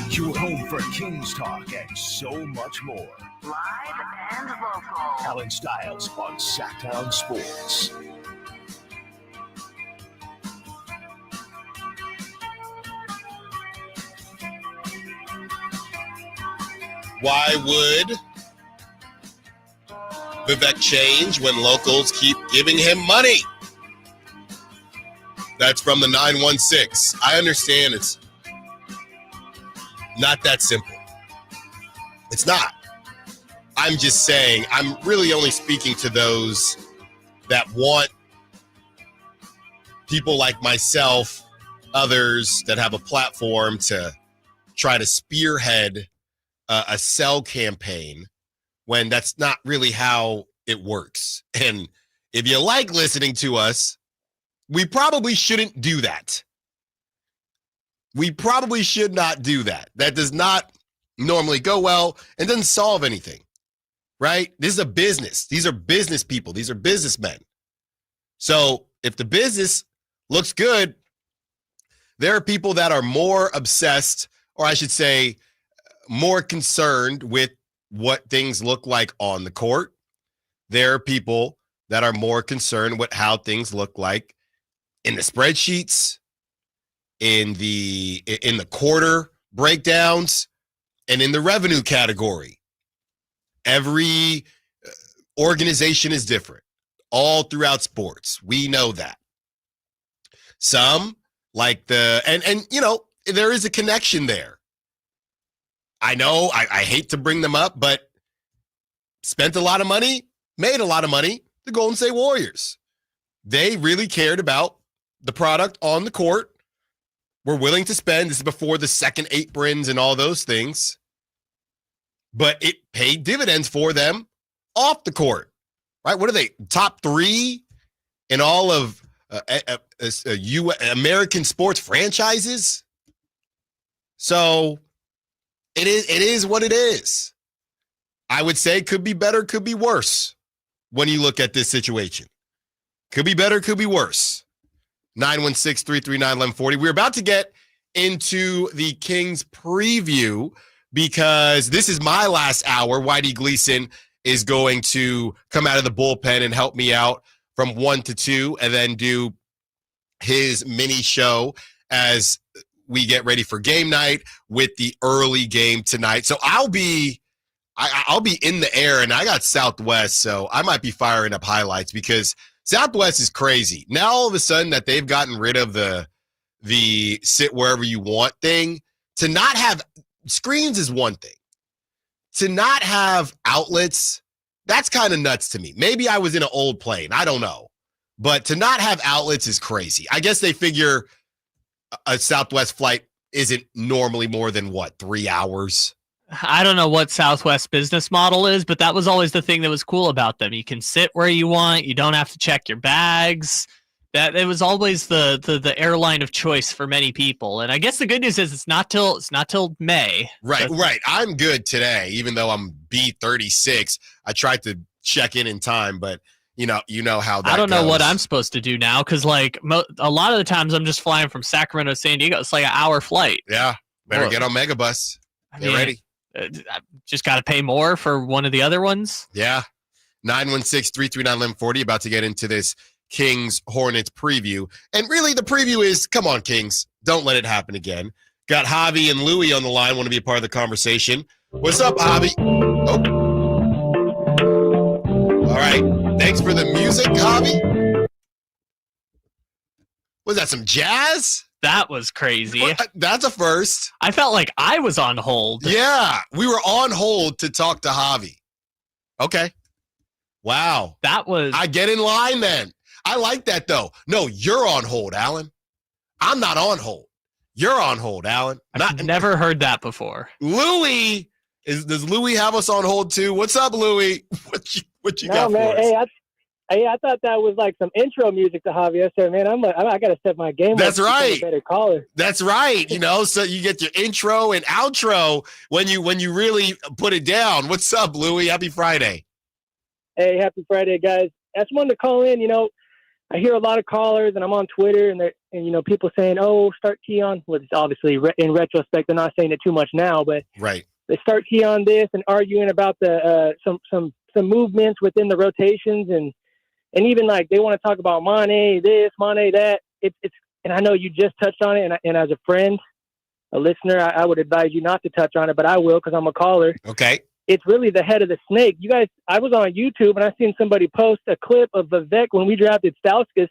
Your home for Kings talk and so much more. Live and local. Allen Stiles on Sacktown Sports. Why would Vivek change when locals keep giving him money? That's from the 916. I understand it's not that simple. It's not. I'm just saying, I'm really only speaking to those that want people like myself, others that have a platform to try to spearhead a sell campaign when that's not really how it works. And if you like listening to us, we probably shouldn't do that. We probably should not do that. That does not normally go well and doesn't solve anything, right? This is a business. These are business people. These are businessmen. So if the business looks good, there are people that are more obsessed, or I should say, more concerned with what things look like on the court. There are people that are more concerned with how things look like in the spreadsheets, in the quarter breakdowns, and in the revenue category. Every organization is different all throughout sports. We know that. Some like and you know, there is a connection there. I know I hate to bring them up, but spent a lot of money, made a lot of money, the Golden State Warriors. They really cared about the product on the court, were willing to spend. This is before the second aprons and all those things. But it paid dividends for them off the court. right? What are they? Top 3 in all of American sports franchises. So it is what it is. I would say could be better, could be worse when you look at this situation. Could be better, could be worse. 916-339-1140. We're about to get into the Kings preview because this is my last hour. Whitey Gleason is going to come out of the bullpen and help me out from 1 to 2 and then do his mini show as we get ready for game night with the early game tonight. So I'll be in the air, and I got Southwest, so I might be firing up highlights because Southwest is crazy. Now all of a sudden that they've gotten rid of the sit wherever you want thing, to not have screens is one thing. To not have outlets, that's kind of nuts to me. Maybe I was in an old plane. I don't know. But to not have outlets is crazy. I guess they figure a Southwest flight isn't normally more than, 3 hours? I don't know what Southwest business model is, but that was always the thing that was cool about them. You can sit where you want. You don't have to check your bags. That it was always the airline of choice for many people. And I guess the good news is it's not till May. Right. I'm good today, even though I'm B36. I tried to check in time, but you know how that I don't know goes. what I'm supposed to do now because like a lot of the times I'm just flying from Sacramento to San Diego. It's like an hour flight. Yeah. Better get on Megabus. Get ready. I just got to pay more for one of the other ones. Yeah. 916-339-1140. About to get into this Kings Hornets preview. And really the preview is, come on, Kings. Don't let it happen again. Got Javi and Louie on the line. Want to be a part of the conversation. What's up, Javi? Oh. All right. Thanks for the music, Javi. Was that some jazz? That was crazy. That's a first. I felt like I was on hold. Yeah, we were on hold to talk to Javi. Okay. Wow. I get in line then. I like that, though. No, you're on hold, Alan. I'm not on hold. You're on hold, Alan. I've never heard that before. Louie, does Louie have us on hold too? What's up, Louie? What you got man, for us? I thought that was like some intro music to Javier. So, man, I got to step my game up. That's right. A better caller. That's right. So you get your intro and outro when you really put it down. What's up, Louie? Happy Friday. Hey, happy Friday, guys. I just wanted to call in. I hear a lot of callers, and I'm on Twitter, and people saying, "Oh, start Keon." Well, it's obviously in retrospect, they're not saying it too much now, but right. They start Keon this and arguing about the some movements within the rotations, and even like they want to talk about Mane this, Mane that. It's and I know you just touched on it, and as a friend, a listener, I would advise you not to touch on it, but I will because I'm a caller. Okay. It's really the head of the snake. You guys, I was on YouTube and I seen somebody post a clip of Vivek when we drafted Stauskas,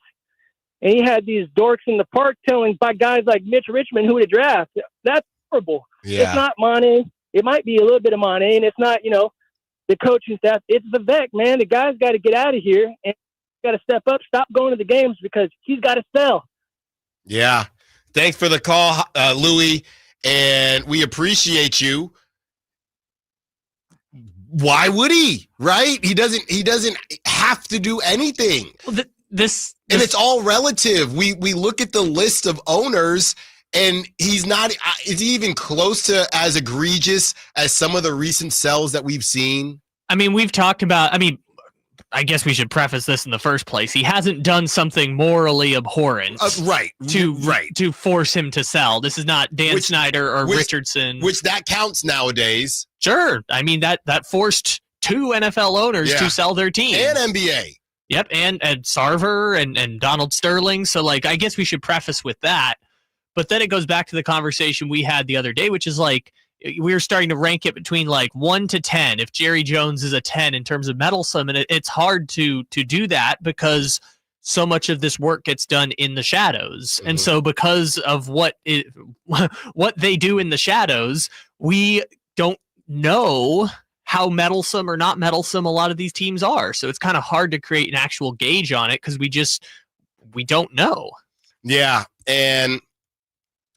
and he had these dorks in the park telling by guys like Mitch Richmond who to draft. That's horrible. Yeah. It's not Mane. It might be a little bit of Mane, and it's not, the coaching staff. It's Vivek, man. The guy's got to get out of here and got to step up, stop going to the games because he's got to sell. Yeah. Thanks for the call, Louie, and we appreciate you. Why would he? Right? He doesn't have to do anything. Well, and it's all relative. We look at the list of owners, and he's not. Is he even close to as egregious as some of the recent sells that we've seen? I mean, we've talked about. I guess we should preface this in the first place. He hasn't done something morally abhorrent, to force him to sell. This is not Dan Snyder or Richardson, which that counts nowadays. Sure, I mean that forced 2 NFL owners to sell their team and NBA. Yep, and Sarver and Donald Sterling. So, like, I guess we should preface with that. But then it goes back to the conversation we had the other day, which is like, we were starting to rank it between like 1 to 10. If Jerry Jones is a 10 in terms of meddlesome, and it's hard to do that because so much of this work gets done in the shadows. Mm-hmm. And so because of what they do in the shadows, we don't know how meddlesome or not meddlesome a lot of these teams are. So it's kind of hard to create an actual gauge on it because we don't know. Yeah. And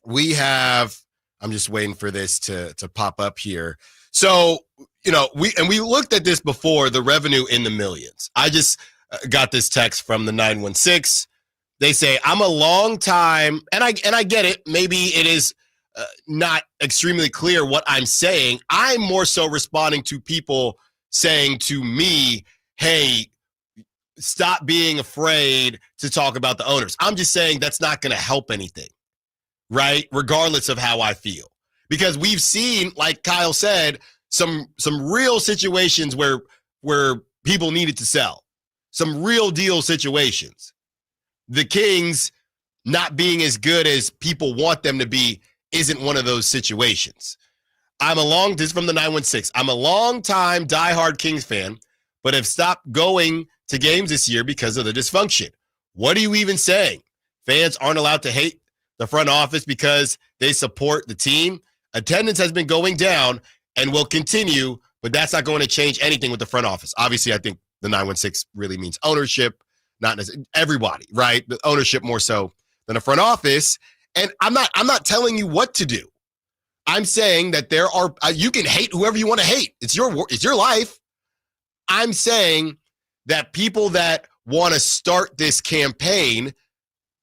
we have I'm just waiting for this to pop up here. So, we looked at this before, the revenue in the millions. I just got this text from the 916. They say, I'm a long time, and I get it. Maybe it is not extremely clear what I'm saying. I'm more so responding to people saying to me, hey, stop being afraid to talk about the owners. I'm just saying that's not going to help anything, right? Regardless of how I feel. Because we've seen, like Kyle said, some real situations where people needed to sell. Some real deal situations. The Kings not being as good as people want them to be isn't one of those situations. This is from the 916. I'm a long-time diehard Kings fan, but have stopped going to games this year because of the dysfunction. What are you even saying? Fans aren't allowed to hate the front office because they support the team. Attendance has been going down and will continue, but that's not going to change anything with the front office. Obviously, I think the 916 really means ownership, not necessarily everybody, right? The ownership more so than the front office. And I'm not telling you what to do. I'm saying that there are you can hate whoever you want to hate. It's your life. I'm saying that people that want to start this campaign,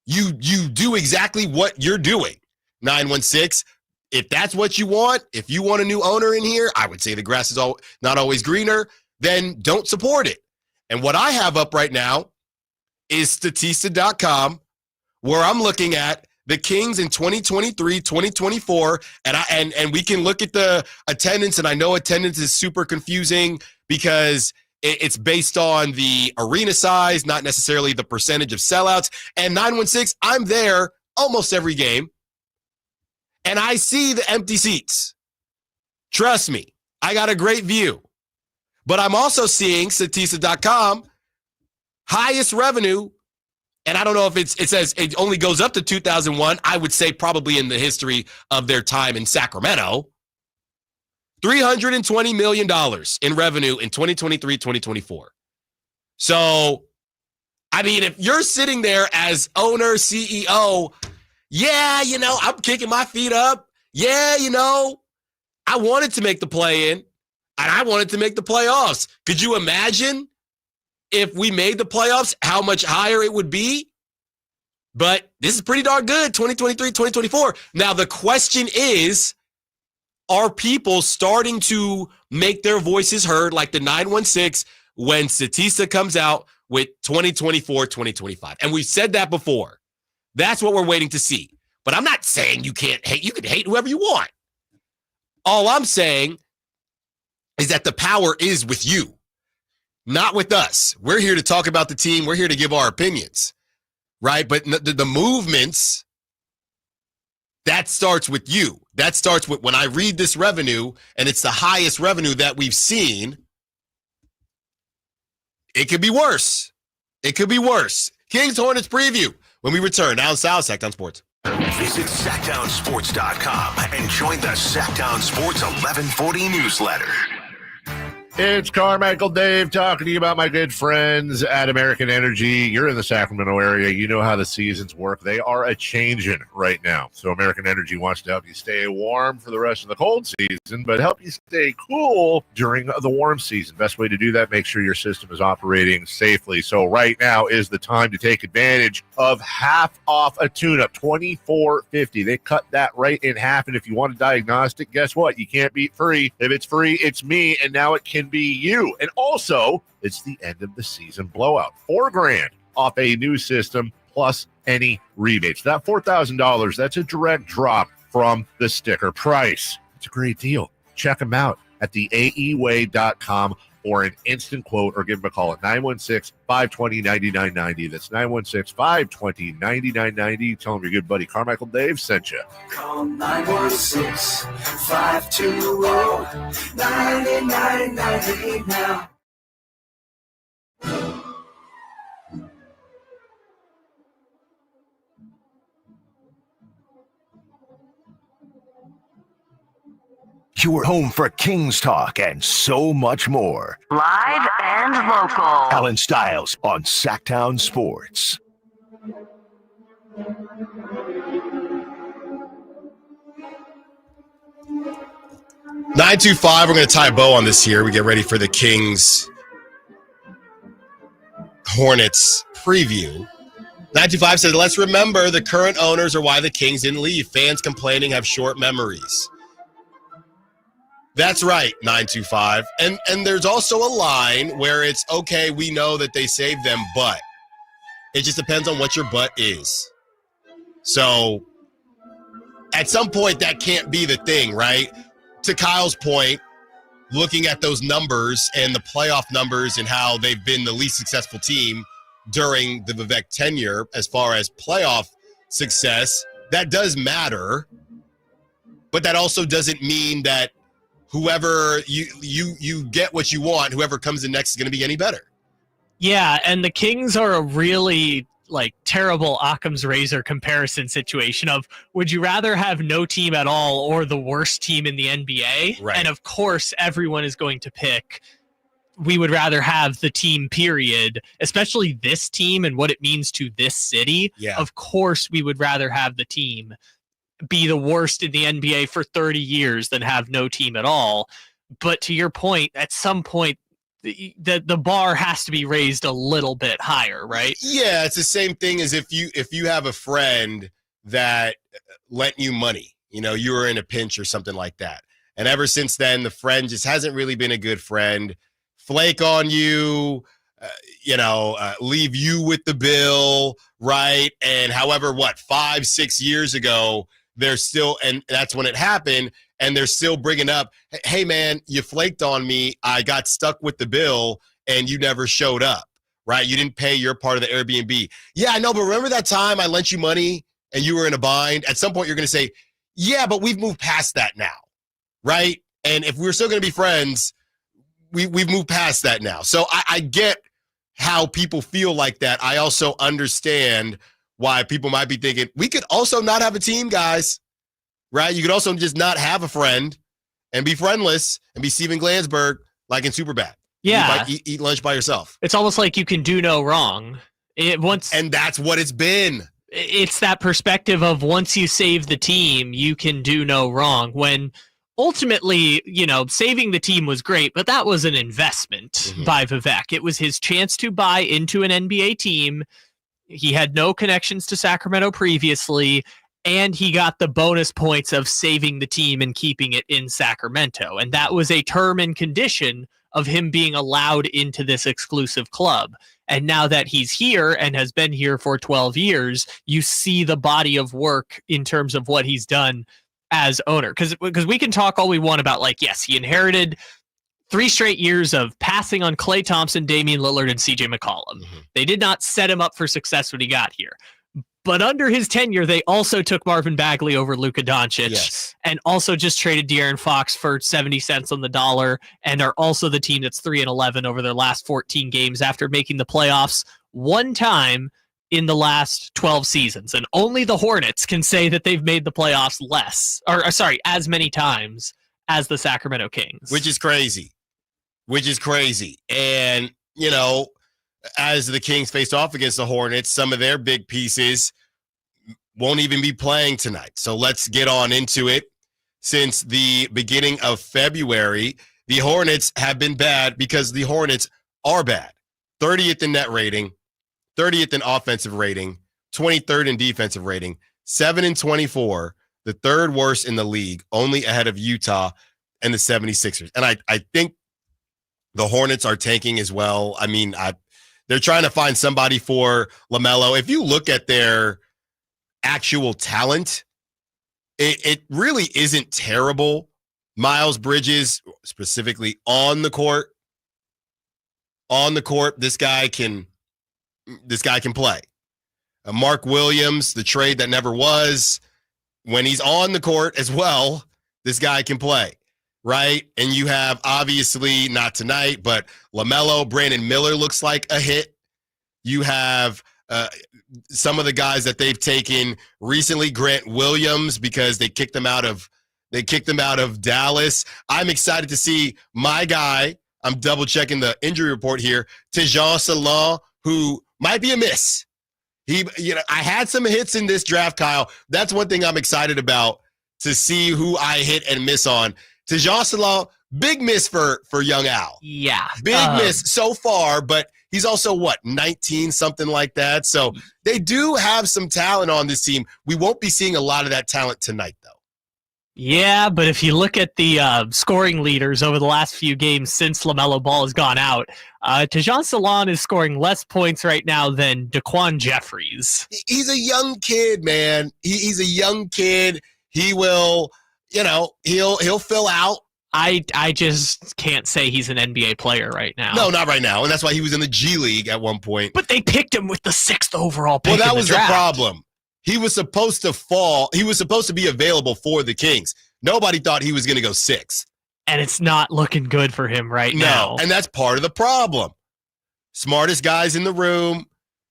you do exactly what you're doing. 916. If that's what you want, if you want a new owner in here, I would say the grass is not always greener, then don't support it. And what I have up right now is Statista.com, where I'm looking at the Kings in 2023, 2024, and we can look at the attendance, and I know attendance is super confusing because it's based on the arena size, not necessarily the percentage of sellouts. And 916, I'm there almost every game, and I see the empty seats. Trust me, I got a great view. But I'm also seeing Statista.com, highest revenue, and I don't know if it says it only goes up to 2001. I would say probably in the history of their time in Sacramento. $320 million in revenue in 2023, 2024. So, I mean, if you're sitting there as owner, CEO, yeah, I'm kicking my feet up. Yeah, I wanted to make the play-in, and I wanted to make the playoffs. Could you imagine if we made the playoffs, how much higher it would be? But this is pretty darn good, 2023, 2024. Now, the question is, are people starting to make their voices heard like the 916 when Statista comes out with 2024, 2025? And we've said that before. That's what we're waiting to see. But I'm not saying you can't hate. You can hate whoever you want. All I'm saying is that the power is with you, not with us. We're here to talk about the team. We're here to give our opinions, right? But the movements, that starts with you. That starts with when I read this revenue, and it's the highest revenue that we've seen. It could be worse. It could be worse. Kings Hornets preview when we return. Allen Stiles, Sacktown Sports. Visit SacktownSports.com and join the Sacktown Sports 1140 newsletter. It's Carmichael Dave talking to you about my good friends at American Energy. You're in the Sacramento area. You know how the seasons work. They are a-changing right now. So American Energy wants to help you stay warm for the rest of the cold season, but help you stay cool during the warm season. Best way to do that, make sure your system is operating safely. So right now is the time to take advantage of half off a tune-up, $24.50. They cut that right in half, and if you want a diagnostic, guess what? You can't beat free. If it's free, it's me, and now it can be you. And also, it's the end of the season blowout. $4,000 off a new system plus any rebates. That $4,000, that's a direct drop from the sticker price. It's a great deal. Check them out at the aeway.com or an instant quote, or give them a call at 916-520-9990. That's 916-520-9990. Tell them your good buddy Carmichael Dave sent you. Call 916-520-9990 now. Your home for Kings talk and so much more. Live and local. Allen Stiles on Sacktown Sports. 925, we're going to tie a bow on this here. We get ready for the Kings Hornets preview. 925 says, let's remember the current owners are why the Kings didn't leave. Fans complaining have short memories. That's right, 925. And there's also a line where it's, okay, we know that they saved them, but it just depends on what your but is. So at some point, that can't be the thing, right? To Kyle's point, looking at those numbers and the playoff numbers and how they've been the least successful team during the Vivek tenure as far as playoff success, that does matter. But that also doesn't mean that whoever you get what you want, whoever comes in next is going to be any better. Yeah, and the Kings are a really terrible Occam's razor comparison situation of, would you rather have no team at all or the worst team in the NBA? Right. And of course, everyone is going to pick, we would rather have the team, period, especially this team and what it means to this city. Yeah. Of course, we would rather have the team be the worst in the NBA for 30 years than have no team at all. But to your point, at some point, the bar has to be raised a little bit higher, right? Yeah, it's the same thing as if you have a friend that lent you money, you were in a pinch or something like that. And ever since then, the friend just hasn't really been a good friend, flake on you, leave you with the bill, right? And however, 5-6 years ago, they're still, and that's when it happened, and they're still bringing up, hey, man, you flaked on me. I got stuck with the bill, and you never showed up, right? You didn't pay your part of the Airbnb. Yeah, I know, but remember that time I lent you money and you were in a bind? At some point, you're going to say, yeah, but we've moved past that now, right? And if we're still going to be friends, we've moved past that now. So I get how people feel like that. I also understand why people might be thinking, we could also not have a team, guys. Right? You could also just not have a friend and be friendless and be Steven Glansberg like in Superbad. Yeah. Eat lunch by yourself. It's almost like you can do no wrong. And that's what it's been. It's that perspective of once you save the team, you can do no wrong. When ultimately, saving the team was great, but that was an investment by Vivek. It was his chance to buy into an NBA team. He had no connections to Sacramento previously, and he got the bonus points of saving the team and keeping it in Sacramento. And that was a term and condition of him being allowed into this exclusive club. And now that he's here and has been here for 12 years, you see the body of work in terms of what he's done as owner. Because we can talk all we want about, yes, he inherited 3 straight years of passing on Klay Thompson, Damian Lillard, and CJ McCollum. They did not set him up for success when he got here. But under his tenure, they also took Marvin Bagley over Luka Doncic, and also just traded De'Aaron Fox for 70 cents on the dollar, and are also the team that's 3-11 over their last 14 games after making the playoffs one time in the last 12 seasons. And only the Hornets can say that they've made the playoffs as many times as the Sacramento Kings. Which is crazy. And, as the Kings face off against the Hornets, some of their big pieces won't even be playing tonight. So let's get on into it. Since the beginning of February, the Hornets have been bad because the Hornets are bad. 30th in net rating, 30th in offensive rating, 23rd in defensive rating, 7-24, the third worst in the league, only ahead of Utah and the 76ers. And I think the Hornets are tanking as well. I mean, they're trying to find somebody for LaMelo. If you look at their actual talent, it really isn't terrible. Miles Bridges, specifically on the court, this guy can play. Mark Williams, the trade that never was, when he's on the court as well, this guy can play. Right? And you have, obviously, not tonight, but LaMelo, Brandon Miller looks like a hit. You have some of the guys that they've taken recently, Grant Williams, because they kicked him out of Dallas. I'm excited to see my guy. I'm double checking the injury report here. Tejan Salon, who might be a miss. I had some hits in this draft, Kyle. That's one thing I'm excited about, to see who I hit and miss on. Tejan Salon, big miss for young Al. Yeah. Big miss so far, but he's also, 19, something like that. So they do have some talent on this team. We won't be seeing a lot of that talent tonight, though. Yeah, but if you look at the scoring leaders over the last few games since LaMelo Ball has gone out, Tejan Salon is scoring less points right now than Daquan Jeffries. He's a young kid, man. He's a young kid. He will, he'll fill out. I just can't say he's an NBA player right now. No, not right now. And that's why he was in the G League at one point. But they picked him with the 6th overall pick. Well, that was the draft. problem. He was supposed to fall. He was supposed to be available for the Kings. Nobody thought he was going to go 6. And it's not looking good for him right now. And that's part of the problem. Smartest guys in the room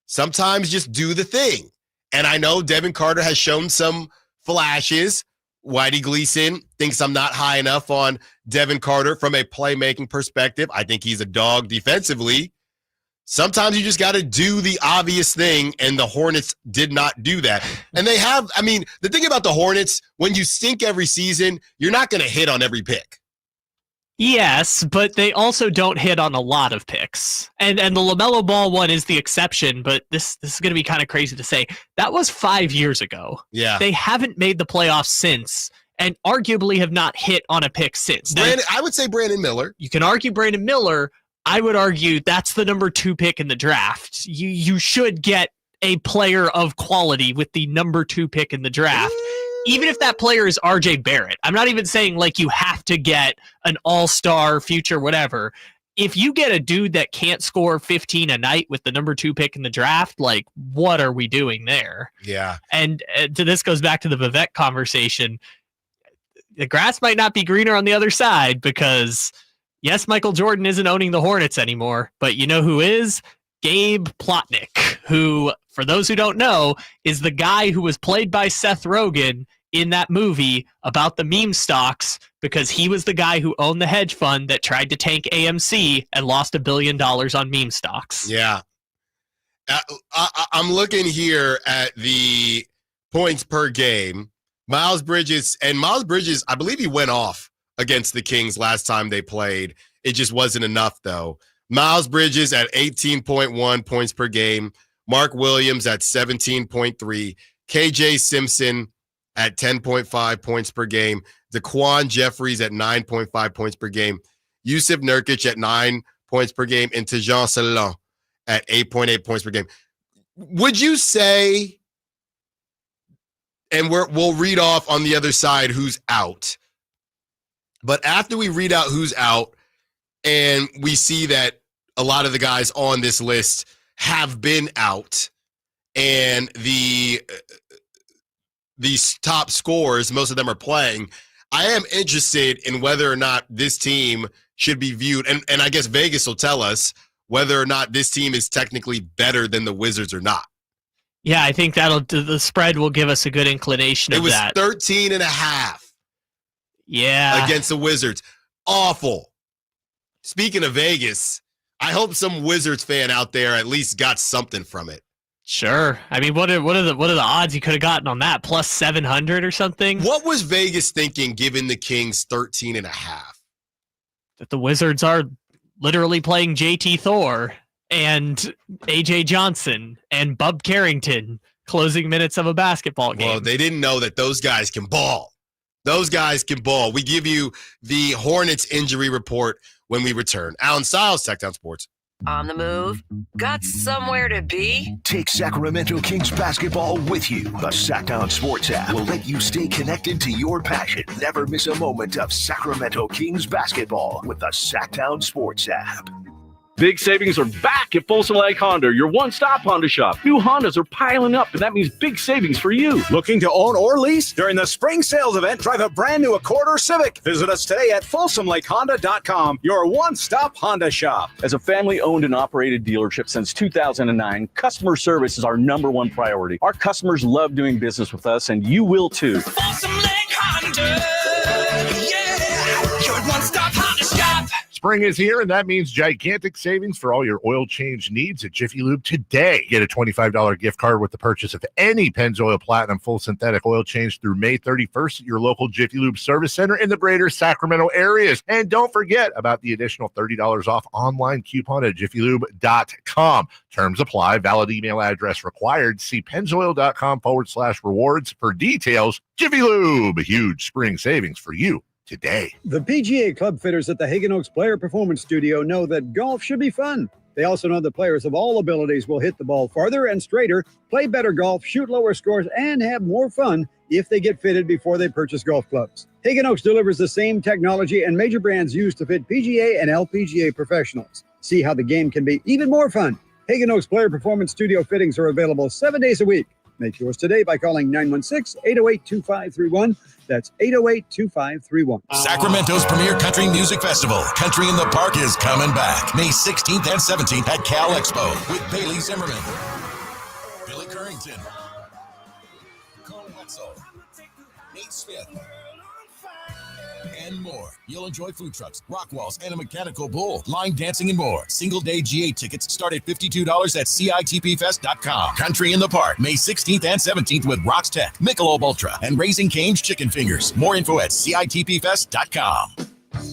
sometimes just do the thing. And I know Devin Carter has shown some flashes. Whitey Gleason thinks I'm not high enough on Devin Carter from a playmaking perspective. I think he's a dog defensively. Sometimes you just got to do the obvious thing, and the Hornets did not do that. And they have, the thing about the Hornets, when you stink every season, you're not going to hit on every pick. Yes, but they also don't hit on a lot of picks. And the LaMelo Ball one is the exception, but this is going to be kind of crazy to say. That was 5 years ago. Yeah. They haven't made the playoffs since, and arguably have not hit on a pick since. I would say Brandon Miller. You can argue Brandon Miller. I would argue that's the number 2 pick in the draft. You should get a player of quality with the number 2 pick in the draft. Even if that player is RJ Barrett. I'm not even saying like you have to get an all-star, future, whatever. If you get a dude that can't score 15 a night with the number 2 pick in the draft, like, what are we doing there? Yeah. And this goes back to the Vivek conversation. The grass might not be greener on the other side because, yes, Michael Jordan isn't owning the Hornets anymore, but you know who is? Gabe Plotnick, who, for those who don't know, is the guy who was played by Seth Rogen in that movie about the meme stocks, because he was the guy who owned the hedge fund that tried to tank AMC and lost $1 billion on meme stocks. Yeah. I'm looking here at the points per game. Miles Bridges, I believe he went off against the Kings last time they played. It just wasn't enough, though. Miles Bridges at 18.1 points per game. Mark Williams at 17.3. KJ Simpson at 10.5 points per game. Daquan Jeffries at 9.5 points per game. Yusuf Nurkic at 9 points per game. And Tejan Salon at 8.8 points per game. Would you say, and we'll read off on the other side who's out, but after we read out who's out and we see that a lot of the guys on this list have been out, and these top scorers, most of them are playing, I am interested in whether or not this team should be viewed, and I guess Vegas will tell us whether or not this team is technically better than the Wizards or not. Yeah, I think the spread will give us a good inclination of that. It was 13.5. Yeah. Against the Wizards. Awful. Speaking of Vegas, I hope some Wizards fan out there at least got something from it. Sure. I mean, what are the odds you could have gotten on that? Plus 700 or something? What was Vegas thinking giving the Kings 13.5? That the Wizards are literally playing JT Thor and AJ Johnson and Bub Carrington closing minutes of a basketball game. Well, they didn't know that those guys can ball. Those guys can ball. We give you the Hornets injury report when we return. Allen Stiles, Sacktown Sports. On the move? Got somewhere to be? Take Sacramento Kings basketball with you. The Sacktown Sports app will let you stay connected to your passion. Never miss a moment of Sacramento Kings basketball with the Sacktown Sports app. Big savings are back at Folsom Lake Honda, your one-stop Honda shop. New Hondas are piling up, and that means big savings for you. Looking to own or lease? During the spring sales event, drive a brand new Accord or Civic. Visit us today at FolsomLakeHonda.com, your one-stop Honda shop. As a family-owned and operated dealership since 2009, customer service is our number one priority. Our customers love doing business with us, and you will too. Folsom Lake Honda, yeah, your one-stop Honda shop. Spring is here, and that means gigantic savings for all your oil change needs at Jiffy Lube today. Get a $25 gift card with the purchase of any Pennzoil Platinum full synthetic oil change through May 31st at your local Jiffy Lube service center in the greater Sacramento areas. And don't forget about the additional $30 off online coupon at jiffylube.com. Terms apply. Valid email address required. See pennzoil.com/rewards for details. Jiffy Lube, huge spring savings for you today. The PGA club fitters at the Hagen Oaks Player Performance Studio know that golf should be fun. They also know that players of all abilities will hit the ball farther and straighter, play better golf, shoot lower scores, and have more fun if they get fitted before they purchase golf clubs. Hagen Oaks delivers the same technology and major brands used to fit PGA and LPGA professionals. See how the game can be even more fun. Hagen Oaks Player Performance Studio fittings are available 7 days a week. Make yours today by calling 916-808-2531. That's 808-2531. Sacramento's premier country music festival, Country in the Park, is coming back May 16th and 17th at Cal Expo with Bailey Zimmerman, Billy Currington, Cole Wetzel, Nate Smith, and more. You'll enjoy food trucks, rock walls, and a mechanical bull, line dancing, and more. Single-day GA tickets start at $52 at CITPfest.com. Country in the Park, May 16th and 17th with Rocks Tech, Michelob Ultra, and Raising Cane's Chicken Fingers. More info at CITPfest.com.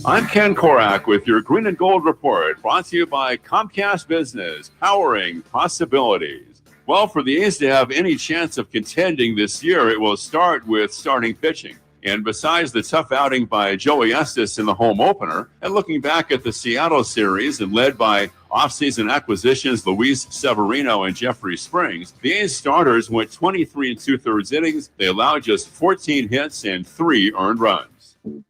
I'm Ken Korak with your Green and Gold Report, brought to you by Comcast Business, powering possibilities. Well, for the A's to have any chance of contending this year, it will start with starting pitching. And besides the tough outing by Joey Estes in the home opener, and looking back at the Seattle series and led by offseason acquisitions Luis Severino and Jeffrey Springs, the A's starters went 23 2/3 innings. They allowed just 14 hits and 3 earned runs.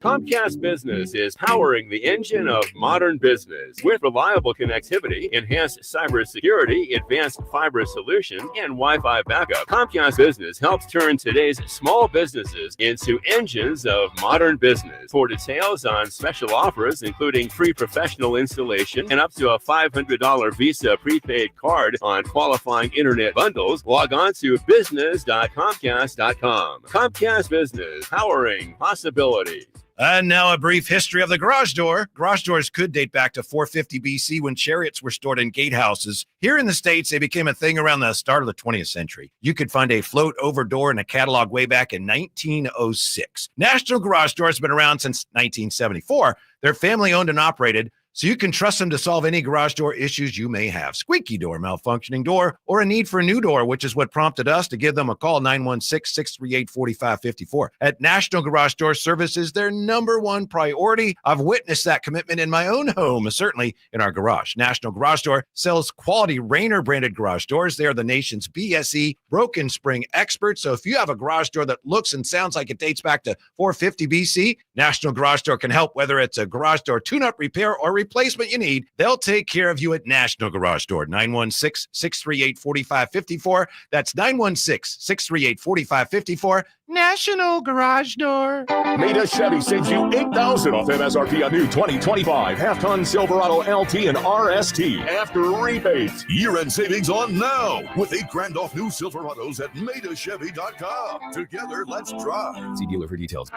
Comcast Business is powering the engine of modern business with reliable connectivity, enhanced cybersecurity, advanced fiber solution, and Wi-Fi backup. Comcast Business helps turn today's small businesses into engines of modern business. For details on special offers, including free professional installation and up to a $500 Visa prepaid card on qualifying internet bundles, log on to business.comcast.com. Comcast Business, powering possibility. And now a brief history of the garage door. Garage doors could date back to 450 BC when chariots were stored in gatehouses. Here in the States, they became a thing around the start of the 20th century. You could find a float over door in a catalog way back in 1906. National Garage Door has been around since 1974. They're family owned and operated, so you can trust them to solve any garage door issues you may have. Squeaky door, malfunctioning door, or a need for a new door, which is what prompted us to give them a call, 916-638-4554. At National Garage Door Service is their #1 priority. I've witnessed that commitment in my own home, certainly in our garage. National Garage Door sells quality Rainer branded garage doors. They are the nation's BSE broken spring experts. So if you have a garage door that looks and sounds like it dates back to 450 BC, National Garage Door can help, whether it's a garage door tune-up, repair, or replacement you need. They'll take care of you at National Garage Door. 916-638-4554. That's 916-638-4554. National Garage Door. Maida Chevy sends you $8,000 off MSRP on new 2025 half-ton Silverado LT and RST after rebates. Year-end savings on now with $8,000 off new Silverados at MaidaChevy.com. Together, let's drive. See dealer for details.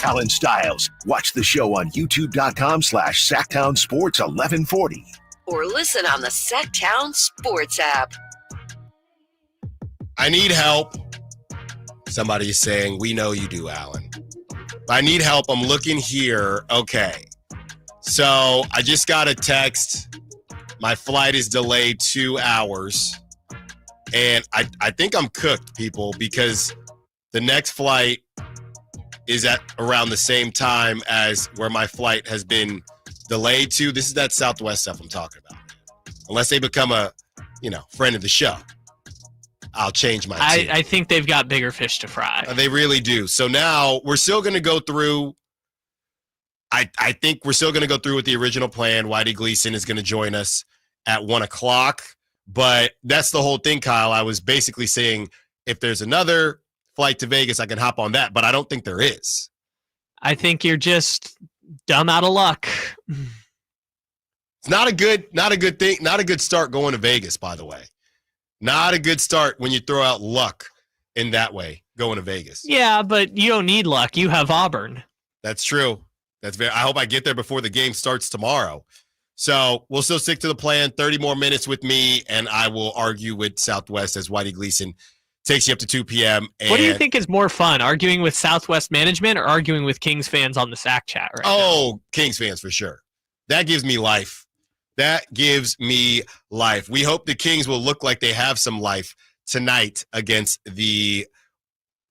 Allen Stiles. Watch the show on youtube.com/Sacktown Sports 1140. Or listen on the Sacktown Sports app. I need help. Somebody is saying, we know you do, Alan. I need help. I'm looking here. Okay. So I just got a text. My flight is delayed 2 hours. And I think I'm cooked, people, because the next flight is at around the same time as where my flight has been delayed to. This is that Southwest stuff I'm talking about. Unless they become a, friend of the show, I'll change my team. I think they've got bigger fish to fry. They really do. So now we're still going to go through. I think we're still going to go through with the original plan. Whitey Gleason is going to join us at 1:00. But that's the whole thing, Kyle. I was basically saying if there's another flight to Vegas, I can hop on that, but I don't think there is. I think you're just dumb out of luck. It's not a good thing, not a good start going to Vegas, by the way. Not a good start when you throw out luck in that way, going to Vegas. Yeah, but you don't need luck. You have Auburn. That's true. I hope I get there before the game starts tomorrow. So we'll still stick to the plan. 30 more minutes with me, and I will argue with Southwest as Whitey Gleason takes you up to 2 p.m. And what do you think is more fun, arguing with Southwest management or arguing with Kings fans on the Sack Chat right now? Kings fans for sure. That gives me life. We hope the Kings will look like they have some life tonight against the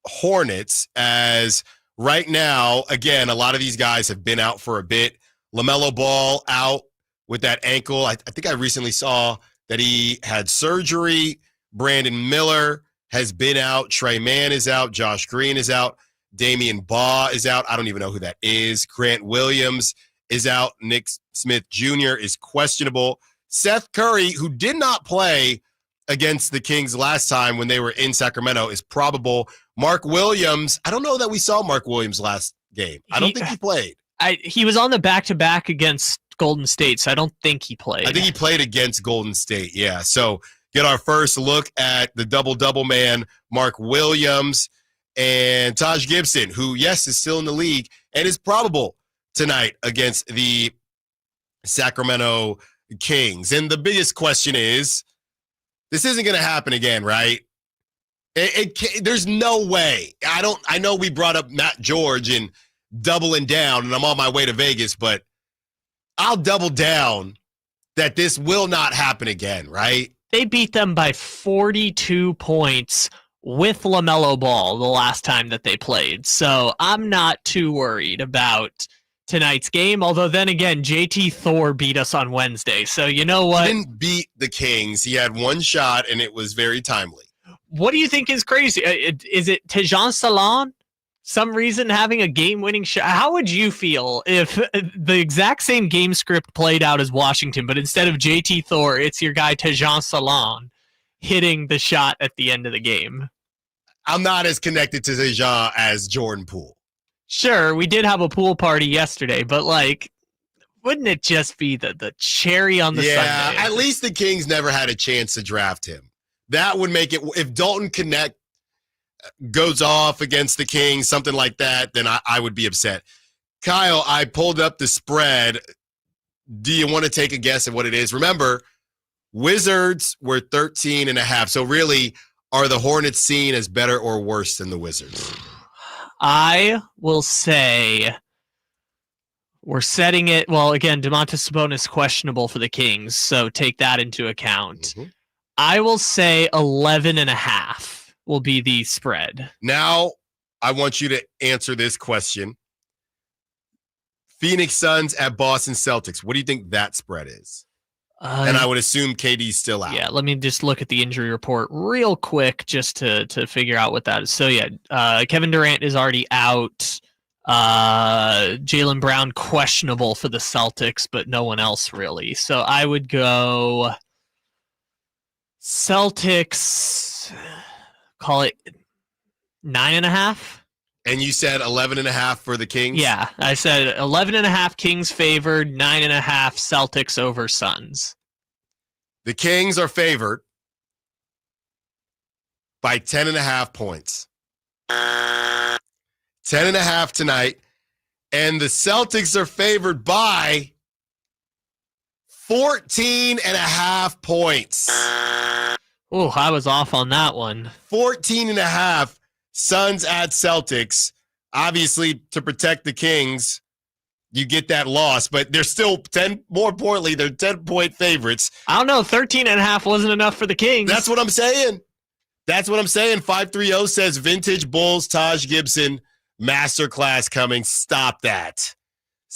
Hornets, as right now, again, a lot of these guys have been out for a bit. LaMelo Ball out with that ankle. I think I recently saw that he had surgery. Brandon Miller has been out. Trey Mann is out. Josh Green is out. Damian Baugh is out. I don't even know who that is. Grant Williams is out. Nick Smith Jr. is questionable. Seth Curry, who did not play against the Kings last time when they were in Sacramento, is probable. Mark Williams, I don't know that we saw Mark Williams last game. I don't think he played. He was on the back-to-back against Golden State, so I don't think he played. I think he played against Golden State, yeah. So get our first look at the double-double man, Mark Williams, and Taj Gibson, who, yes, is still in the league and is probable tonight against the Sacramento Kings. And the biggest question is, this isn't going to happen again, right? There's no way. I know we brought up Matt George and doubling down, and I'm on my way to Vegas, but I'll double down that this will not happen again, right? They beat them by 42 points with LaMelo Ball the last time that they played. So I'm not too worried about tonight's game. Although then again, JT Thor beat us on Wednesday. So you know what? He didn't beat the Kings. He had one shot, and it was very timely. What do you think is crazy? Is it Tejan Salon? Some reason having a game-winning shot? How would you feel if the exact same game script played out as Washington, but instead of JT Thor, it's your guy Tejan Salon hitting the shot at the end of the game? I'm not as connected to Tejan as Jordan Poole. Sure, we did have a pool party yesterday, but wouldn't it just be the cherry on the sundae? Yeah, at least the Kings never had a chance to draft him. That would make it, if Dalton Connect goes off against the Kings, something like that, then I would be upset. Kyle, I pulled up the spread. Do you want to take a guess at what it is? Remember, Wizards were 13.5. So really, are the Hornets seen as better or worse than the Wizards? I will say we're setting it. Well, again, Domantas Sabonis questionable for the Kings, so take that into account. Mm-hmm. I will say 11.5 will be the spread. Now, I want you to answer this question. Phoenix Suns at Boston Celtics. What do you think that spread is? And I would assume KD's still out. Yeah, let me just look at the injury report real quick just to figure out what that is. So, yeah, Kevin Durant is already out. Jaylen Brown questionable for the Celtics, but no one else really. So I would go Celtics, call it 9.5. And you said 11.5 for the Kings? Yeah, I said 11.5 Kings favored, 9.5 Celtics over Suns. The Kings are favored by 10.5 points. 10.5 tonight. And the Celtics are favored by 14.5 points. Oh, I was off on that one. 14.5. Suns at Celtics. Obviously, to protect the Kings, you get that loss, but they're still 10. More importantly, they're 10-point favorites. I don't know. 13.5 wasn't enough for the Kings. That's what I'm saying. 530 says Vintage Bulls, Taj Gibson, masterclass coming. Stop that.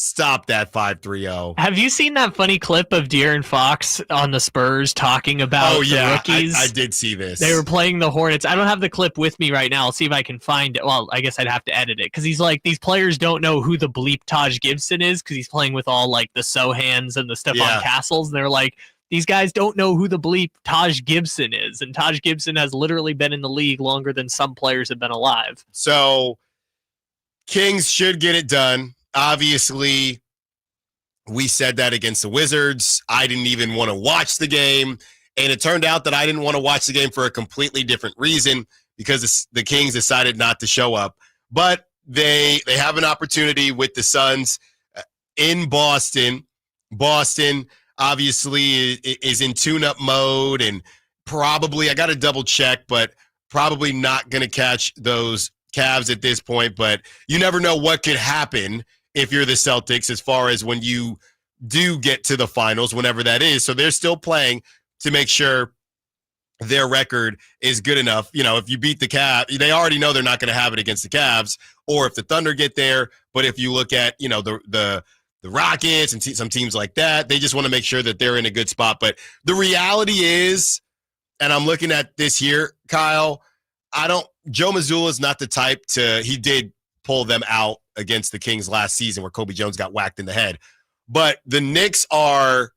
530. Have you seen that funny clip of De'Aaron Fox on the Spurs talking about the rookies? I did see this. They were playing the Hornets. I don't have the clip with me right now. I'll see if I can find it. Well, I guess I'd have to edit it because he's like, these players don't know who the bleep Taj Gibson is because he's playing with all like the Sohans and the Stephon Castles. And they're like, these guys don't know who the bleep Taj Gibson is. And Taj Gibson has literally been in the league longer than some players have been alive. So Kings should get it done. Obviously, we said that against the Wizards. I didn't even want to watch the game. And it turned out that I didn't want to watch the game for a completely different reason because the Kings decided not to show up. But they have an opportunity with the Suns in Boston. Boston obviously is in tune-up mode and probably, I got to double check, but probably not going to catch those Cavs at this point. But you never know what could happen if you're the Celtics as far as when you do get to the finals, whenever that is. So they're still playing to make sure their record is good enough. You know, if you beat the Cavs, they already know they're not going to have it against the Cavs, or if the Thunder get there. But if you look at, the Rockets and some teams like that, they just want to make sure that they're in a good spot. But the reality is, and I'm looking at this here, Kyle, Joe Mazzulla is not the type he did pull them out against the Kings last season where Kobe Jones got whacked in the head. But the Knicks are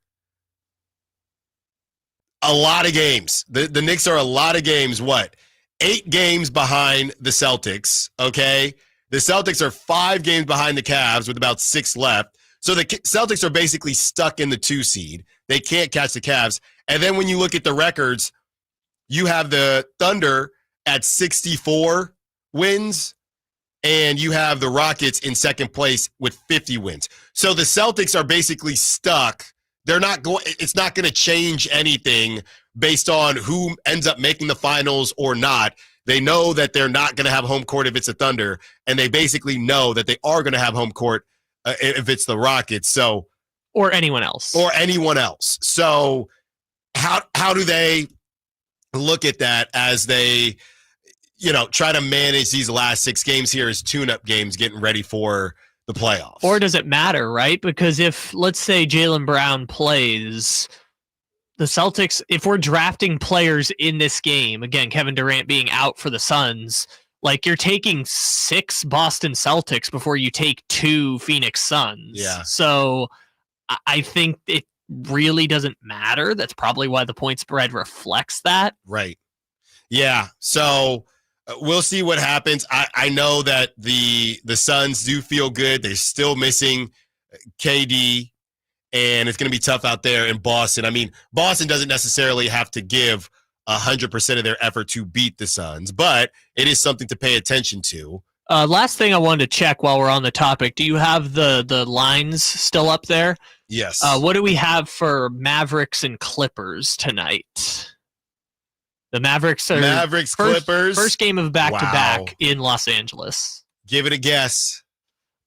a lot of games. The Knicks are a lot of games. What? 8 games behind the Celtics, okay? The Celtics are 5 games behind the Cavs with about 6 left. So the Celtics are basically stuck in the 2 seed. They can't catch the Cavs. And then when you look at the records, you have the Thunder at 64 wins, and you have the Rockets in second place with 50 wins. So the Celtics are basically stuck. It's not going to change anything based on who ends up making the finals or not. They know that they're not going to have home court if it's a Thunder, and they basically know that they are going to have home court if it's the Rockets. Or anyone else. So how do they look at that as they, try to manage these last 6 games here as tune-up games, getting ready for the playoffs? Or does it matter, right? Because if, let's say, Jaylen Brown plays, the Celtics, if we're drafting players in this game, again, Kevin Durant being out for the Suns, like you're taking 6 Boston Celtics before you take 2 Phoenix Suns. Yeah. So I think it really doesn't matter. That's probably why the point spread reflects that. Right. Yeah. So we'll see what happens. I know that the Suns do feel good. They're still missing KD, and it's going to be tough out there in Boston. I mean, Boston doesn't necessarily have to give 100% of their effort to beat the Suns, but it is something to pay attention to. Last thing I wanted to check while we're on the topic, do you have the lines still up there? Yes. What do we have for Mavericks and Clippers tonight? The Mavericks Clippers. First game of back-to-back in Los Angeles. Give it a guess.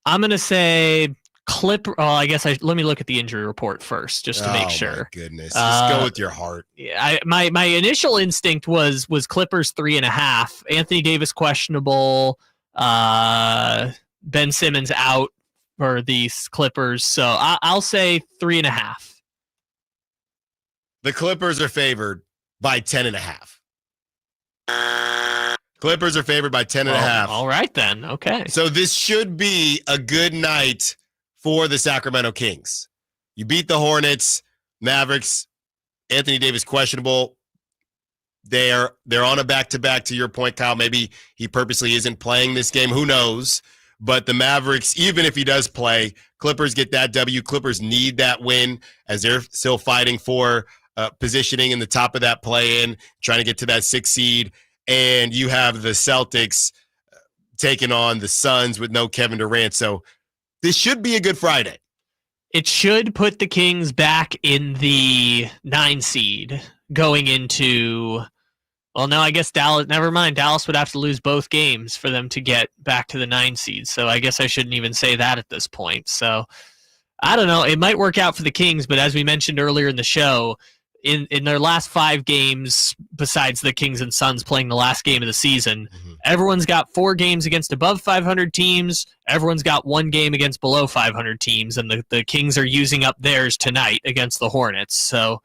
I'm going to say let me look at the injury report first, just to make sure. Oh, my goodness. Just go with your heart. Yeah, my initial instinct was Clippers 3.5. Anthony Davis questionable. Ben Simmons out for these Clippers. So I'll say 3.5. The Clippers are favored by 10.5. Clippers are favored by 10.5. All right, then. Okay. So this should be a good night for the Sacramento Kings. You beat the Hornets, Mavericks, Anthony Davis questionable. They're on a back-to-back, to your point, Kyle. Maybe he purposely isn't playing this game. Who knows? But the Mavericks, even if he does play, Clippers get that W. Clippers need that win as they're still fighting for positioning in the top of that play-in, trying to get to that 6th seed. And you have the Celtics taking on the Suns with no Kevin Durant. So this should be a good Friday. It should put the Kings back in the 9 seed going into, well, no, I guess Dallas, never mind. Dallas would have to lose both games for them to get back to the 9 seed. So I guess I shouldn't even say that at this point. So I don't know. It might work out for the Kings, but as we mentioned earlier in the show, in their last 5 games, besides the Kings and Suns playing the last game of the season, everyone's got 4 games against above 500 teams. Everyone's got 1 game against below 500 teams, and the Kings are using up theirs tonight against the Hornets. So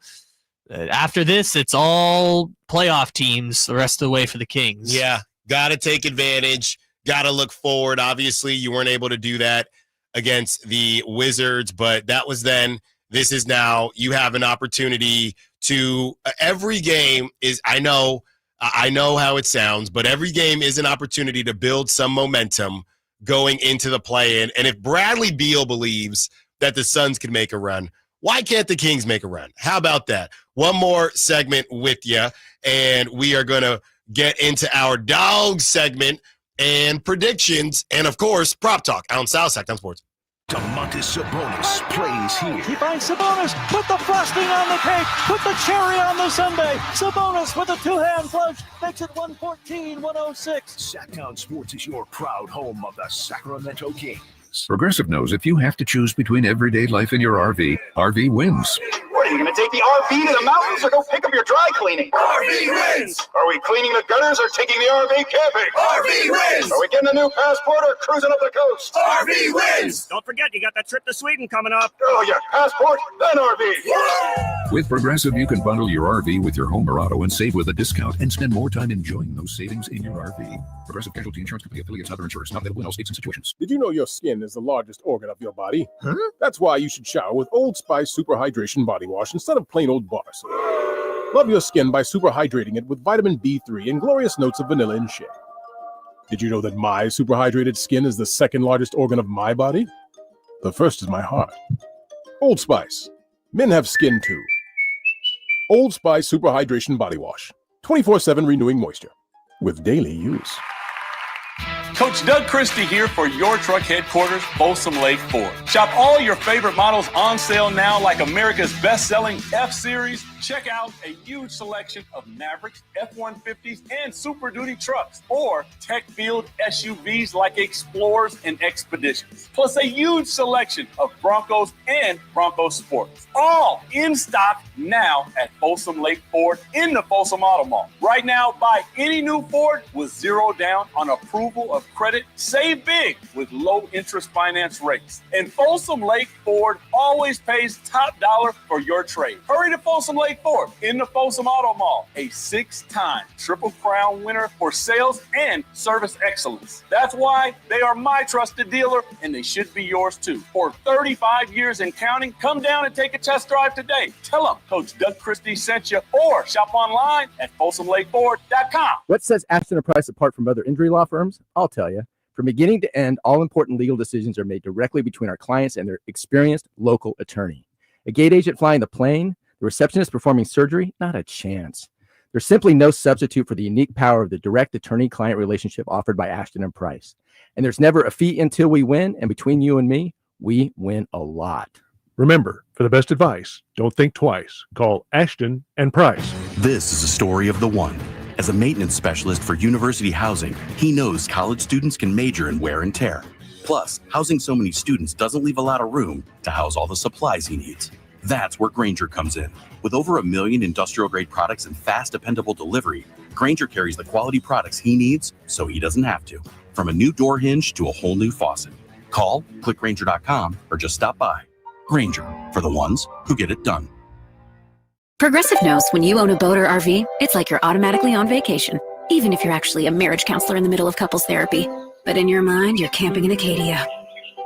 after this, it's all playoff teams the rest of the way for the Kings. Yeah, got to take advantage, got to look forward. Obviously, you weren't able to do that against the Wizards, but that was then. This is now. You have an opportunity to every game is, I know how it sounds, but every game is an opportunity to build some momentum going into the play-in. And if Bradley Beal believes that the Suns can make a run, Why can't the Kings make a run? How about that? One more segment with you, and we are going to get into our dog segment and predictions, and, of course, Prop Talk on South Sacktown Sports. Domantas Sabonis plays here. He finds Sabonis. Put the frosting on the cake. Put the cherry on the sundae. Sabonis with a two-hand flush. Makes it 114-106. Sacktown Sports is your proud home of the Sacramento Kings. Progressive knows if you have to choose between everyday life and your RV, RV wins. What, are you going to take the RV to the mountains or go pick up your dry cleaning? RV wins! Are we cleaning the gutters or taking the RV camping? RV wins! Are we getting a new passport or cruising up the coast? RV wins! Don't forget, you got that trip to Sweden coming up. Oh, yeah, passport, then RV. With Progressive, you can bundle your RV with your home or auto and save with a discount and spend more time enjoying those savings in your RV. Progressive Casualty Insurance Company affiliates and other insurers. Not available in all states and situations. Did you know your skin is the largest organ of your body? Huh? That's why you should shower with Old Spice Super Hydration Body Wash instead of plain old bar soap. Love your skin by super hydrating it with vitamin B3 and glorious notes of vanilla and shea. Did you know that my super hydrated skin is the second largest organ of my body? The first is my heart. Old Spice. Men have skin too. Old Spice Super Hydration Body Wash. 24/7 renewing moisture with daily use. Coach Doug Christie here for your truck headquarters, Folsom Lake Ford. Shop all your favorite models on sale now, like America's best-selling F-Series. Check out a huge selection of Mavericks, F-150s, and Super Duty trucks, or tech-filled SUVs like Explorers and Expeditions. Plus a huge selection of Broncos and Bronco Sports. All in stock now at Folsom Lake Ford in the Folsom Auto Mall. Right now, buy any new Ford with zero down on approval of credit. Save big with low interest finance rates. And Folsom Lake Ford always pays top dollar for your trade. Hurry to Folsom Lake Ford in the Folsom Auto Mall, a 6-time Triple Crown winner for sales and service excellence. That's why they are my trusted dealer, and they should be yours too. For 35 years and counting, come down and take a test drive today. Tell them Coach Doug Christie sent you, or shop online at FolsomLakeFord.com. What sets Ashton & Price apart from other injury law firms? I'll tell you. From beginning to end, all important legal decisions are made directly between our clients and their experienced local attorney. A gate agent flying the plane, the receptionist performing surgery, not a chance. There's simply no substitute for the unique power of the direct attorney-client relationship offered by Ashton & Price. And there's never a fee until we win, and between you and me, we win a lot. Remember, for the best advice, don't think twice. Call Ashton & Price. This is a story of the one. As a maintenance specialist for university housing, he knows college students can major in wear and tear. Plus, housing so many students doesn't leave a lot of room to house all the supplies he needs. That's where Grainger comes in. With over 1 million industrial-grade products and fast, dependable delivery, Grainger carries the quality products he needs so he doesn't have to. From a new door hinge to a whole new faucet. Call, click Grainger.com, or just stop by. Grainger, for the ones who get it done. Progressive knows when you own a boat or RV, it's like you're automatically on vacation, even if you're actually a marriage counselor in the middle of couples therapy. But in your mind, you're camping in Acadia,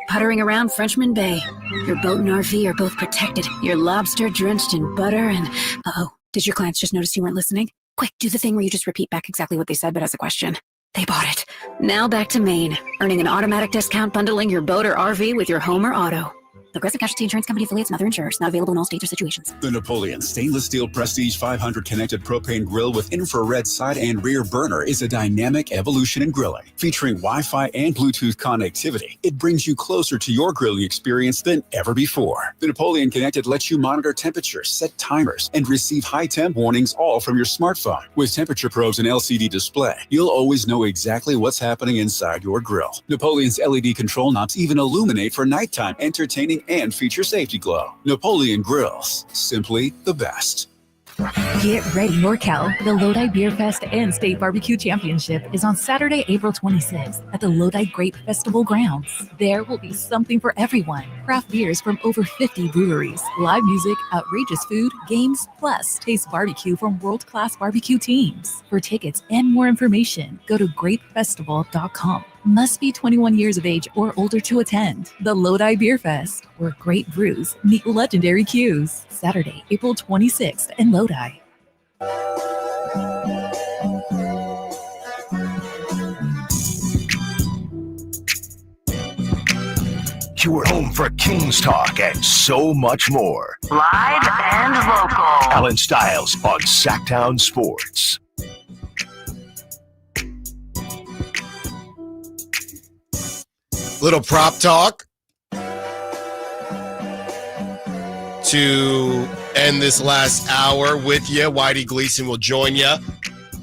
puttering around Frenchman Bay. Your boat and RV are both protected. Your lobster drenched in butter and... Uh-oh, did your clients just notice you weren't listening? Quick, do the thing where you just repeat back exactly what they said, but as a question. They bought it. Now back to Maine, earning an automatic discount bundling your boat or RV with your home or auto. Progressive Casualty Insurance Company affiliates and other insurers. Not available in all states or situations. The Napoleon Stainless Steel Prestige 500 connected propane grill with infrared side and rear burner is a dynamic evolution in grilling. Featuring Wi-Fi and Bluetooth connectivity, it brings you closer to your grilling experience than ever before. The Napoleon Connected lets you monitor temperatures, set timers, and receive high temp warnings all from your smartphone. With temperature probes and LCD display, you'll always know exactly what's happening inside your grill. Napoleon's LED control knobs even illuminate for nighttime, entertaining and feature safety glow. Napoleon Grills, simply the best. Get ready, NorCal. The Lodi Beer Fest and State Barbecue Championship is on Saturday, April 26th at the Lodi Grape Festival grounds. There will be something for everyone. Craft beers from over 50 breweries, live music, outrageous food, games, plus taste barbecue from world-class barbecue teams. For tickets and more information, go to grapefestival.com. Must be 21 years of age or older to attend. The Lodi Beer Fest, where great brews meet legendary cues. Saturday, April 26th in Lodi. your home for Kings talk and so much more. Live and local. Allen Stiles on Sacktown Sports. Little prop talk to end this last hour with you. Whitey Gleason will join you.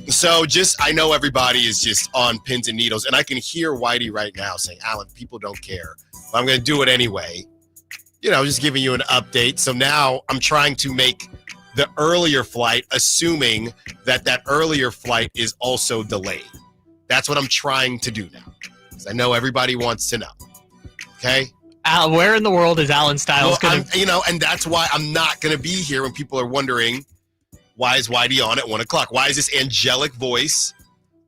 So I know everybody is just on pins and needles, and I can hear Whitey right now saying, Alan, people don't care. But I'm going to do it anyway. Just giving you an update. So now I'm trying to make the earlier flight, assuming that earlier flight is also delayed. That's what I'm trying to do now. Because I know everybody wants to know. Okay? Where in the world is Allen Stiles going to... and that's why I'm not going to be here when people are wondering, why is Whitey on at 1 o'clock? Why is this angelic voice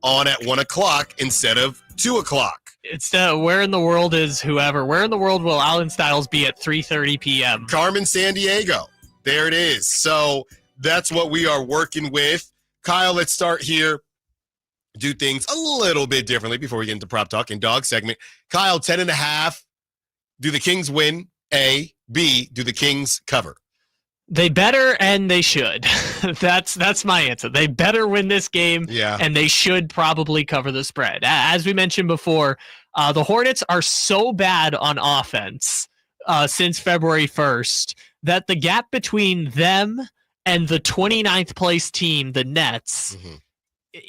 on at 1 o'clock instead of 2 o'clock? It's where in the world is whoever? Where in the world will Allen Stiles be at 3:30 p.m.? Carmen, San Diego. There it is. So that's what we are working with. Kyle, let's start here. Do things a little bit differently before we get into prop talk and dog segment. Kyle, 10.5. Do the Kings win? A. B. Do the Kings cover? They better and they should. That's my answer. They better win this game, and they should probably cover the spread. As we mentioned before, the Hornets are so bad on offense since February 1st that the gap between them and the 29th place team, the Nets,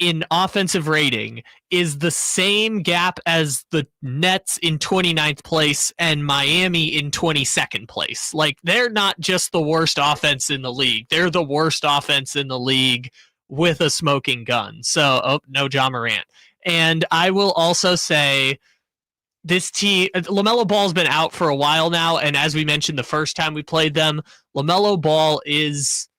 in offensive rating is the same gap as the Nets in 29th place and Miami in 22nd place. Like, they're not just the worst offense in the league. They're the worst offense in the league with a smoking gun. So, no Ja Morant. And I will also say this team, LaMelo Ball's been out for a while now. And as we mentioned the first time we played them, LaMelo Ball is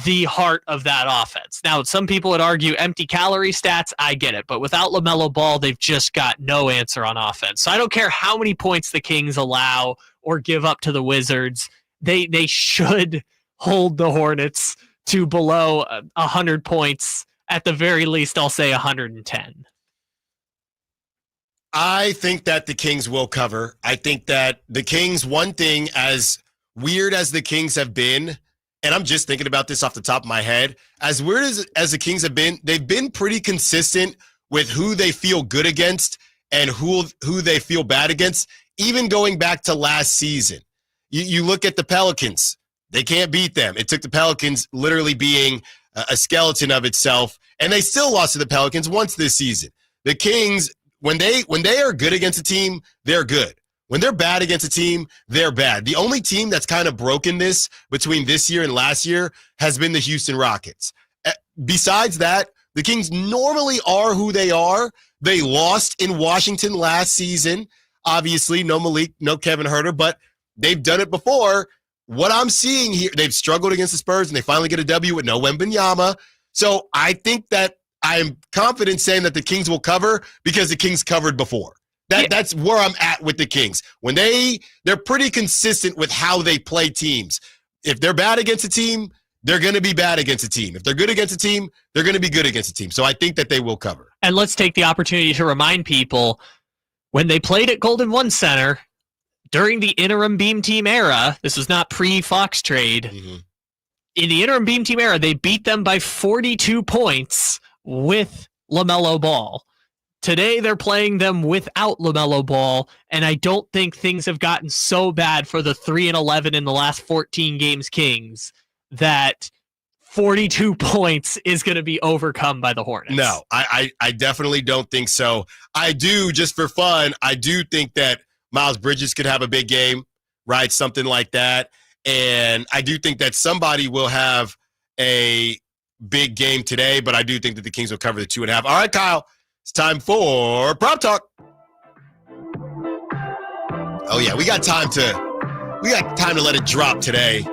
the heart of that offense. Now, some people would argue empty calorie stats. I get it. But without LaMelo Ball, they've just got no answer on offense. So I don't care how many points the Kings allow or give up to the Wizards. They should hold the Hornets to below 100 points. At the very least, I'll say 110. I think that the Kings will cover. I think that the Kings, one thing, as weird as the Kings have been, and I'm just thinking about this off the top of my head, as weird as the Kings have been, they've been pretty consistent with who they feel good against and who they feel bad against, even going back to last season. You look at the Pelicans. They can't beat them. It took the Pelicans literally being a skeleton of itself, and they still lost to the Pelicans once this season. The Kings, when they are good against a team, they're good. When they're bad against a team, they're bad. The only team that's kind of broken this between this year and last year has been the Houston Rockets. Besides that, the Kings normally are who they are. They lost in Washington last season. Obviously, no Malik, no Kevin Huerter, but they've done it before. What I'm seeing here, they've struggled against the Spurs, and they finally get a W with no Wembanyama. So I think that I'm confident saying that the Kings will cover because the Kings covered before. That's where I'm at with the Kings. When they're pretty consistent with how they play teams. If they're bad against a team, they're going to be bad against a team. If they're good against a team, they're going to be good against a team. So I think that they will cover. And let's take the opportunity to remind people, when they played at Golden One Center during the interim beam team era, this was not pre-Fox trade. Mm-hmm. In the interim beam team era, they beat them by 42 points with LaMelo Ball. Today, they're playing them without LaMelo Ball, and I don't think things have gotten so bad for the 3-11 in the last 14 games Kings that 42 points is going to be overcome by the Hornets. No, I definitely don't think so. I do, just for fun, I do think that Miles Bridges could have a big game, right? Something like that. And I do think that somebody will have a big game today, but I do think that the Kings will cover the 2.5. All right, Kyle. It's time for Prop Talk. Oh yeah, we got time to let it drop today.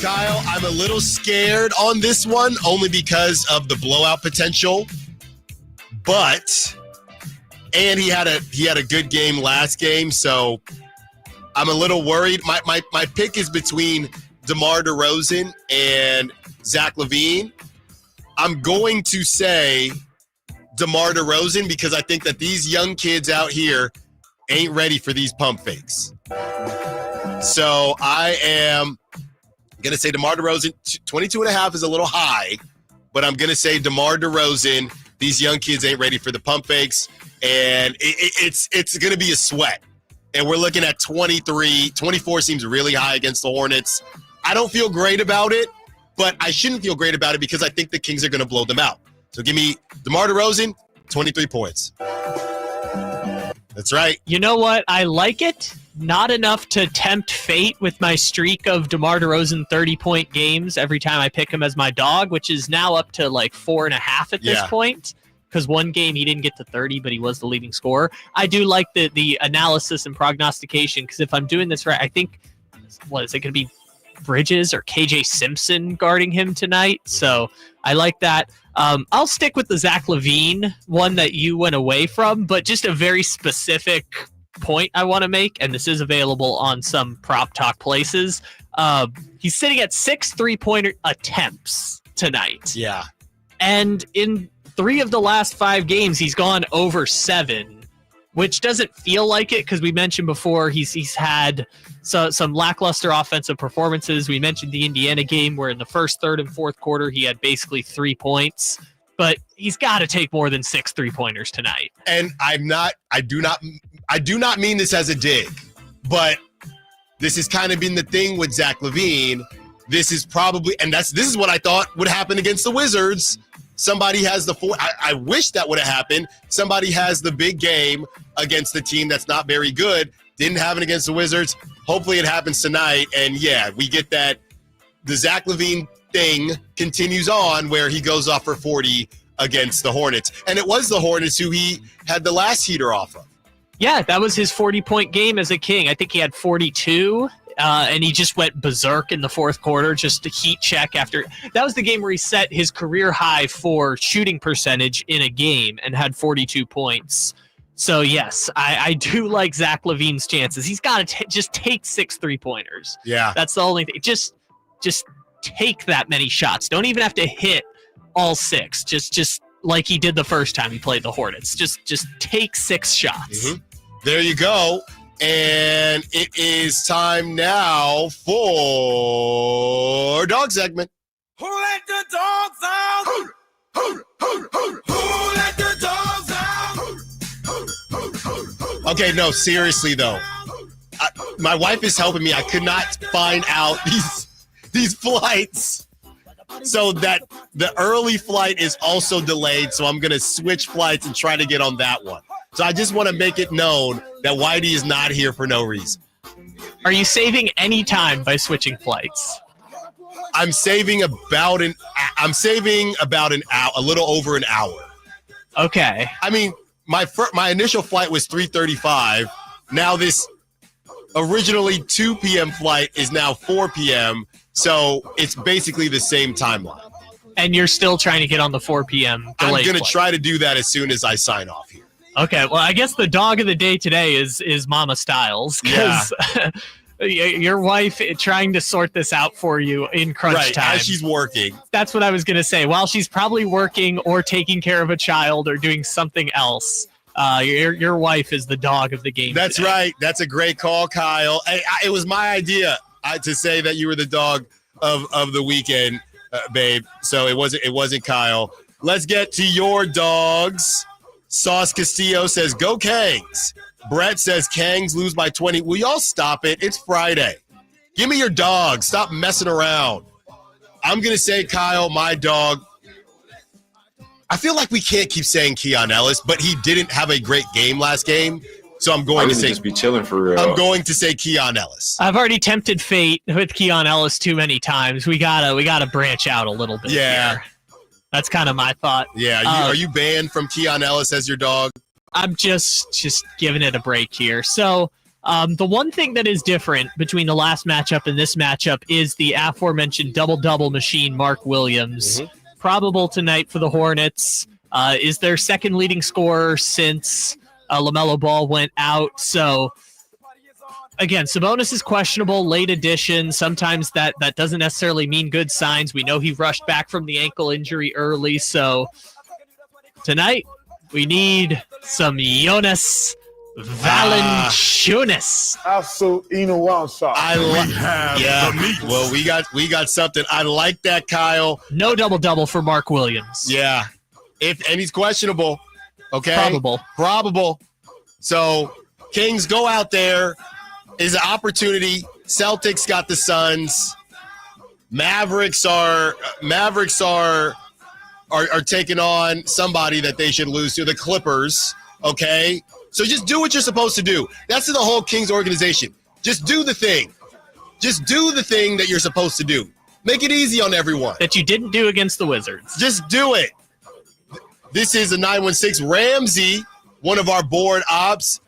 Kyle, I'm a little scared on this one only because of the blowout potential. And he had a good game last game, so I'm a little worried. My pick is between DeMar DeRozan and Zach LaVine. I'm going to say DeMar DeRozan because I think that these young kids out here ain't ready for these pump fakes. So I am going to say DeMar DeRozan. 22.5 is a little high, but I'm going to say DeMar DeRozan. These young kids ain't ready for the pump fakes, and it's going to be a sweat. And we're looking at 23. 24 seems really high against the Hornets. I don't feel great about it, but I shouldn't feel great about it because I think the Kings are going to blow them out. So give me DeMar DeRozan, 23 points. That's right. You know what? I like it. Not enough to tempt fate with my streak of DeMar DeRozan 30-point games every time I pick him as my dog, which is now up to like 4.5 at this point. Because one game he didn't get to 30, but he was the leading scorer. I do like the analysis and prognostication because if I'm doing this right, I think, what is it going to be? Bridges or KJ Simpson guarding him tonight. So I like that. I'll stick with the Zach LaVine one that you went away from, but just a very specific point I want to make, and this is available on some prop talk places. He's sitting at 6 3-pointer attempts tonight. Yeah. And in 3 of the last 5 games, he's gone over 7, which doesn't feel like it because we mentioned before he's had some lackluster offensive performances. We mentioned the Indiana game where in the first, third, and fourth quarter he had basically 3 points. But he's got to take more than 6 3-pointers tonight. And I do not mean this as a dig, but this has kind of been the thing with Zach LaVine. This is probably, and this is what I thought would happen against the Wizards. Somebody has I wish that would have happened. Somebody has the big game against the team that's not very good. Didn't happen against the Wizards. Hopefully it happens tonight. And yeah, we get that. The Zach LaVine thing continues on where he goes off for 40 against the Hornets. And it was the Hornets who he had the last heater off of. Yeah, that was his 40-point game as a King. I think he had 42. And he just went berserk in the fourth quarter, just a heat check after. That was the game where he set his career high for shooting percentage in a game and had 42 points. So, yes, I do like Zach LaVine's chances. He's got to just take 6 3-pointers. Yeah. That's the only thing. Just take that many shots. Don't even have to hit all 6. Just like he did the first time he played the Hornets. Just take 6 shots. Mm-hmm. There you go. And it is time now for dog segment. Who let the dogs out? Who let the dogs out? Okay, no, seriously though. My wife is helping me. I could not find out these flights. So that the early flight is also delayed. So I'm going to switch flights and try to get on that one. So I just want to make it known that Whitey is not here for no reason. Are you saving any time by switching flights? I'm saving about an hour, a little over an hour. Okay. I mean, my initial flight was 3:35. Now this originally 2 p.m. flight is now 4 p.m. So it's basically the same timeline. And you're still trying to get on the 4 p.m. delay I'm going to flight. try to do that as soon as I sign off here. Okay, well, I guess the dog of the day today is Mama Styles. Because your wife trying to sort this out for you in crunch time. As she's working. That's what I was going to say. While she's probably working or taking care of a child or doing something else, your wife is the dog of the game. That's today. right. That's a great call, Kyle. It was my idea to say that you were the dog of the weekend, babe. So it wasn't Kyle. Let's get to your dogs. Sauce Castillo says, go Kangs. Brett says, Kangs lose by 20. Will y'all stop it? It's Friday. Give me your dog. Stop messing around. I'm going to say, Kyle, my dog. I feel like we can't keep saying Keon Ellis, but he didn't have a great game last game. So I'm going to say, just be chilling for real. I'm going to say Keon Ellis. I've already tempted fate with Keon Ellis too many times. We gotta branch out a little bit. Yeah. Here. That's kind of my thought. Yeah, are you banned from Keon Ellis as your dog? I'm just giving it a break here. So the one thing that is different between the last matchup and this matchup is the aforementioned double-double machine, Mark Williams. Mm-hmm. Probable tonight for the Hornets. Is their second leading scorer since LaMelo Ball went out. So, again, Sabonis is questionable, late addition. Sometimes that doesn't necessarily mean good signs. We know he rushed back from the ankle injury early. So tonight, We need some Jonas Valanciunas. Also, I like. Well, we got something. I like that, Kyle. No double-double for Mark Williams. Yeah. And he's questionable. Okay. Probable. So, Kings, go out there. Is an opportunity. Celtics got the Suns. Mavericks are taking on somebody that they should lose to, the Clippers. Okay. So just do what you're supposed to do. That's the whole Kings organization. Just do the thing. Just do the thing that you're supposed to do. Make it easy on everyone. That you didn't do against the Wizards. Just do it. This is a 916 Ramsey, one of our board ops.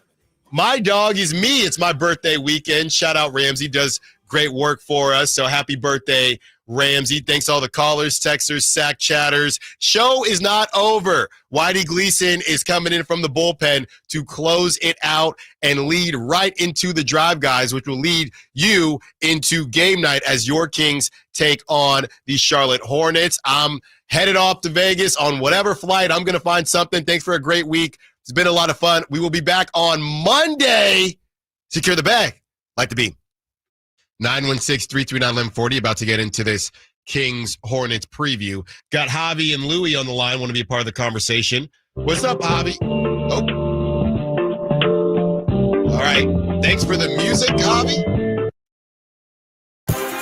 My dog is me. It's my birthday weekend. Shout out Ramsey. Does great work for us. So happy birthday, Ramsey. Thanks to all the callers, texters, sack chatters. Show is not over. Whitey Gleason is coming in from the bullpen to close it out and lead right into the drive, guys, which will lead you into game night as your Kings take on the Charlotte Hornets. I'm headed off to Vegas on whatever flight. I'm going to find something. Thanks for a great week. It's been a lot of fun. We will be back on Monday. Secure the bag. Like the beam. 916-339-1140. About to get into this Kings-Hornets preview. Got Javi and Louie on the line. Want to be a part of the conversation. What's up, Javi? Oh. All right. Thanks for the music, Javi.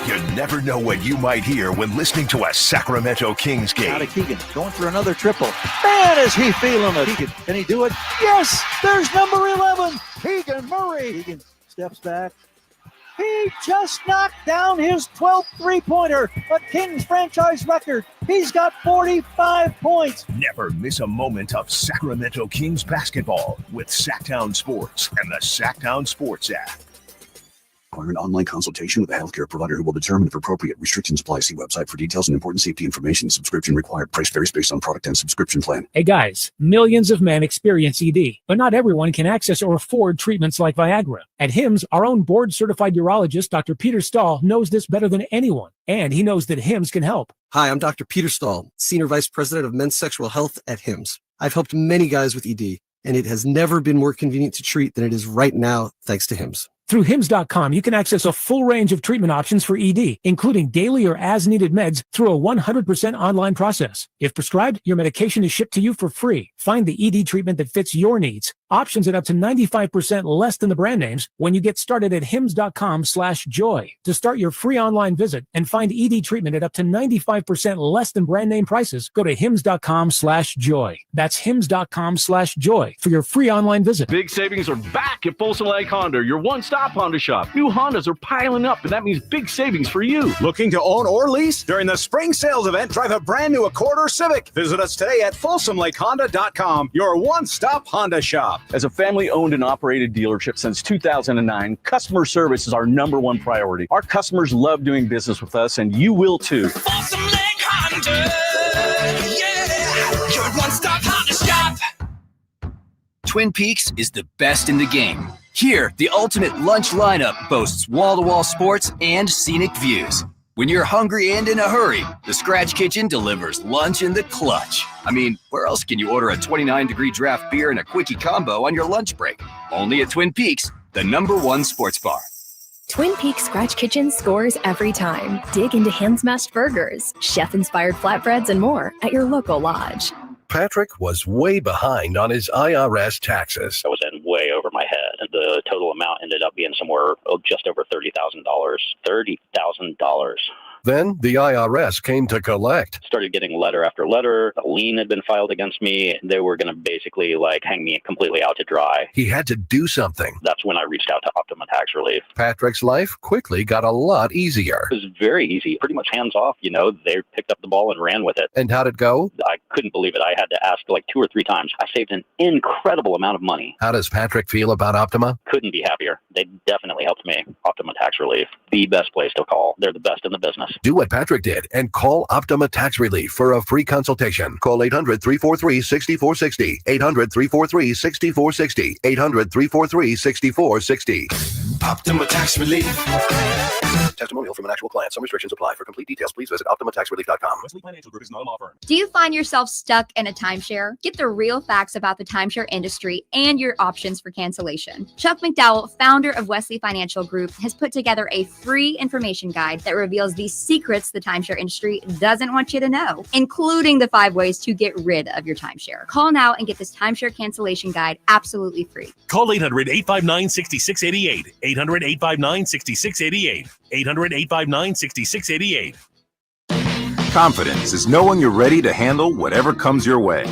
You never know what you might hear when listening to a Sacramento Kings game. Out of Keegan, going for another triple. Man, is he feeling it. Can he do it? Yes, there's number 11, Keegan Murray. Keegan steps back. He just knocked down his 12th three-pointer, a Kings franchise record. He's got 45 points. Never miss a moment of Sacramento Kings basketball with Sacktown Sports and the Sacktown Sports app. Require an online consultation with a healthcare provider who will determine if appropriate. Restrictions apply. See website for details and important safety information. Subscription required. Price varies based on product and subscription plan. Hey guys, millions of men experience ED, but not everyone can access or afford treatments like Viagra. At HIMSS, our own board-certified urologist, Dr. Peter Stahl, knows this better than anyone, and he knows that HIMSS can help. Hi, I'm Dr. Peter Stahl, Senior Vice President of Men's Sexual Health at HIMSS. I've helped many guys with ED, and it has never been more convenient to treat than it is right now, thanks to HIMSS. Through HIMSS.com, you can access a full range of treatment options for ED, including daily or as-needed meds through a 100% online process. If prescribed, your medication is shipped to you for free. Find the ED treatment that fits your needs. Options at up to 95% less than the brand names when you get started at HIMSS.com/joy. To start your free online visit and find ED treatment at up to 95% less than brand name prices, go to HIMSS.com/joy. That's HIMSS.com/joy for your free online visit. Big savings are back at Folsom Lake Honda, your one-stop Honda shop. New Hondas are piling up, and that means big savings for you. Looking to own or lease? During the spring sales event, drive a brand new Accord or Civic. Visit us today at FolsomLakeHonda.com, your one-stop Honda shop. As a family-owned and operated dealership since 2009, customer service is our number one priority. Our customers love doing business with us, and you will too. Folsom Lake Honda, yeah, your one-stop Honda shop. Twin Peaks is the best in the game. Here, the ultimate lunch lineup boasts wall-to-wall sports and scenic views. When you're hungry and in a hurry, the Scratch Kitchen delivers lunch in the clutch. I mean, where else can you order a 29-degree draft beer and a quickie combo on your lunch break? Only at Twin Peaks, the #1 sports bar. Twin Peaks Scratch Kitchen scores every time. Dig into hand-smashed burgers, chef-inspired flatbreads, and more at your local lodge. Patrick was way behind on his IRS taxes. I was in way over my head, and the total amount ended up being somewhere just over $30,000. $30,000. Then the IRS came to collect. Started getting letter after letter. A lien had been filed against me. They were going to basically hang me completely out to dry. He had to do something. That's when I reached out to Optima Tax Relief. Patrick's life quickly got a lot easier. It was very easy, pretty much hands off. They picked up the ball and ran with it. And how'd it go? I couldn't believe it. I had to ask 2 or 3 times. I saved an incredible amount of money. How does Patrick feel about Optima? Couldn't be happier. They definitely helped me. Optima Tax Relief, the best place to call. They're the best in the business. Do what Patrick did and call Optima Tax Relief for a free consultation. Call 800-343-6460. 800-343-6460. 800-343-6460. Optima Tax Relief. Testimonial from an actual client. Some restrictions apply. For complete details, please visit OptimaTaxRelief.com. Wesley Financial Group is not a law firm. Do you find yourself stuck in a timeshare? Get the real facts about the timeshare industry and your options for cancellation. Chuck McDowell, founder of Wesley Financial Group, has put together a free information guide that reveals the secrets the timeshare industry doesn't want you to know, including the 5 ways to get rid of your timeshare. Call now and get this timeshare cancellation guide absolutely free. Call 800-859-6688. 800-859-6688. 800-859-6688. Confidence is knowing you're ready to handle whatever comes your way.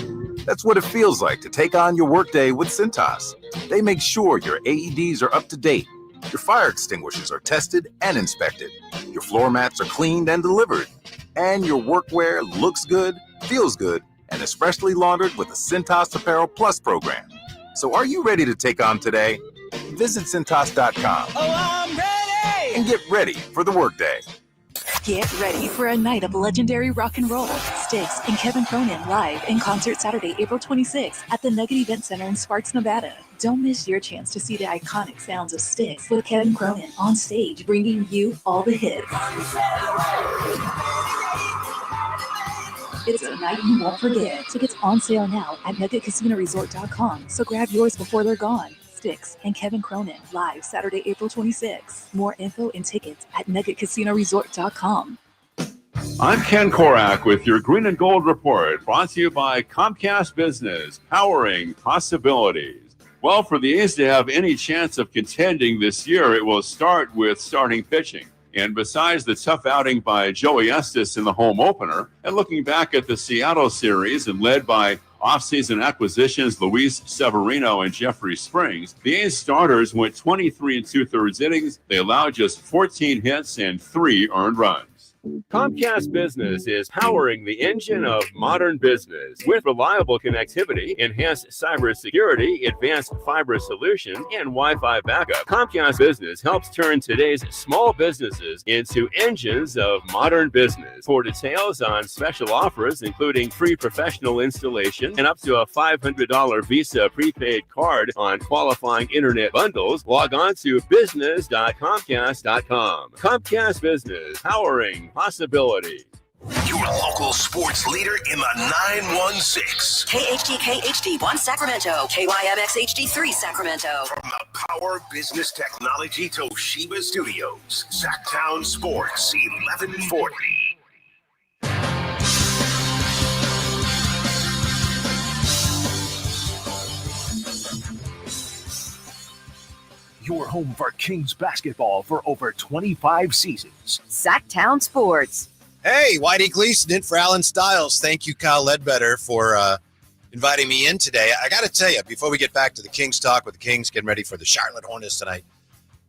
That's what it feels like to take on your workday with Cintas. They make sure your AEDs are up to date, your fire extinguishers are tested and inspected, your floor mats are cleaned and delivered, and your workwear looks good, feels good, and is freshly laundered with the Cintas Apparel Plus program. So are you ready to take on today? Visit Cintas.com and get ready for the workday. Get ready for a night of legendary rock and roll. Styx and Kevin Cronin live in concert Saturday, April 26th at the Nugget Event Center in Sparks, Nevada. Don't miss your chance to see the iconic sounds of Styx with Kevin Cronin on stage, bringing you all the hits. It's a night you won't forget. Tickets on sale now at NuggetCasinoResort.com, so grab yours before they're gone. Styx and Kevin Cronin live Saturday, April 26th. More info and tickets at NuggetCasinoResort.com. I'm Ken Korak with your Green and Gold Report, brought to you by Comcast Business, powering possibilities. Well, for the A's to have any chance of contending this year, it will start with starting pitching. And besides the tough outing by Joey Estes in the home opener, and looking back at the Seattle series and led by offseason acquisitions Luis Severino and Jeffrey Springs, the A's starters went 23 2/3 innings. They allowed just 14 hits and 3 earned runs. Comcast Business is powering the engine of modern business with reliable connectivity, enhanced cybersecurity, advanced fiber solutions, and Wi-Fi backup. Comcast Business helps turn today's small businesses into engines of modern business. For details on special offers, including free professional installation and up to a $500 Visa prepaid card on qualifying internet bundles, log on to business.comcast.com. Comcast Business, powering possibility. Your local sports leader in the 916. KHD1 Sacramento. KYMX HD3 Sacramento. From the Power Business Technology Toshiba Studios. Sacktown Sports 1140. Your home for Kings basketball for over 25 seasons. Sacktown Sports. Hey, Whitey Gleason in for Allen Stiles. Thank you, Kyle Ledbetter, for inviting me in today. I got to tell you, before we get back to the Kings talk with the Kings getting ready for the Charlotte Hornets tonight,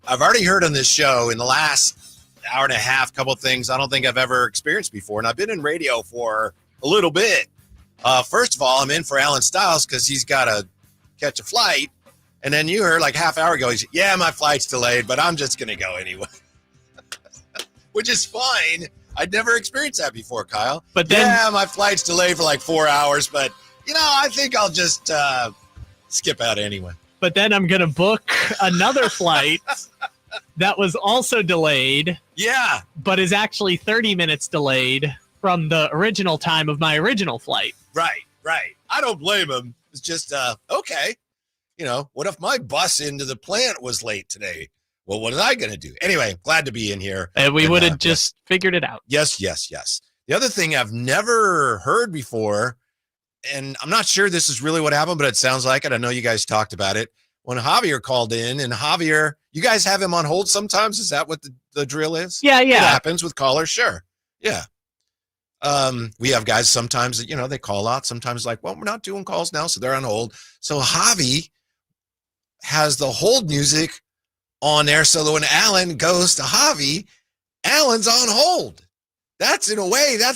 I've already heard on this show in the last hour and a half, couple of things I don't think I've ever experienced before, and I've been in radio for a little bit. First of all, I'm in for Allen Stiles because he's got to catch a flight. And then you heard like half hour ago, he's, yeah, my flight's delayed, but I'm just going to go anyway. Which is fine. I'd never experienced that before, Kyle. But then, yeah, my flight's delayed for like 4 hours, but, I think I'll just skip out anyway. But then I'm going to book another flight that was also delayed. Yeah. But is actually 30 minutes delayed from the original time of my original flight. Right. I don't blame him. It's just, okay. What if my bus into the plant was late today? Well, what was I going to do? Anyway, glad to be in here. And we would have just figured it out. Yes. The other thing I've never heard before, and I'm not sure this is really what happened, but it sounds like it. I know you guys talked about it. When Javier called in, and Javier, you guys have him on hold sometimes? Is that what the drill is? Yeah. It happens with callers, sure. Yeah. We have guys sometimes that, they call out. Sometimes like, well, we're not doing calls now, so they're on hold. So Javi has the hold music on there so that when Alan goes to Javi, Alan's on hold. That's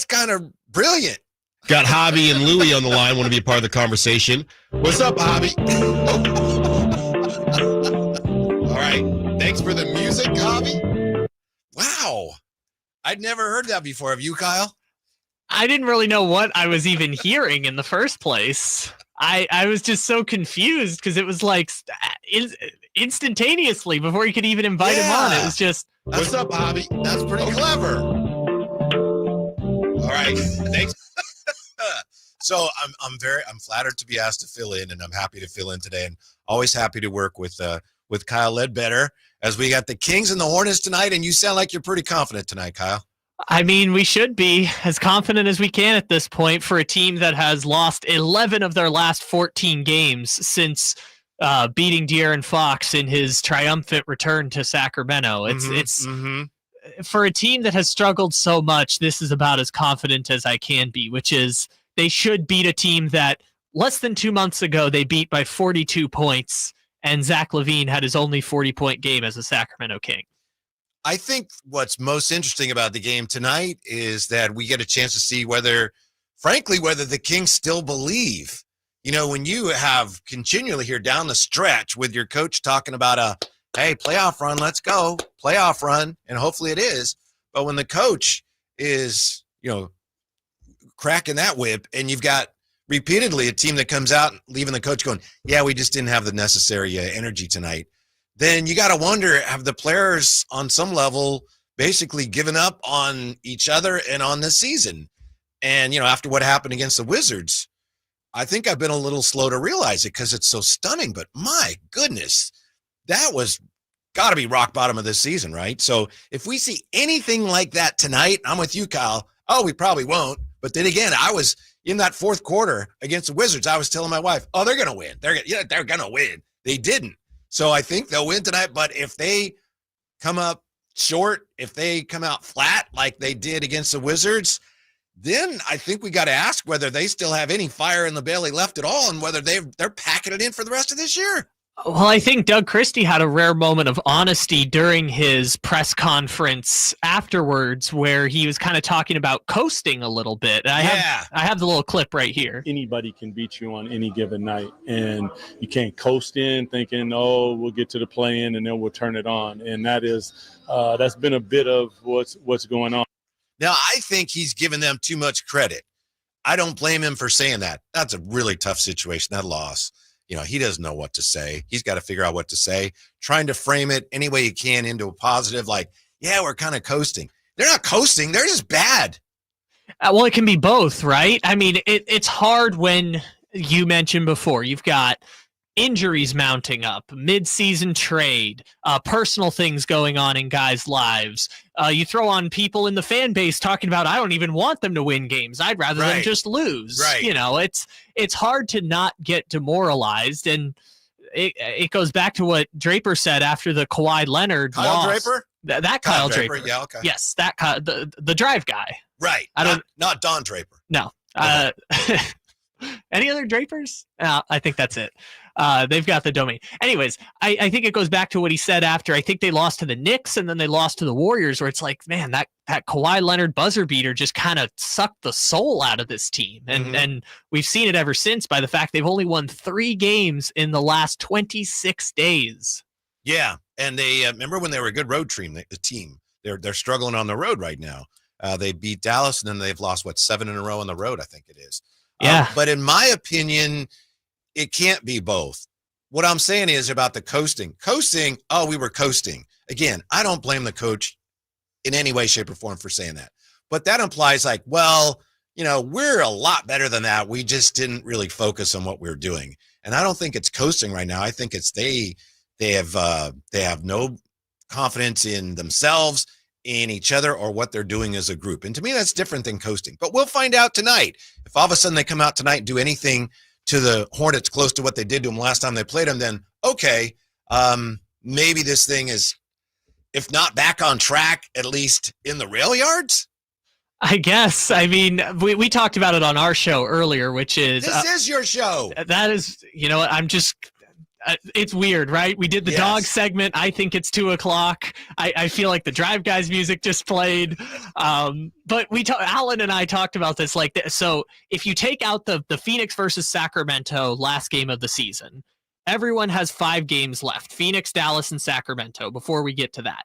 kind of brilliant. Got Javi and Louie on the line, want to be a part of the conversation. What's up, Javi? All right. Thanks for the music, Javi. Wow. I'd never heard that before. Have you, Kyle? I didn't really know what I was even hearing in the first place. I was just so confused because it was like instantaneously before you could even invite him on. It was just, what's up, Bobby? That's pretty clever. All right, thanks. So I'm flattered to be asked to fill in, and I'm happy to fill in today, and always happy to work with Kyle Ledbetter as we got the Kings and the Hornets tonight. And you sound like you're pretty confident tonight, Kyle. I mean, we should be as confident as we can at this point for a team that has lost 11 of their last 14 games since beating De'Aaron Fox in his triumphant return to Sacramento. It's for a team that has struggled so much, this is about as confident as I can be, which is they should beat a team that less than 2 months ago they beat by 42 points, and Zach LaVine had his only 40-point game as a Sacramento King. I think what's most interesting about the game tonight is that we get a chance to see whether the Kings still believe. You know, when you have continually here down the stretch with your coach talking about hey, playoff run, let's go, playoff run, and hopefully it is. But when the coach is, cracking that whip, and you've got repeatedly a team that comes out leaving the coach going, yeah, we just didn't have the necessary energy tonight, then you got to wonder, have the players on some level basically given up on each other and on this season? And, after what happened against the Wizards, I think I've been a little slow to realize it because it's so stunning. But my goodness, that was got to be rock bottom of this season, right? So if we see anything like that tonight, I'm with you, Kyle. Oh, we probably won't. But then again, I was in that fourth quarter against the Wizards. I was telling my wife, oh, they're going to win. They're going to win. They didn't. So I think they'll win tonight. But if they come up short, if they come out flat like they did against the Wizards, then I think we got to ask whether they still have any fire in the belly left at all and whether they're packing it in for the rest of this year. Well, I think Doug Christie had a rare moment of honesty during his press conference afterwards where he was kind of talking about coasting a little bit. I have the little clip right here. Anybody can beat you on any given night, and you can't coast in thinking, oh, we'll get to the play-in and then we'll turn it on. And that's been a bit of what's going on. Now, I think he's given them too much credit. I don't blame him for saying that. That's a really tough situation, that loss. He doesn't know what to say. He's got to figure out what to say, trying to frame it any way he can into a positive, like, yeah, we're kind of coasting. They're not coasting. They're just bad. Well, it can be both, right? I mean, it's hard when you mentioned before, you've got injuries mounting up, mid-season trade, personal things going on in guys' lives. You throw on people in the fan base talking about, I don't even want them to win games. I'd rather them just lose. Right. It's hard to not get demoralized. And it goes back to what Draper said after the Kawhi Leonard Kyle loss. Draper? That Kyle Draper. Yeah, okay. Yes, that the drive guy. Right. Not Don Draper. No. Okay. Any other Drapers? I think that's it. They've got the domain. Anyways, I think it goes back to what he said after. I think they lost to the Knicks and then they lost to the Warriors, where it's like, man, that Kawhi Leonard buzzer beater just kind of sucked the soul out of this team. And we've seen it ever since by the fact they've only won 3 games in the last 26 days. Yeah, and they remember when they were a good road team. The team they're struggling on the road right now. They beat Dallas and then they've lost 7 in a row on the road. I think it is. Yeah, but in my opinion, it can't be both. What I'm saying is about the coasting. Coasting, we were coasting. Again, I don't blame the coach in any way, shape, or form for saying that. But that implies we're a lot better than that. We just didn't really focus on what we were doing. And I don't think it's coasting right now. I think it's they have no confidence in themselves, in each other, or what they're doing as a group. And to me, that's different than coasting. But we'll find out tonight. If all of a sudden they come out tonight and do anything to the Hornets close to what they did to them last time they played them, then okay, maybe this thing is, if not back on track, at least in the rail yards. I guess. I mean, we talked about it on our show earlier, which is this is your show. That is, I'm just. It's weird, right? We did the dog segment. I think it's 2:00. I feel like the Drive Guys music just played. But Allen and I talked about this like this. So if you take out the Phoenix versus Sacramento last game of the season, everyone has 5 games left. Phoenix, Dallas, and Sacramento before we get to that.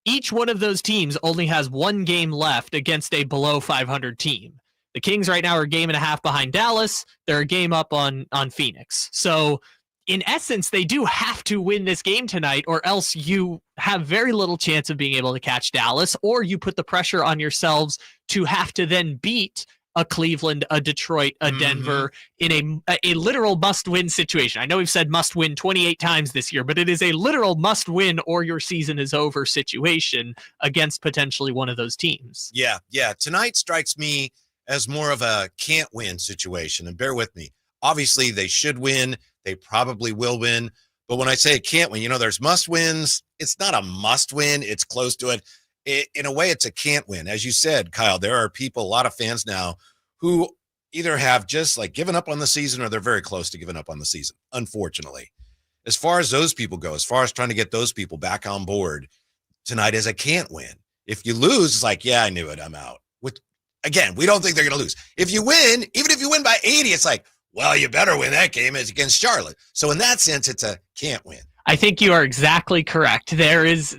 Each one of those teams only has 1 game left against a below 500 team. The Kings right now are a game and a half behind Dallas. They're a game up on Phoenix. So in essence, they do have to win this game tonight, or else you have very little chance of being able to catch Dallas, or you put the pressure on yourselves to have to then beat a Cleveland, a Detroit, a Denver in a literal must-win situation. I know we've said must-win 28 times this year, but it is a literal must-win or your season is over situation against potentially one of those teams. Yeah. Tonight strikes me as more of a can't-win situation, and bear with me. Obviously, they should win. They probably will win. But when I say it can't win, there's must-wins. It's not a must-win. It's close to it. In a way, it's a can't win. As you said, Kyle, there are people, a lot of fans now, who either have just given up on the season or they're very close to giving up on the season, unfortunately. As far as those people go, as far as trying to get those people back on board, tonight is a can't win. If you lose, it's I knew it, I'm out. Which, again, we don't think they're going to lose. If you win, even if you win by 80, it's well, you better win that game. It's against Charlotte. So in that sense, it's a can't win. I think you are exactly correct. There is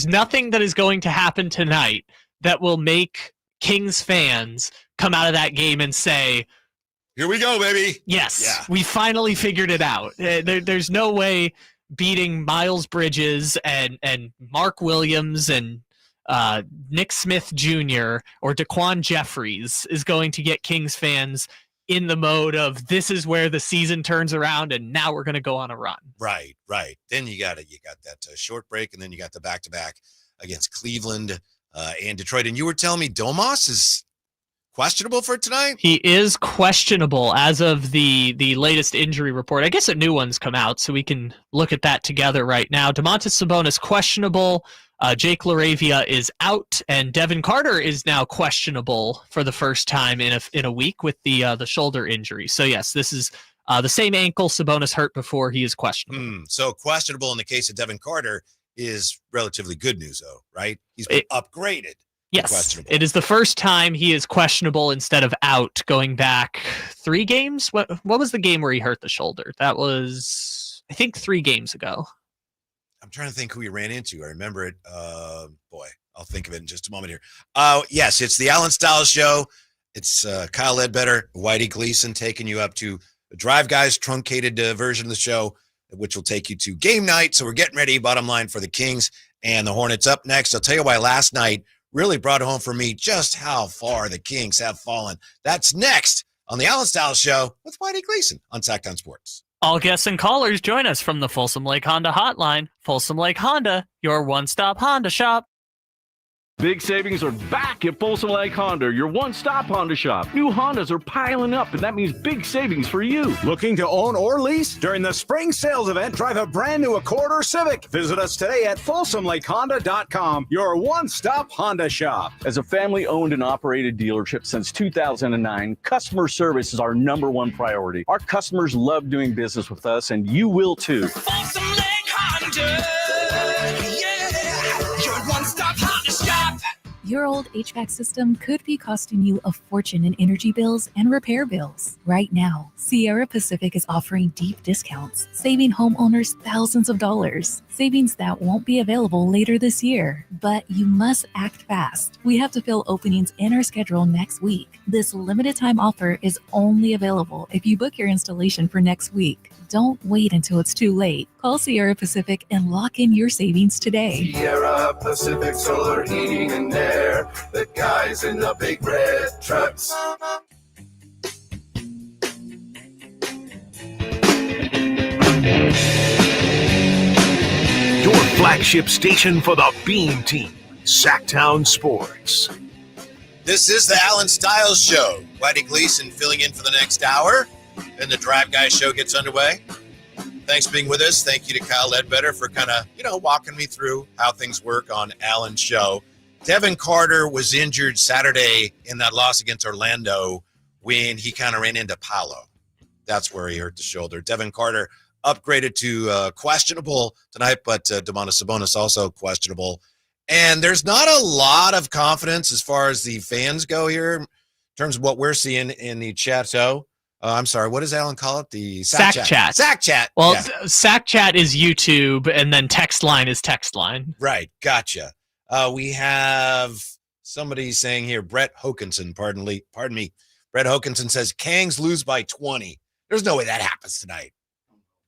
nothing that is going to happen tonight that will make Kings fans come out of that game and say, here we go, baby. Yes, we finally figured it out. There's no way beating Miles Bridges and Mark Williams and Nick Smith Jr. or Daquan Jeffries is going to get Kings fans in the mode of this is where the season turns around and now we're going to go on a run. Right. Then you got that short break, and then you got the back-to-back against Cleveland and Detroit. And you were telling me Domas is questionable for tonight? He is questionable as of the latest injury report. I guess a new one's come out, so we can look at that together right now. Domantas Sabonis questionable. Jake LaRavia is out, and Devin Carter is now questionable for the first time in a week with the shoulder injury. So yes, this is the same ankle Sabonis hurt before. He is questionable. So questionable in the case of Devin Carter is relatively good news, though, right? He's been upgraded. Yes, it is the first time he is questionable instead of out, going back 3 games. What was the game where he hurt the shoulder? That was, I think, 3 games ago. I'm trying to think who he ran into. I remember it. I'll think of it in just a moment here. Yes, it's the Allen Stiles Show. It's Kyle Ledbetter, Whitey Gleason taking you up to the Drive Guys truncated version of the show, which will take you to game night. So we're getting ready, bottom line, for the Kings and the Hornets up next. I'll tell you why last night really brought home for me just how far the Kings have fallen. That's next on the Allen Stiles Show with Whitey Gleason on Sacktown Sports. All guests and callers join us from the Folsom Lake Honda hotline. Folsom Lake Honda, your one-stop Honda shop. Big savings are back at Folsom Lake Honda, your one-stop Honda shop. New Hondas are piling up, and that means big savings for you. Looking to own or lease? During the spring sales event, drive a brand new Accord or Civic. Visit us today at FolsomLakeHonda.com, your one-stop Honda shop. As a family-owned and operated dealership since 2009, customer service is our #1 priority. Our customers love doing business with us, and you will too. Folsom Lake Honda, yeah, your one-stop Honda shop. Your old HVAC system could be costing you a fortune in energy bills and repair bills. Right now, Sierra Pacific is offering deep discounts, saving homeowners thousands of dollars. Savings that won't be available later this year. But you must act fast. We have to fill openings in our schedule next week. This limited time offer is only available if you book your installation for next week. Don't wait until it's too late. Call Sierra Pacific and lock in your savings today. Sierra Pacific Solar Heating and Air, the guys in the big red trucks. Your flagship station for the Beam Team, Sacktown Sports. This is the Allen Stiles Show. Whitey Gleason filling in for the next hour, and the Drive Guys show gets underway. Thanks for being with us. Thank you to Kyle Ledbetter for kind of, walking me through how things work on Allen's show. Devin Carter was injured Saturday in that loss against Orlando when he kind of ran into Paolo. That's where he hurt the shoulder. Devin Carter upgraded to questionable tonight, but Domantas Sabonis also questionable. And there's not a lot of confidence as far as the fans go here in terms of what we're seeing in the chateau. I'm sorry, what does Alan call it? The Sack Chat. Sack Chat. Well, yeah. Sack Chat is YouTube, and then text line is text line. Right, gotcha. We have somebody saying here, Brett Hokinson, pardon me. Brett Hokinson says, Kangs lose by 20. There's no way that happens tonight.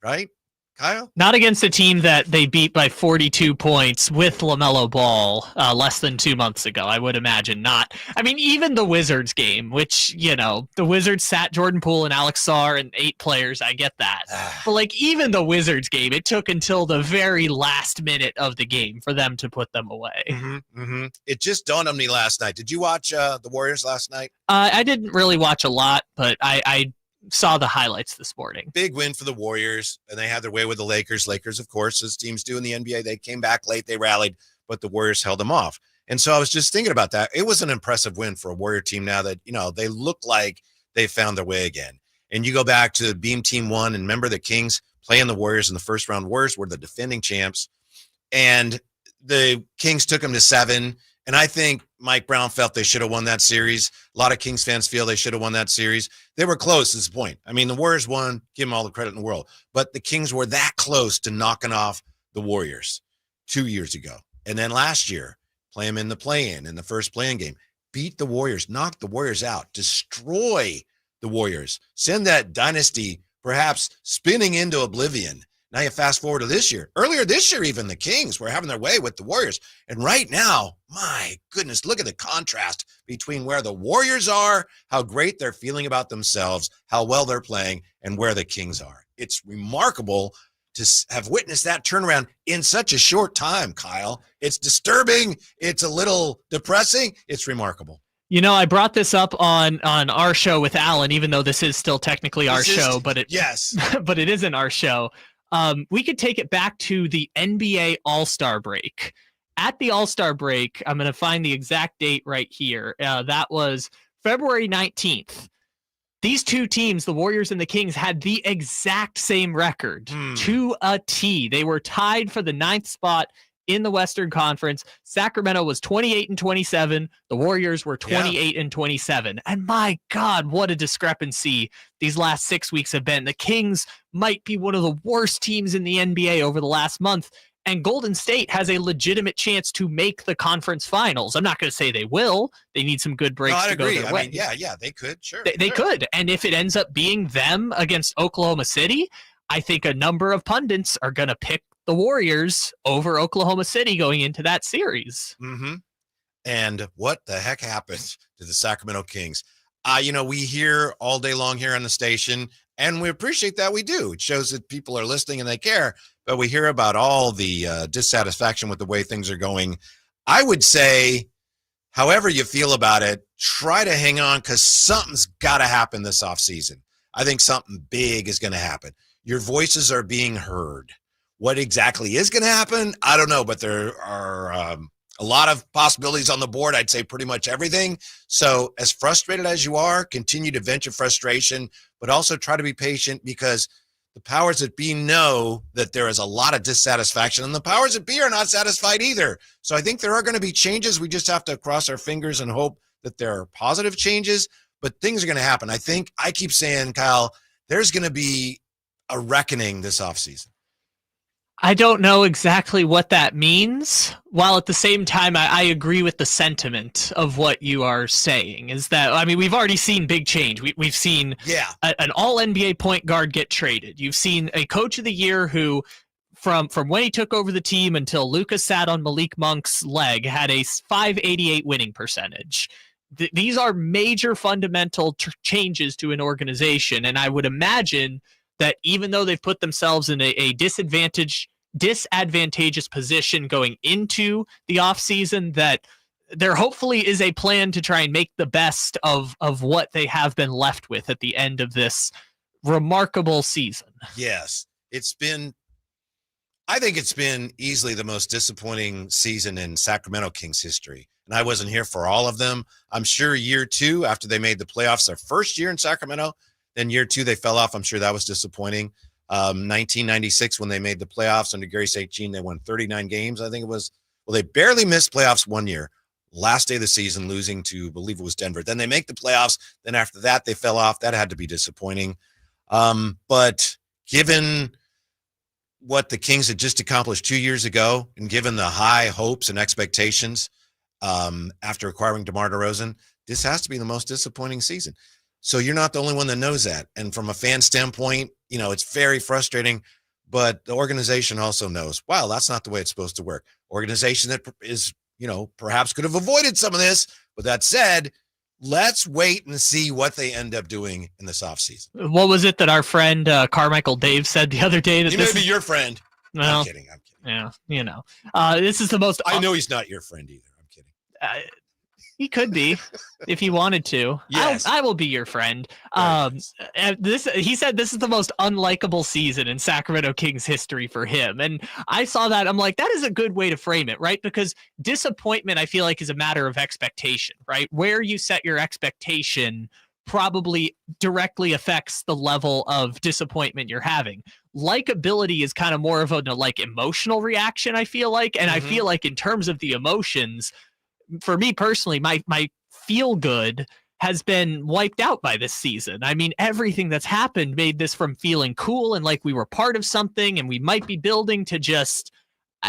Right, Kyle? Not against a team that they beat by 42 points with LaMelo Ball less than 2 months ago, I would imagine not. I mean, even the Wizards game, which, the Wizards sat Jordan Poole and Alex Sarr and 8 players, I get that. But, even the Wizards game, it took until the very last minute of the game for them to put them away. It just dawned on me last night. Did you watch the Warriors last night? I didn't really watch a lot, but I saw the highlights this morning. Big win for the Warriors, and they had their way with the Lakers. Lakers, of course, as teams do in the NBA, they came back late, they rallied, but the Warriors held them off. And so I was just thinking about that. It was an impressive win for a Warrior team now that, they look like they found their way again. And you go back to Beam Team 1, and remember the Kings playing the Warriors in the first round. Warriors were the defending champs, and the Kings took them to 7. And I think Mike Brown felt they should have won that series. A lot of Kings fans feel they should have won that series. They were close is the point. I mean, the Warriors won, give them all the credit in the world. But the Kings were that close to knocking off the Warriors 2 years ago. And then last year, play them in the play-in, in the first play-in game. Beat the Warriors, knock the Warriors out, destroy the Warriors. Send that dynasty perhaps spinning into oblivion. Now you fast forward to this year. Earlier this year, even the Kings were having their way with the Warriors. And right now, my goodness, look at the contrast between where the Warriors are, how great they're feeling about themselves, how well they're playing, and where the Kings are. It's remarkable to have witnessed that turnaround in such a short time, Kyle. It's disturbing. It's a little depressing. It's remarkable. I brought this up on our show with Allen, even though this is still technically our show, but it isn't our show. We could take it back to the NBA All-Star break. At the All-Star break, I'm going to find the exact date right here. That was February 19th. These two teams, the Warriors and the Kings, had the exact same record to a T. They were tied for the 9th spot in the Western Conference. Sacramento was 28-27. The Warriors were 28-27. And my God, what a discrepancy these last 6 weeks have been. The Kings might be one of the worst teams in the NBA over the last month. And Golden State has a legitimate chance to make the conference finals. I'm not going to say they will. They need some good breaks to go their way. Yeah, they could. Sure. They could. And if it ends up being them against Oklahoma City, I think a number of pundits are going to pick the Warriors over Oklahoma City going into that series. And what the heck happened to the Sacramento Kings? We hear all day long here on the station, and we appreciate that we do. It shows that people are listening and they care, but we hear about all the dissatisfaction with the way things are going. I would say, however you feel about it, try to hang on because something's got to happen this offseason. I think something big is going to happen. Your voices are being heard. What exactly is going to happen? I don't know, but there are a lot of possibilities on the board. I'd say pretty much everything. So as frustrated as you are, continue to vent your frustration, but also try to be patient because the powers that be know that there is a lot of dissatisfaction, and the powers that be are not satisfied either. So I think there are going to be changes. We just have to cross our fingers and hope that there are positive changes, but things are going to happen. I keep saying, Kyle, there's going to be a reckoning this offseason. I don't know exactly what that means, while at the same time, I agree with the sentiment of what you are saying, is that, we've already seen big change. We've seen an all-NBA point guard get traded. You've seen a coach of the year who, from when he took over the team until Luka sat on Malik Monk's leg, had a .588 winning percentage. These are major fundamental changes to an organization, and I would imagine that even though they've put themselves in a disadvantageous position going into the offseason, that there hopefully is a plan to try and make the best of what they have been left with at the end of this remarkable season. Yes, I think it's been easily the most disappointing season in Sacramento Kings history. And I wasn't here for all of them. I'm sure year 2, after they made the playoffs, their first year in Sacramento, then year 2, they fell off. I'm sure that was disappointing. 1996, when they made the playoffs under Gary St. Jean, they won 39 games, I think it was. Well, they barely missed playoffs 1 year. Last day of the season, losing to, I believe it was Denver. Then they make the playoffs. Then after that, they fell off. That had to be disappointing. But given what the Kings had just accomplished 2 years ago, and given the high hopes and expectations after acquiring DeMar DeRozan, this has to be the most disappointing season. So you're not the only one that knows that. And from a fan standpoint, it's very frustrating, but the organization also knows, wow, that's not the way it's supposed to work. Organization that is, perhaps could have avoided some of this. But that said, let's wait and see what they end up doing in this offseason. What was it that our friend Carmichael Dave said the other day? That he may be your friend. Well, I'm kidding. Yeah, this is the most. I know he's not your friend either. I'm kidding. He could be if he wanted to. Yes. I will be your friend. He said this is the most unlikable season in Sacramento Kings history for him. And I saw that. I'm like, that is a good way to frame it, right? Because disappointment, I feel like, is a matter of expectation, right? Where you set your expectation probably directly affects the level of disappointment you're having. Likability is kind of more of a emotional reaction, I feel like. And I feel like in terms of the emotions, for me personally, my feel good has been wiped out by this season. I mean, everything that's happened made this from feeling cool and like we were part of something and we might be building to just,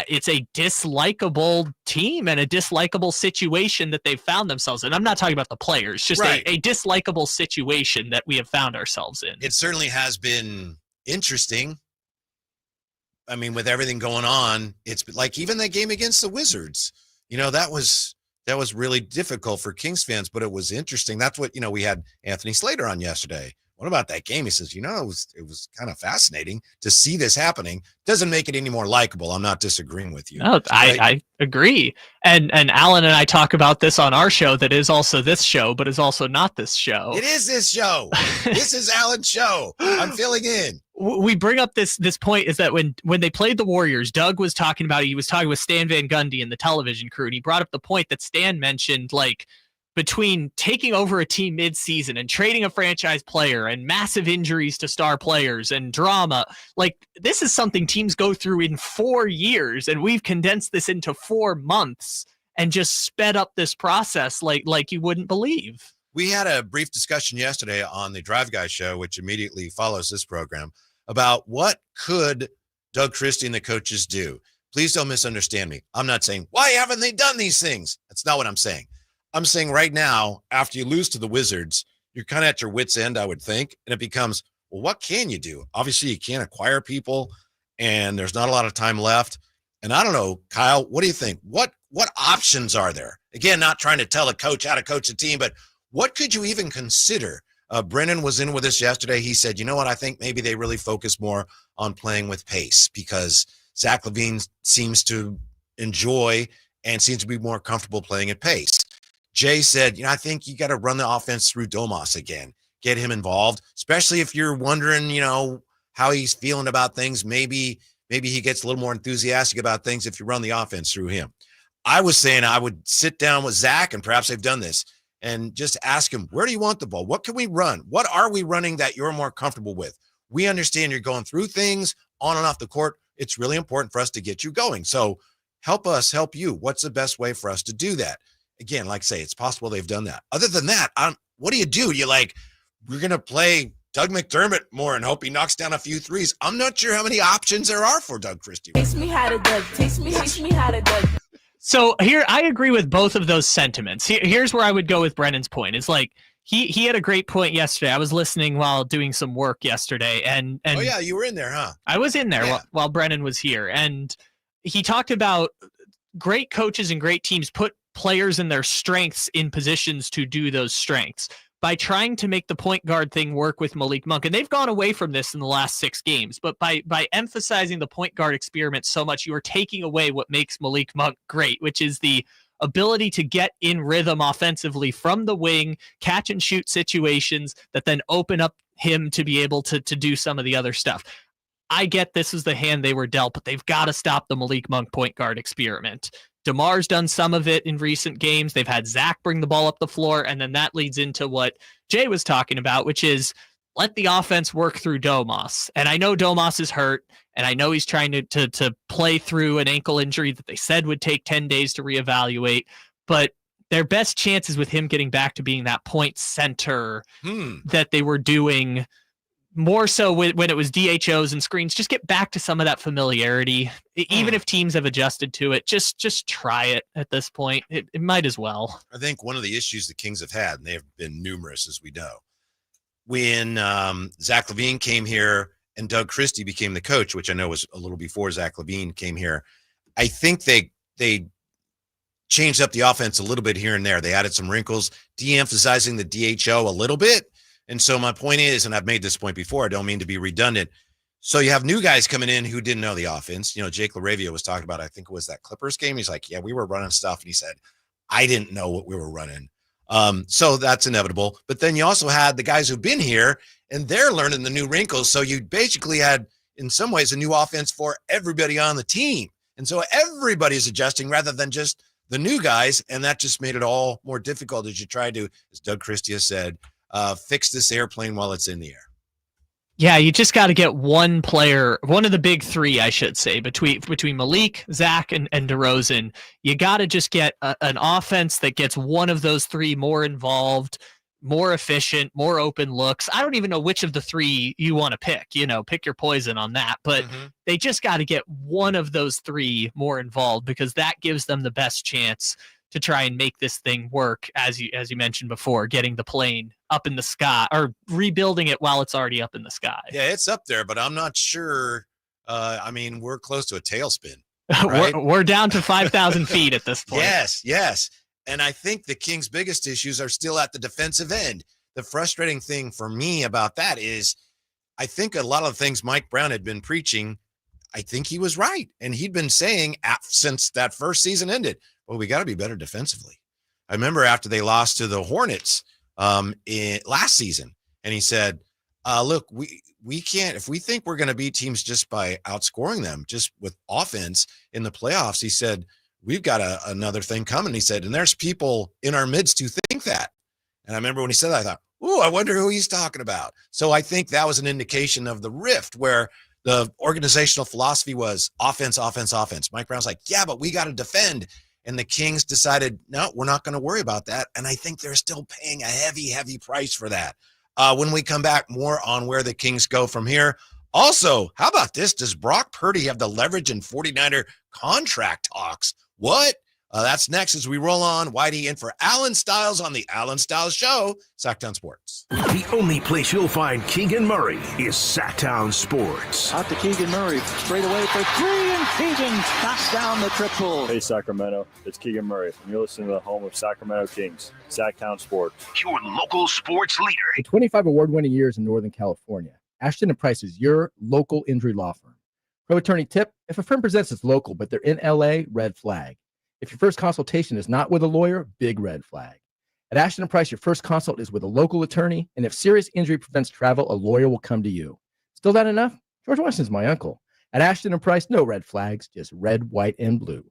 it's a dislikable team and a dislikable situation that they've found themselves in. I'm not talking about the players, just a dislikable situation that we have found ourselves in. It certainly has been interesting. I mean, with everything going on, it's like even that game against the Wizards, that was really difficult for Kings fans, but it was interesting. That's what, we had Anthony Slater on yesterday. What about that game? He says, it was kind of fascinating to see this happening. Doesn't make it any more likable. I'm not disagreeing with you. No, I agree. And Alan and I talk about this on our show that is also this show, but is also not this show. It is this show. This is Alan's show. I'm filling in. We bring up this point is that when they played the Warriors, Doug was talking about, he was talking with Stan Van Gundy and the television crew, and he brought up the point that Stan mentioned, between taking over a team mid-season and trading a franchise player and massive injuries to star players and drama, this is something teams go through in 4 years, and we've condensed this into 4 months and just sped up this process like you wouldn't believe. We had a brief discussion yesterday on the Drive Guy show, which immediately follows this program, about what could Doug Christie and the coaches do. Please don't misunderstand me. I'm not saying, why haven't they done these things? That's not what I'm saying. I'm saying right now, after you lose to the Wizards, you're kind of at your wit's end, I would think. And it becomes, well, what can you do? Obviously, you can't acquire people, and there's not a lot of time left. And I don't know, Kyle, what do you think? What options are there? Again, not trying to tell a coach how to coach a team, but what could you even consider? Brennan was in with us yesterday. He said, you know what? I think maybe they really focus more on playing with pace because Zach LaVine seems to enjoy and seems to be more comfortable playing at pace. Jay said, I think you got to run the offense through Domas again, get him involved, especially if you're wondering, how he's feeling about things. Maybe he gets a little more enthusiastic about things if you run the offense through him. I was saying I would sit down with Zach, and perhaps they've done this, and just ask him, where do you want the ball? What can we run? What are we running that you're more comfortable with? We understand you're going through things on and off the court. It's really important for us to get you going. So help us help you. What's the best way for us to do that? Again, like I say, it's possible they've done that. Other than that, what do you do? You're like, we're going to play Doug McDermott more and hope he knocks down a few threes. I'm not sure how many options there are for Doug Christie. Teach me how to Doug. Teach me how to Doug. So here, I agree with both of those sentiments. Here's where I would go with Brennan's point. It's like, he had a great point yesterday. I was listening while doing some work yesterday. And oh, yeah, you were in there, huh? I was in there while Brennan was here. And he talked about great coaches and great teams put players and their strengths in positions to do those strengths by trying to make the point guard thing work with Malik Monk. And they've gone away from this in the last 6 games, but by emphasizing the point guard experiment so much, you are taking away what makes Malik Monk great, which is the ability to get in rhythm offensively from the wing, catch and shoot situations that then open up him to be able to do some of the other stuff. I get this is the hand they were dealt, but they've got to stop the Malik Monk point guard experiment. DeMar's done some of it in recent games. They've had Zach bring the ball up the floor, and then that leads into what Jay was talking about, which is let the offense work through Domas. And I know Domas is hurt, and I know he's trying to play through an ankle injury that they said would take 10 days to reevaluate, but their best chance is with him getting back to being that point center that they were doing more so when it was DHOs and screens. Just get back to some of that familiarity. Even if teams have adjusted to it, just try it at this point. It might as well. I think one of the issues the Kings have had, and they have been numerous as we know, when Zach LaVine came here and Doug Christie became the coach, which I know was a little before Zach LaVine came here, I think they changed up the offense a little bit here and there. They added some wrinkles, de-emphasizing the DHO a little bit. And so my point is, and I've made this point before, I don't mean to be redundant. So you have new guys coming in who didn't know the offense. You know, Jake LaRavia was talking about, I think it was that Clippers game. He's like, yeah, we were running stuff. And he said, I didn't know what we were running. So that's inevitable. But then you also had the guys who've been here and they're learning the new wrinkles. So you basically had, in some ways, a new offense for everybody on the team. And so everybody's adjusting rather than just the new guys. And that just made it all more difficult as you try to, as Doug Christie has said, fix this airplane while it's in the air. Yeah, you just got to get one player, one of the big three, I should say, between Malik, Zach, and DeRozan. You got to just get an offense that gets one of those three more involved, more efficient, more open looks. I don't even know which of the three you want to pick. You know, pick your poison on that. But they just got to get one of those three more involved because that gives them the best chance to try and make this thing work, as you mentioned before, getting the plane up in the sky or rebuilding it while it's already up in the sky. Yeah, it's up there, but I'm not sure. I mean, we're close to a tailspin. Right? we're down to 5,000 feet at this point. Yes. And I think the Kings' biggest issues are still at the defensive end. The frustrating thing for me about that is I think a lot of the things Mike Brown had been preaching, I think he was right. And he'd been saying since that first season ended, well, we got to be better defensively. I remember after they lost to the Hornets last season, and he said, look, we can't, if we think we're going to beat teams just by outscoring them, just with offense in the playoffs, he said, we've got another thing coming. He said, and there's people in our midst who think that. And I remember when he said that, I thought, ooh, I wonder who he's talking about. So I think that was an indication of the rift where the organizational philosophy was offense. Mike Brown's like, yeah, but we got to defend. And the Kings decided, no, we're not going to worry about that. And I think they're still paying a heavy, heavy price for that. When we come back, more on where the Kings go from here. Also, how about this? Does Brock Purdy have the leverage in 49er contract talks? What? That's next as we roll on. Whitey in for Allen Stiles on the Allen Stiles Show, Sacktown Sports. The only place you'll find Keegan Murray is Sacktown Sports. Out to Keegan Murray, straight away for three, and Keegan knocks down the triple. Hey, Sacramento, it's Keegan Murray, and you're listening to the home of Sacramento Kings, Sacktown Sports. Your local sports leader. For 25 award-winning years in Northern California, Ashton & Price is your local injury law firm. Pro attorney tip, if a firm presents as local, but they're in LA, red flag. If your first consultation is not with a lawyer, big red flag. At Ashton & Price, your first consult is with a local attorney, and if serious injury prevents travel, a lawyer will come to you. Still not enough? George Washington's my uncle. At Ashton & Price, no red flags, just red, white, and blue.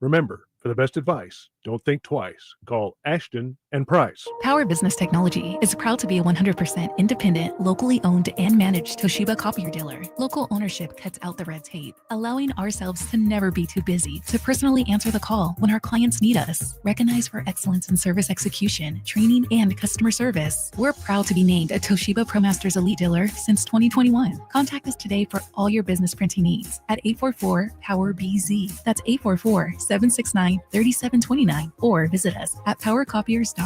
Remember, for the best advice, don't think twice. Call Ashton & Price. Power Business Technology is proud to be a 100% independent, locally owned and managed Toshiba copier dealer. Local ownership cuts out the red tape, allowing ourselves to never be too busy to personally answer the call when our clients need us. Recognized for excellence in service execution, training, and customer service, we're proud to be named a Toshiba ProMasters Elite Dealer since 2021. Contact us today for all your business printing needs at 844-POWER-BZ. That's 844-769-3729, or visit us at powercopiers.com.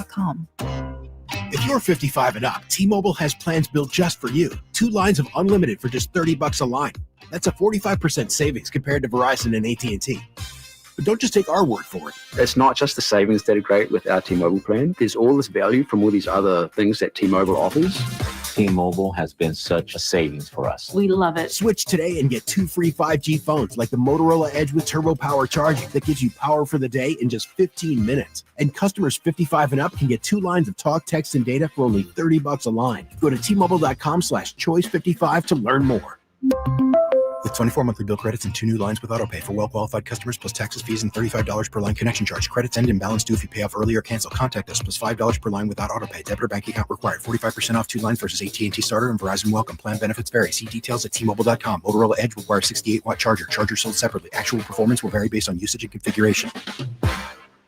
If you're 55 and up, T-Mobile has plans built just for you. 2 lines of unlimited for just $30 a line. That's a 45% savings compared to Verizon and AT&T. But don't just take our word for it. It's not just the savings that are great with our T-Mobile plan. There's all this value from all these other things that T-Mobile offers. T-Mobile has been such a savings for us. We love it. Switch today and get 2 free 5G phones like the Motorola Edge with Turbo Power charging that gives you power for the day in just 15 minutes. And customers 55 and up can get 2 lines of talk, text, and data for only $30 a line. Go to T-Mobile.com/choice55 to learn more. With 24 monthly bill credits and 2 new lines with autopay for well-qualified customers plus taxes, fees, and $35 per line connection charge. Credits end and balance due if you pay off early or cancel. Contact us plus $5 per line without autopay. Debit or bank account required. 45% off 2 lines versus AT&T Starter and Verizon Welcome. Plan benefits vary. See details at T-Mobile.com. Motorola Edge requires 68-watt charger. Charger sold separately. Actual performance will vary based on usage and configuration.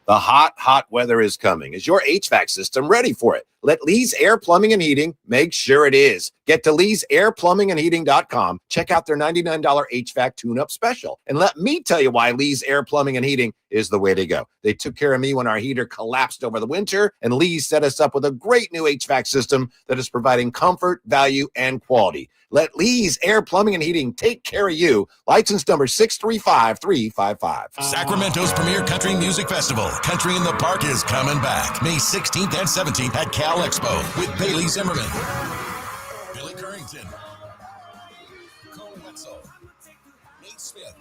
The hot weather is coming. Is your HVAC system ready for it? Let Lee's Air Plumbing and Heating make sure it is. Get to Lee's Air Plumbing and Heating.com. Check out their $99 HVAC tune-up special. And let me tell you why Lee's Air Plumbing and Heating is the way to go. They took care of me when our heater collapsed over the winter, and Lee's set us up with a great new HVAC system that is providing comfort, value, and quality. Let Lee's Air Plumbing and Heating take care of you. License number 635355. Sacramento's premier country music festival, Country in the Park, is coming back May 16th and 17th at Cal Expo with Bailey Zimmerman, Billy Currington, Cole Wetzel, Nate Smith,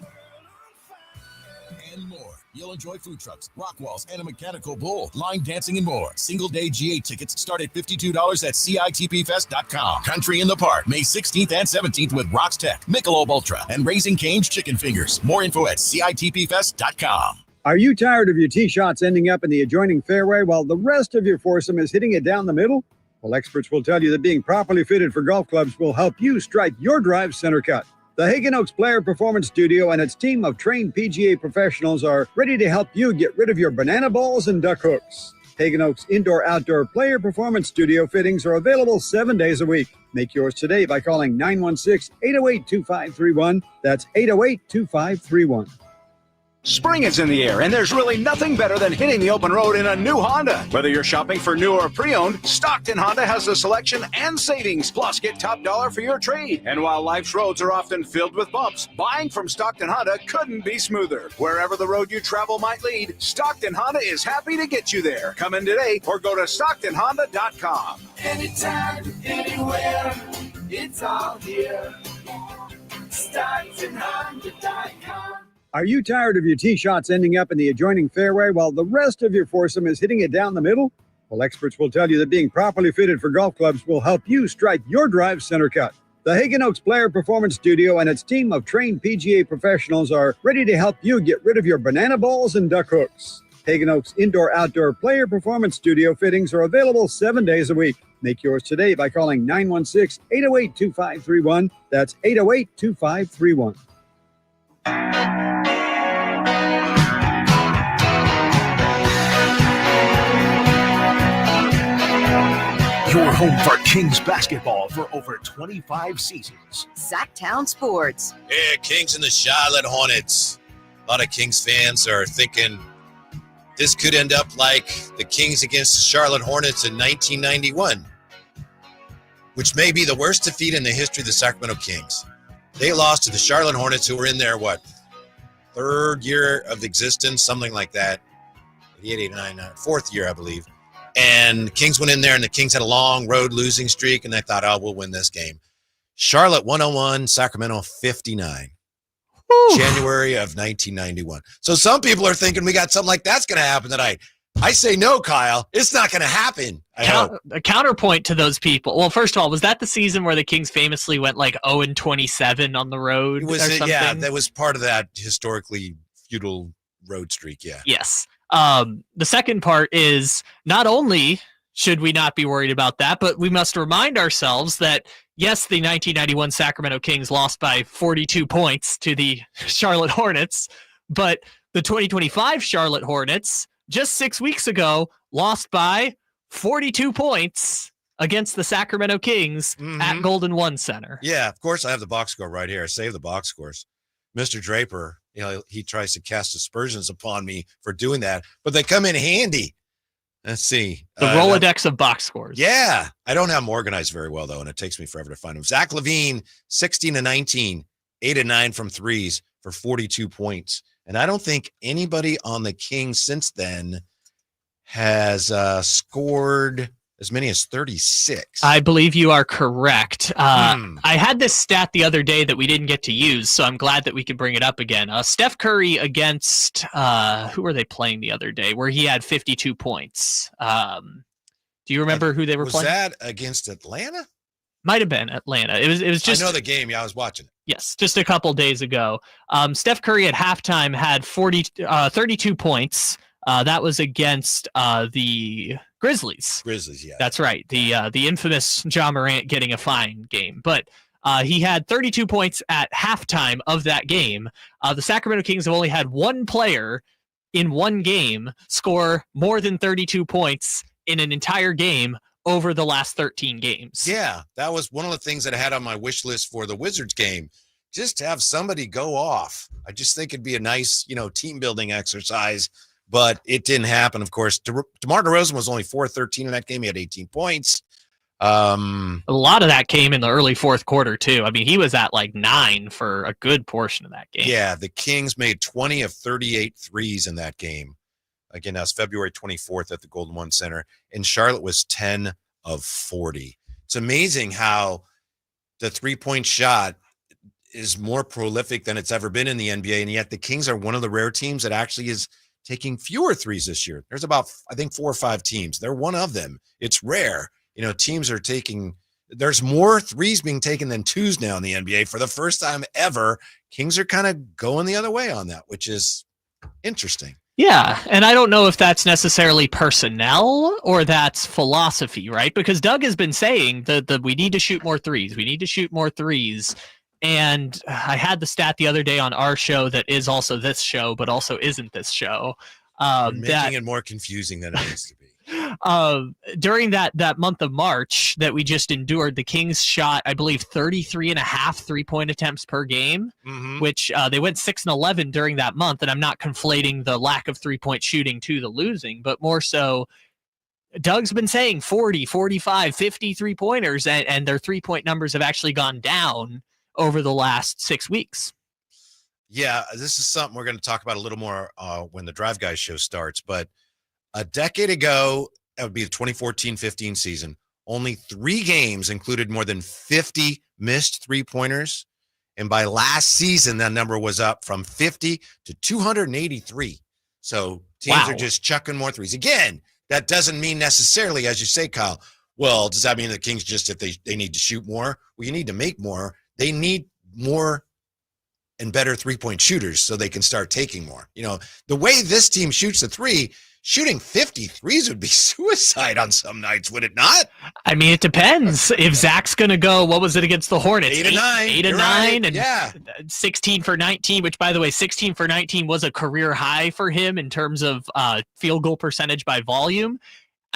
and more. You'll enjoy food trucks, rock walls, and a mechanical bull, line dancing, and more. Single-day GA tickets start at $52 at CITPFest.com. Country in the Park, May 16th and 17th with Rocks Tech, Michelob Ultra, and Raising Cane's Chicken Fingers. More info at CITPFest.com. Are you tired of your tee shots ending up in the adjoining fairway while the rest of your foursome is hitting it down the middle? Well, experts will tell you that being properly fitted for golf clubs will help you strike your drive center cut. The Hagen Oaks Player Performance Studio and its team of trained PGA professionals are ready to help you get rid of your banana balls and duck hooks. Hagen Oaks Indoor-Outdoor Player Performance Studio fittings are available 7 days a week. Make yours today by calling 916-808-2531. That's 808-2531. Spring is in the air, and there's really nothing better than hitting the open road in a new Honda. Whether you're shopping for new or pre-owned, Stockton Honda has the selection and savings. Plus, get top dollar for your trade. And while life's roads are often filled with bumps, buying from Stockton Honda couldn't be smoother. Wherever the road you travel might lead, Stockton Honda is happy to get you there. Come in today or go to StocktonHonda.com. Anytime, anywhere, it's all here. StocktonHonda.com. Are you tired of your tee shots ending up in the adjoining fairway while the rest of your foursome is hitting it down the middle? Well, experts will tell you that being properly fitted for golf clubs will help you strike your drive center cut. The Hagen Oaks Player Performance Studio and its team of trained PGA professionals are ready to help you get rid of your banana balls and duck hooks. Hagen Oaks Indoor-Outdoor Player Performance Studio fittings are available 7 days a week. Make yours today by calling 916-808-2531. That's 808-2531. Your home for Kings basketball for over 25 seasons. Sacktown Sports. Yeah, Kings and the Charlotte Hornets. A lot of Kings fans are thinking this could end up like the Kings against the Charlotte Hornets in 1991, which may be the worst defeat in the history of the Sacramento Kings. They lost to the Charlotte Hornets, who were in their, third year of existence, something like that. 88, 89, fourth year, I believe. And the Kings went in there, and the Kings had a long road losing streak, and they thought, we'll win this game. Charlotte 101, Sacramento 59. Woo. January of 1991. So some people are thinking we got something like that's going to happen tonight. I say no, Kyle. It's not going to happen. A counterpoint to those people. Well, first of all, was that the season where the Kings famously went 0-27 on the road? Yeah, that was part of that historically feudal road streak, yeah. Yes. The second part is not only should we not be worried about that, but we must remind ourselves that, yes, the 1991 Sacramento Kings lost by 42 points to the Charlotte Hornets, but the 2025 Charlotte Hornets just 6 weeks ago lost by 42 points against the Sacramento Kings at Golden One Center. Yeah, of course, I have the box score right here. I saved the box scores. Mr. Draper, he tries to cast aspersions upon me for doing that, but they come in handy. Let's see. The Rolodex of box scores. Yeah. I don't have them organized very well, though, and it takes me forever to find them. Zach LaVine, 16-19, 8-9 from threes for 42 points. And I don't think anybody on the Kings since then has scored as many as 36. I believe you are correct. I had this stat the other day that we didn't get to use, so I'm glad that we could bring it up again. Steph Curry against, who were they playing the other day, where he had 52 points? Do you remember who they were playing? Was that against Atlanta? Might have been Atlanta. It was just. I know the game. Yeah, I was watching it. Yes, just a couple days ago. Steph Curry at halftime had 32 points. That was against the Grizzlies. Grizzlies, yeah. That's right. The infamous Ja Morant getting a fine game. But he had 32 points at halftime of that game. The Sacramento Kings have only had one player in one game score more than 32 points in an entire game over the last 13 games. Yeah, that was one of the things that I had on my wish list for the Wizards game. Just to have somebody go off. I just think it'd be a nice, team building exercise, but it didn't happen. Of course, DeMar DeRozan was only 4-13 in that game. He had 18 points. A lot of that came in the early fourth quarter too. I mean, he was at like 9 for a good portion of that game. Yeah, the Kings made 20 of 38 threes in that game. Again, that was February 24th at the Golden One Center. And Charlotte was 10 of 40. It's amazing how the three-point shot is more prolific than it's ever been in the NBA, and yet the Kings are one of the rare teams that actually is taking fewer threes this year. There's about, I think, 4 or 5 teams. They're one of them. It's rare. Teams are taking – there's more threes being taken than twos now in the NBA for the first time ever. Kings are kind of going the other way on that, which is interesting. Yeah, and I don't know if that's necessarily personnel or that's philosophy, right? Because Doug has been saying that we need to shoot more threes. We need to shoot more threes. And I had the stat the other day on our show that is also this show, but also isn't this show. Making it more confusing than it needs to be. During that month of March that we just endured, the Kings shot, I believe, 33.5 three-point attempts per game, which they went 6-11 during that month. And I'm not conflating the lack of three-point shooting to the losing, but more so Doug's been saying 40, 45, 50 three-pointers, and their three-point numbers have actually gone down over the last 6 weeks. Yeah, this is something we're going to talk about a little more when the Drive Guys show starts. But a decade ago, that would be the 2014-15 season, only 3 games included more than 50 missed three-pointers. And by last season, that number was up from 50 to 283. So teams are just chucking more threes. Again, that doesn't mean necessarily, as you say, Kyle, well, does that mean the Kings just, if they need to shoot more? Well, you need to make more. They need more and better three-point shooters so they can start taking more. The way this team shoots the three, shooting 50 threes would be suicide on some nights, would it not? I mean, it depends. If Zach's going to go, what was it against the Hornets? 8 and 9. 8 and 9, right. and 16 for 19, which, by the way, 16 for 19 was a career high for him in terms of field goal percentage by volume.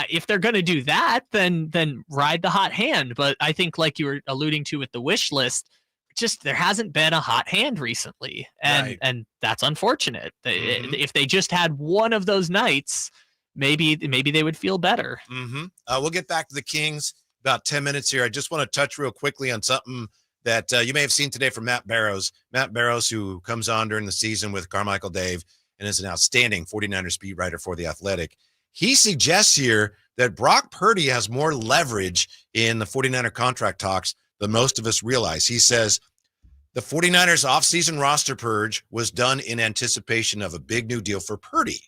If they're going to do that, then ride the hot hand. But I think, like you were alluding to with the wish list, just there hasn't been a hot hand recently, and that's unfortunate. If they just had one of those nights, maybe they would feel better. We'll get back to the Kings about 10 minutes here. I just want to touch real quickly on something that you may have seen today from Matt Barrows. Matt Barrows, who comes on during the season with Carmichael Dave and is an outstanding 49ers beat writer for The Athletic. He suggests here that Brock Purdy has more leverage in the 49er contract talks than most of us realize. He says the 49ers offseason roster purge was done in anticipation of a big new deal for Purdy.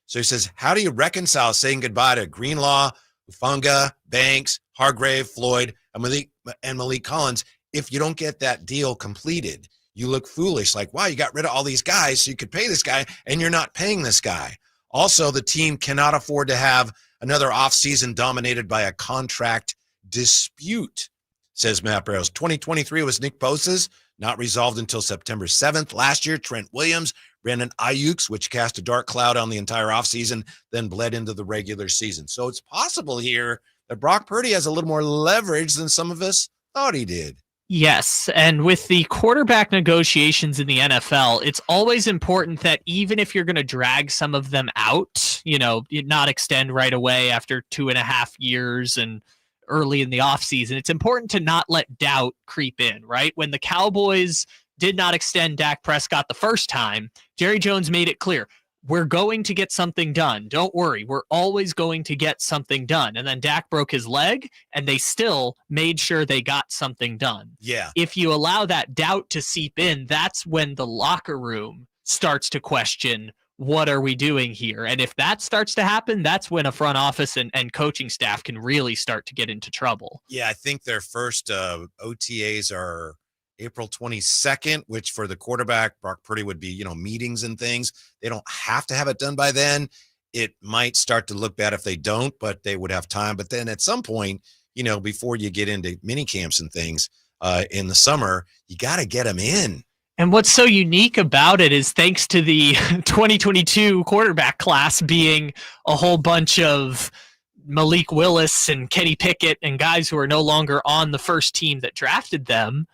So he says, how do you reconcile saying goodbye to Greenlaw, Hufanga, Banks, Hargrave, Floyd, and Malik Collins if you don't get that deal completed? You look foolish, like, wow, you got rid of all these guys so you could pay this guy, and you're not paying this guy. Also, the team cannot afford to have another offseason dominated by a contract dispute, says Matt Barrows. 2023 was Nick Bosa's, not resolved until September 7th. Last year, Trent Williams, Brandon Ayuk's, which cast a dark cloud on the entire offseason, then bled into the regular season. So it's possible here that Brock Purdy has a little more leverage than some of us thought he did. Yes, and with the quarterback negotiations in the NFL, it's always important that even if you're going to drag some of them out, not extend right away after 2.5 years and early in the offseason, it's important to not let doubt creep in, right? When the Cowboys did not extend Dak Prescott the first time, Jerry Jones made it clear, we're going to get something done. Don't worry. We're always going to get something done. And then Dak broke his leg, and they still made sure they got something done. Yeah. If you allow that doubt to seep in, that's when the locker room starts to question, what are we doing here? And if that starts to happen, that's when a front office and coaching staff can really start to get into trouble. Yeah, I think their first OTAs are April 22nd, which for the quarterback, Brock Purdy, would be, meetings and things. They don't have to have it done by then. It might start to look bad if they don't, but they would have time. But then at some point, before you get into mini camps and things in the summer, you got to get them in. And what's so unique about it is thanks to the 2022 quarterback class being a whole bunch of Malik Willis and Kenny Pickett and guys who are no longer on the first team that drafted them,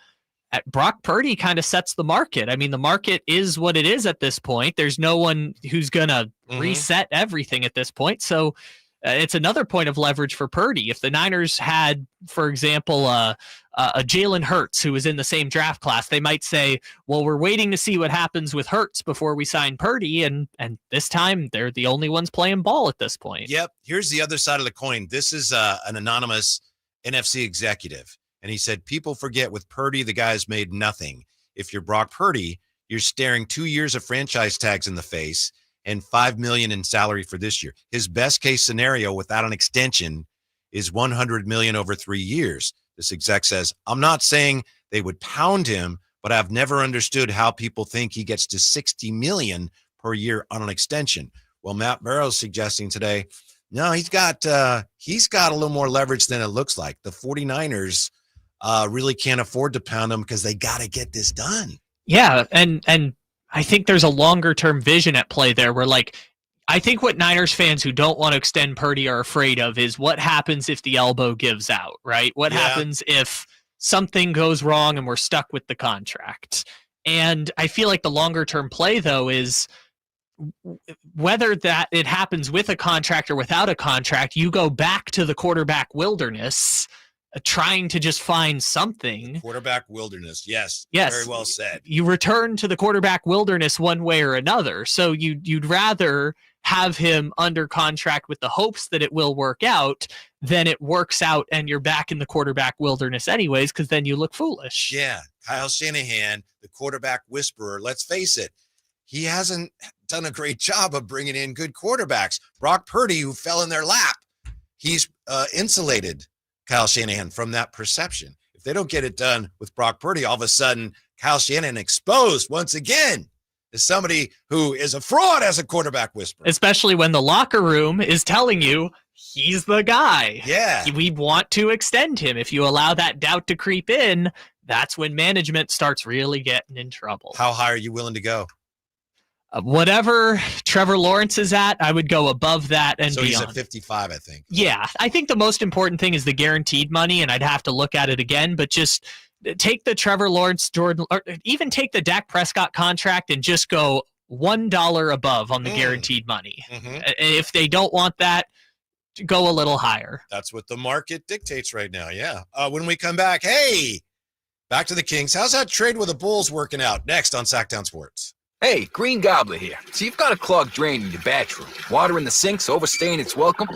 Brock Purdy kind of sets the market. I mean, the market is what it is at this point. There's no one who's going to reset everything at this point. So it's another point of leverage for Purdy. If the Niners had, for example, a Jalen Hurts who was in the same draft class, they might say, well, we're waiting to see what happens with Hurts before we sign Purdy. And this time they're the only ones playing ball at this point. Yep. Here's the other side of the coin. This is an anonymous NFC executive. And he said, people forget with Purdy, the guy's made nothing. If you're Brock Purdy, you're staring 2 years of franchise tags in the face and $5 million in salary for this year. His best case scenario without an extension is $100 million over 3 years. This exec says, I'm not saying they would pound him, but I've never understood how people think he gets to $60 million per year on an extension. Well, Matt Barrow's suggesting today, no, he's got a little more leverage than it looks like. The 49ers really can't afford to pound him because they got to get this done. Yeah, and I think there's a longer term vision at play there where, like, I think what Niners fans who don't want to extend Purdy are afraid of is what happens if the elbow gives out, right? What happens if something goes wrong and we're stuck with the contract? And I feel like the longer term play, though, is whether that it happens with a contract or without a contract, you go back to the quarterback wilderness trying to just find something. Quarterback wilderness. Yes. Very well said. You return to the quarterback wilderness one way or another. So you'd rather have him under contract with the hopes that it will work out than it works out and you're back in the quarterback wilderness anyways, because then you look foolish. Yeah. Kyle Shanahan, the quarterback whisperer. Let's face it. He hasn't done a great job of bringing in good quarterbacks. Brock Purdy, who fell in their lap, he's insulated Kyle Shanahan from that perception. If they don't get it done with Brock Purdy, all of a sudden, Kyle Shanahan exposed once again as somebody who is a fraud as a quarterback whisperer. Especially when the locker room is telling you he's the guy. Yeah. We want to extend him. If you allow that doubt to creep in, that's when management starts really getting in trouble. How high are you willing to go? Whatever Trevor Lawrence is at, I would go above that and beyond. So he's at 55, I think. Yeah, I think the most important thing is the guaranteed money, and I'd have to look at it again, but just take the Trevor Lawrence, Jordan, or even take the Dak Prescott contract and just go $1 above on the guaranteed money. If they don't want that, go a little higher. That's what the market dictates right now, yeah. When we come back, hey, back to the Kings. How's that trade with the Bulls working out? Next on Sacktown Sports. Hey, Green Gobbler here. So you've got a clogged drain in your bathroom. Water in the sink's overstaying its welcome.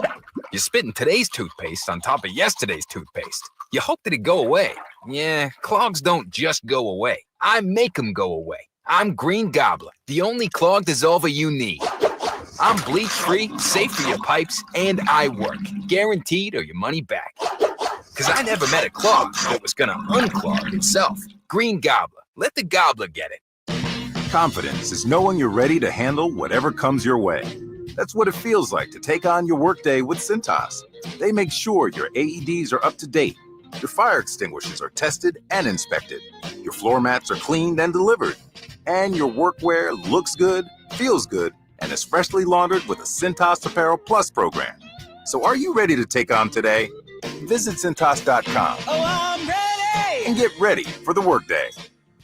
You're spitting today's toothpaste on top of yesterday's toothpaste. You hope that it go away. Yeah, clogs don't just go away. I make them go away. I'm Green Gobbler, the only clog dissolver you need. I'm bleach-free, safe for your pipes, and I work. Guaranteed or your money back. Because I never met a clog that was going to unclog itself. Green Gobbler. Let the gobbler get it. Confidence is knowing you're ready to handle whatever comes your way. That's what it feels like to take on your workday with Cintas. They make sure your AEDs are up to date, your fire extinguishers are tested and inspected, your floor mats are cleaned and delivered, and your workwear looks good, feels good, and is freshly laundered with a Cintas Apparel Plus program. So are you ready to take on today? Visit Cintas.com and get ready for the workday.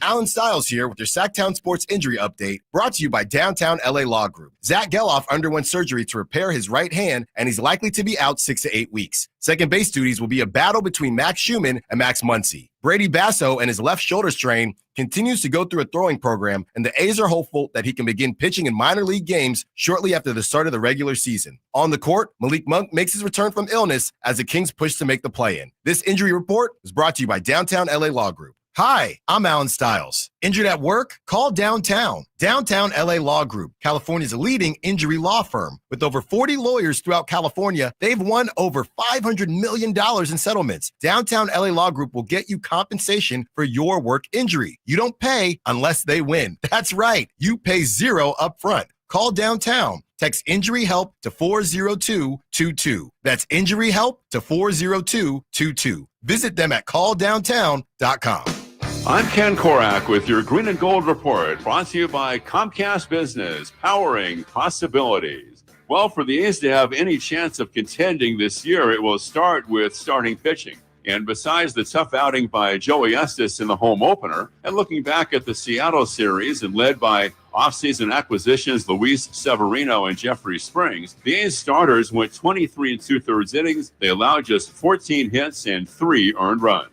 Allen Stiles here with your Sacktown Sports Injury Update, brought to you by Downtown LA Law Group. Zach Geloff underwent surgery to repair his right hand, and he's likely to be out 6 to 8 weeks. Second base duties will be a battle between Max Schumann and Max Muncy. Brady Basso and his left shoulder strain continues to go through a throwing program, and the A's are hopeful that he can begin pitching in minor league games shortly after the start of the regular season. On the court, Malik Monk makes his return from illness as the Kings push to make the play-in. This injury report is brought to you by Downtown LA Law Group. Hi, I'm Allen Stiles. Injured at work? Call Downtown. Downtown LA Law Group, California's leading injury law firm. With over 40 lawyers throughout California, they've won over $500 million in settlements. Downtown LA Law Group will get you compensation for your work injury. You don't pay unless they win. That's right. You pay zero up front. Call Downtown. Text Injury Help to 40222. That's Injury Help to 40222. Visit them at calldowntown.com. I'm Ken Korak with your Green and Gold Report, brought to you by Comcast Business, powering possibilities. Well, for the A's to have any chance of contending this year, it will start with starting pitching. And besides the tough outing by Joey Estes in the home opener, and looking back at the Seattle series and led by offseason acquisitions Luis Severino and Jeffrey Springs, the A's starters went 23 2/3 innings. They allowed just 14 hits and 3 earned runs.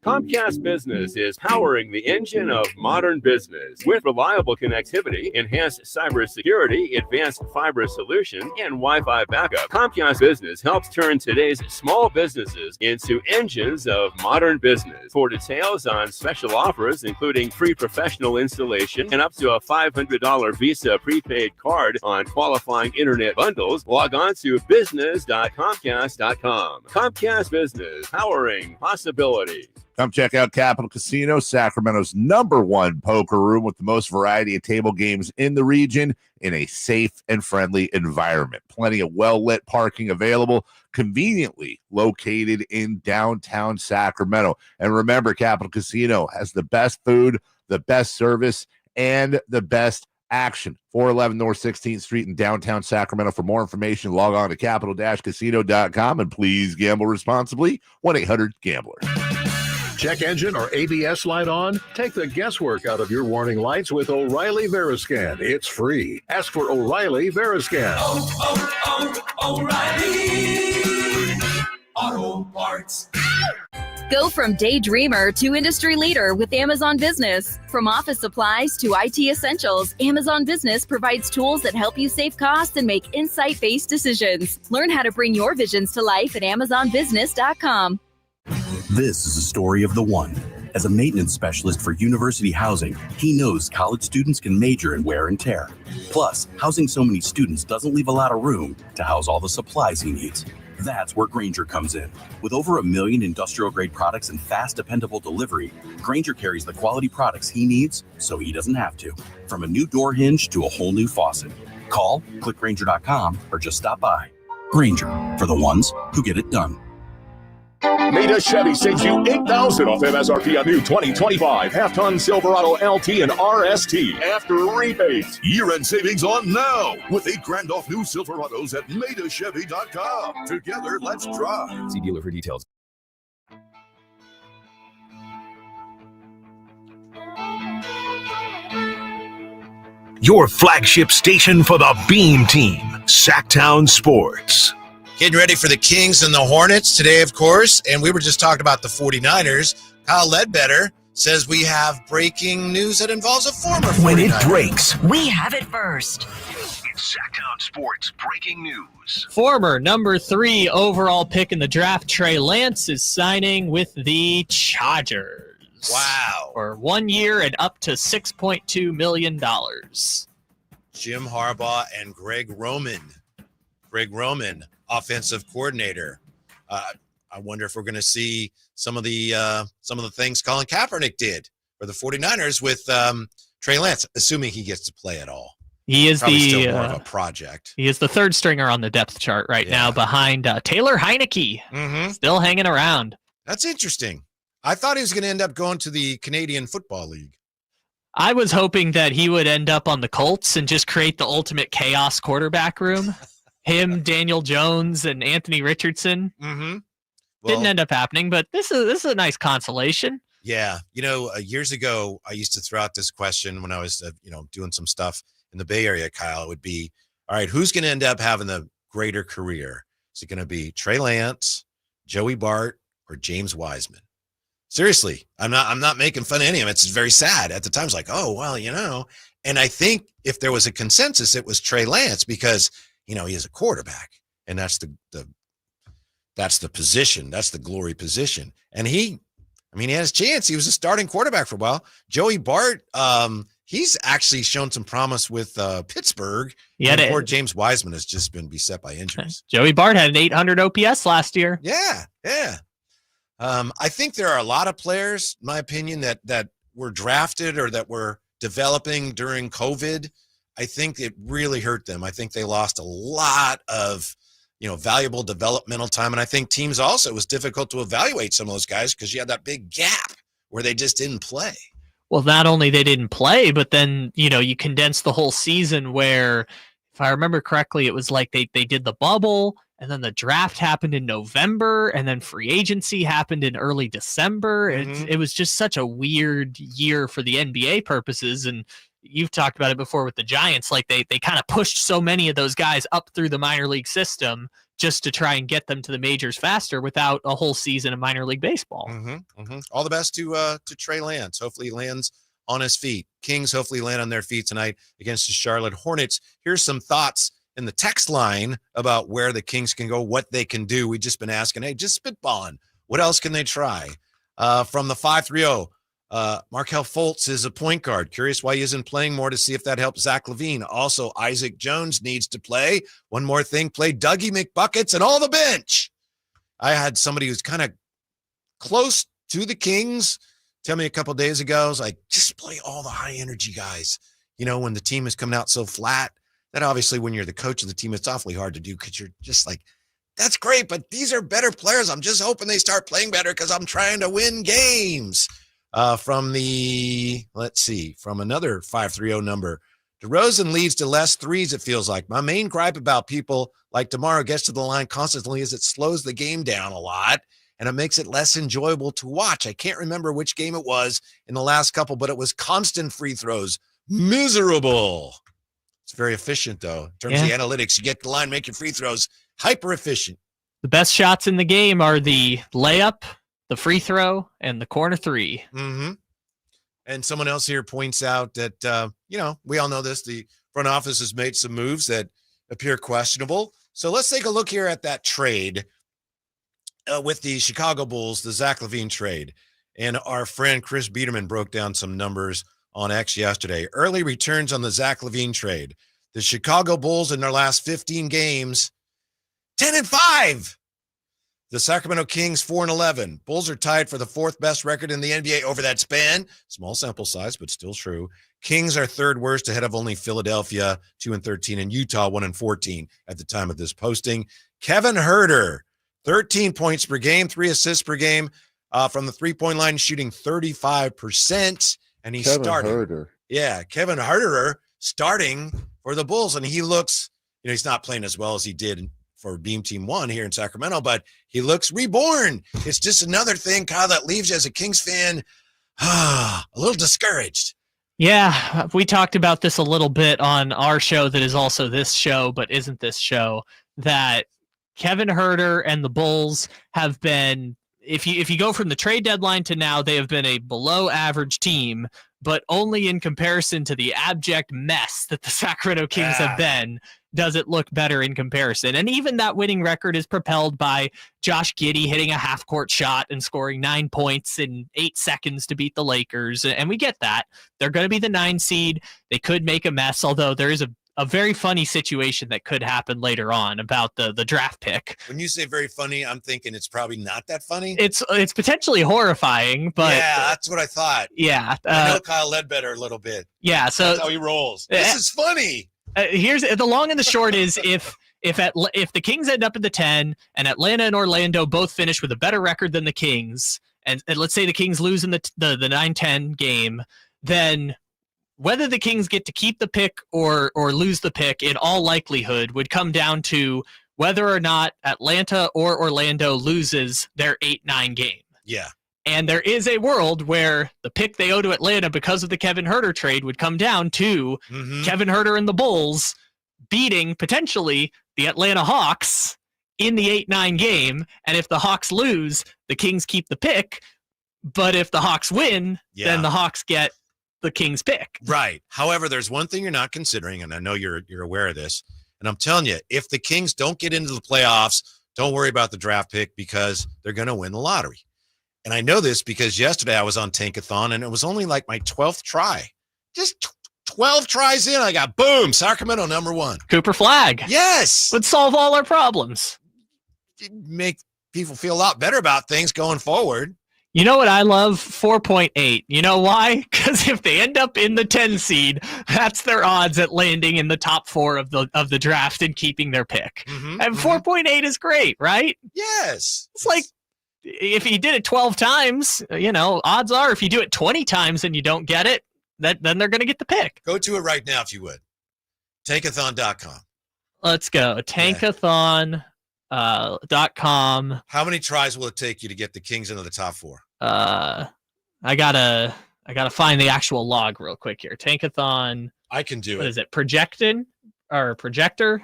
Comcast Business is powering the engine of modern business with reliable connectivity, enhanced cybersecurity, advanced fiber solution, and Wi-Fi backup. Comcast Business helps turn today's small businesses into engines of modern business. For details on special offers, including free professional installation and up to a $500 Visa prepaid card on qualifying internet bundles, log on to business.comcast.com. Comcast Business, powering possibility. Come check out Capital Casino, Sacramento's #1 poker room with the most variety of table games in the region in a safe and friendly environment. Plenty of well-lit parking available, conveniently located in downtown Sacramento. And remember, Capital Casino has the best food, the best service, and the best action. 411 North 16th Street in downtown Sacramento. For more information, log on to capital-casino.com, and please gamble responsibly. 1-800-GAMBLER. Check engine or ABS light on? Take the guesswork out of your warning lights with O'Reilly Veriscan. It's free. Ask for O'Reilly Veriscan. O'Reilly Auto Parts. Go from daydreamer to industry leader with Amazon Business. From office supplies to IT essentials, Amazon Business provides tools that help you save costs and make insight-based decisions. Learn how to bring your visions to life at AmazonBusiness.com. This is a story of the one. As a maintenance specialist for university housing, he knows college students can major in wear and tear. Plus, housing so many students doesn't leave a lot of room to house all the supplies he needs. That's where Grainger comes in. With over 1 million industrial-grade products and fast, dependable delivery, Grainger carries the quality products he needs so he doesn't have to. From a new door hinge to a whole new faucet. Call, click Grainger.com, or just stop by. Grainger, for the ones who get it done. Maida Chevy saves you $8,000 off MSRP on new 2025 half-ton Silverado LT and RST after rebates. Year-end savings on now with $8,000 off new Silverados at MaidaChevy.com. Together, let's drive. See dealer for details. Your flagship station for the Beam Team, Sacktown Sports. Getting ready for the Kings and the Hornets today, of course, and we were just talking about the 49ers. Kyle Ledbetter says we have breaking news that involves a former 49er. When it breaks, we have it first. It's Sacktown Sports breaking news. Former number 3 overall pick in the draft, Trey Lance, is signing with the Chargers. Wow. For 1 year and up to $6.2 million. Jim Harbaugh and Greg Roman. Offensive coordinator. I wonder if we're going to see some of the things Colin Kaepernick did for the 49ers with Trey Lance, assuming he gets to play at all. He is probably still more of a project. He is the third stringer on the depth chart right now behind Taylor Heineke. Still hanging around. That's interesting. I thought he was going to end up going to the Canadian Football League. I was hoping that he would end up on the Colts and just create the ultimate chaos quarterback room. Him, Daniel Jones, and Anthony Richardson. Well, didn't end up happening, but this is a nice consolation. Yeah. Years ago, I used to throw out this question when I was, doing some stuff in the Bay Area, Kyle. It would be, all right, who's going to end up having the greater career? Is it going to be Trey Lance, Joey Bart, or James Wiseman? Seriously, I'm not making fun of any of them. It's very sad. At the time, it's like, oh, well, And I think if there was a consensus, it was Trey Lance because – he is a quarterback, and that's the position. That's the glory position. And he had his chance. He was a starting quarterback for a while. Joey Bart, he's actually shown some promise with Pittsburgh. Yeah, poor James Wiseman has just been beset by injuries. Joey Bart had an 800 OPS last year. Yeah. I think there are a lot of players, in my opinion, that were drafted or that were developing during COVID. I think it really hurt them. I think they lost a lot of, valuable developmental time. And I think teams also, it was difficult to evaluate some of those guys because you had that big gap where they just didn't play. Well, not only they didn't play, but then, you condense the whole season where if I remember correctly, it was like they did the bubble, and then the draft happened in November, and then free agency happened in early December. It was just such a weird year for the NBA purposes, and you've talked about it before with the Giants. Like they kind of pushed so many of those guys up through the minor league system just to try and get them to the majors faster without a whole season of minor league baseball. All the best to Trey Lance. Hopefully he lands on his feet. Kings hopefully land on their feet tonight against the Charlotte Hornets. Here's some thoughts in the text line about where the Kings can go, what they can do. We've just been asking, hey, just spitballing. What else can they try? From the 530, Markelle Fultz is a point guard. Curious why he isn't playing more to see if that helps Zach LaVine. Also, Isaac Jones needs to play. One more thing, play Dougie McBuckets and all the bench. I had somebody who's kind of close to the Kings tell me a couple days ago, I was like, just play all the high energy guys. You know, when the team is coming out so flat, that obviously when you're the coach of the team, it's awfully hard to do because you're just like, that's great, but these are better players. I'm just hoping they start playing better because I'm trying to win games. From another 530 number, DeRozan leads to less threes, it feels like. My main gripe about people like DeMar gets to the line constantly is it slows the game down a lot, and it makes it less enjoyable to watch. I can't remember which game it was in the last couple, but it was constant free throws. Miserable. It's very efficient, though. In terms of the analytics, you get the line, make your free throws. Hyper efficient. The best shots in the game are the layup, the free throw, and the corner three. And someone else here points out that, we all know this. The front office has made some moves that appear questionable. So let's take a look here at that trade with the Chicago Bulls, the Zach LaVine trade. And our friend Chris Biederman broke down some numbers on X yesterday. Early returns on the Zach LaVine trade. The Chicago Bulls in their last 15 games, 10-5. The Sacramento Kings, 4-11. Bulls are tied for the fourth best record in the NBA over that span. Small sample size, but still true. Kings are third worst ahead of only Philadelphia, 2-13, and Utah, 1-14 at the time of this posting. Kevin Huerter, 13 points per game, 3 assists per game from the three-point line, shooting 35%. And he's starting. Huerter. Yeah, Kevin Huerter starting for the Bulls. And he looks, he's not playing as well as he did for Beam Team 1 here in Sacramento, but he looks reborn. It's just another thing, Kyle, that leaves you as a Kings fan a little discouraged. Yeah, we talked about this a little bit on our show that is also this show, but isn't this show, that Kevin Huerter and the Bulls have been, if you go from the trade deadline to now, they have been a below average team, but only in comparison to the abject mess that the Sacramento Kings have been does it look better in comparison. And even that winning record is propelled by Josh Giddey hitting a half-court shot and scoring 9 points in 8 seconds to beat the Lakers. And we get that. They're going to be the 9 seed. They could make a mess, although there is a very funny situation that could happen later on about the draft pick. When you say very funny, I'm thinking it's probably not that funny. It's potentially horrifying, but yeah, that's what I thought. Yeah, I know Kyle Ledbetter a little bit. Yeah, so that's how he rolls. This is funny. Here's the long and the short is if the Kings end up in the 10 and Atlanta and Orlando both finish with a better record than the Kings, and let's say the Kings lose in the 9-10 game, then whether the Kings get to keep the pick or lose the pick in all likelihood would come down to whether or not Atlanta or Orlando loses their 8-9 game. Yeah. And there is a world where the pick they owe to Atlanta because of the Kevin Huerter trade would come down to Kevin Huerter and the Bulls beating potentially the Atlanta Hawks in the 8-9 game. And if the Hawks lose, the Kings keep the pick. But if the Hawks win, then the Hawks get the Kings pick. Right. However, there's one thing you're not considering, and I know you're aware of this. And I'm telling you, if the Kings don't get into the playoffs, don't worry about the draft pick because they're going to win the lottery. And I know this because yesterday I was on Tankathon and it was only like my 12th try. Just 12 tries in, I got boom, Sacramento #1. Cooper Flag. Yes. Would solve all our problems. It'd make people feel a lot better about things going forward. You know what I love? 4.8. You know why? Because if they end up in the 10 seed, that's their odds at landing in the top 4 of the draft and keeping their pick. And 4.8 is great, right? Yes. It's like, if you did it 12 times, odds are if you do it 20 times and you don't get it, then they're going to get the pick. Go to it right now if you would. Tankathon.com. Let's go. Tankathon.com. How many tries will it take you to get the Kings into the top 4? I gotta find the actual log real quick here. Tankathon. I can do it. What is it? Projector?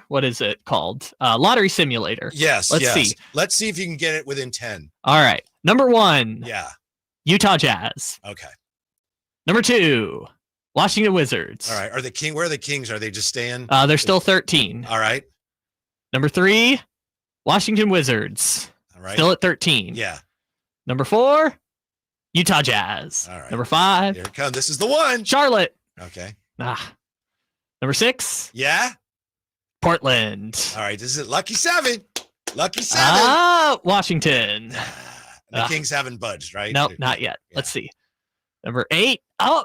What is it called? Lottery simulator. Yes. Let's see. Let's see if you can get it within 10. All right. Number 1. Yeah. Utah Jazz. Okay. Number 2. Washington Wizards. All right. Where are the Kings? Are they just staying? They're still 13. All right. Number 3. Washington Wizards. All right. Still at 13. Yeah. Number 4. Utah Jazz. All right. Number 5. Here it comes. This is the one. Charlotte. Okay. Number 6. Yeah. Portland. All right. This is it. Lucky 7. Lucky 7. Washington. The Kings haven't budged, right? Nope, not yet. Yeah. Let's see. Number 8.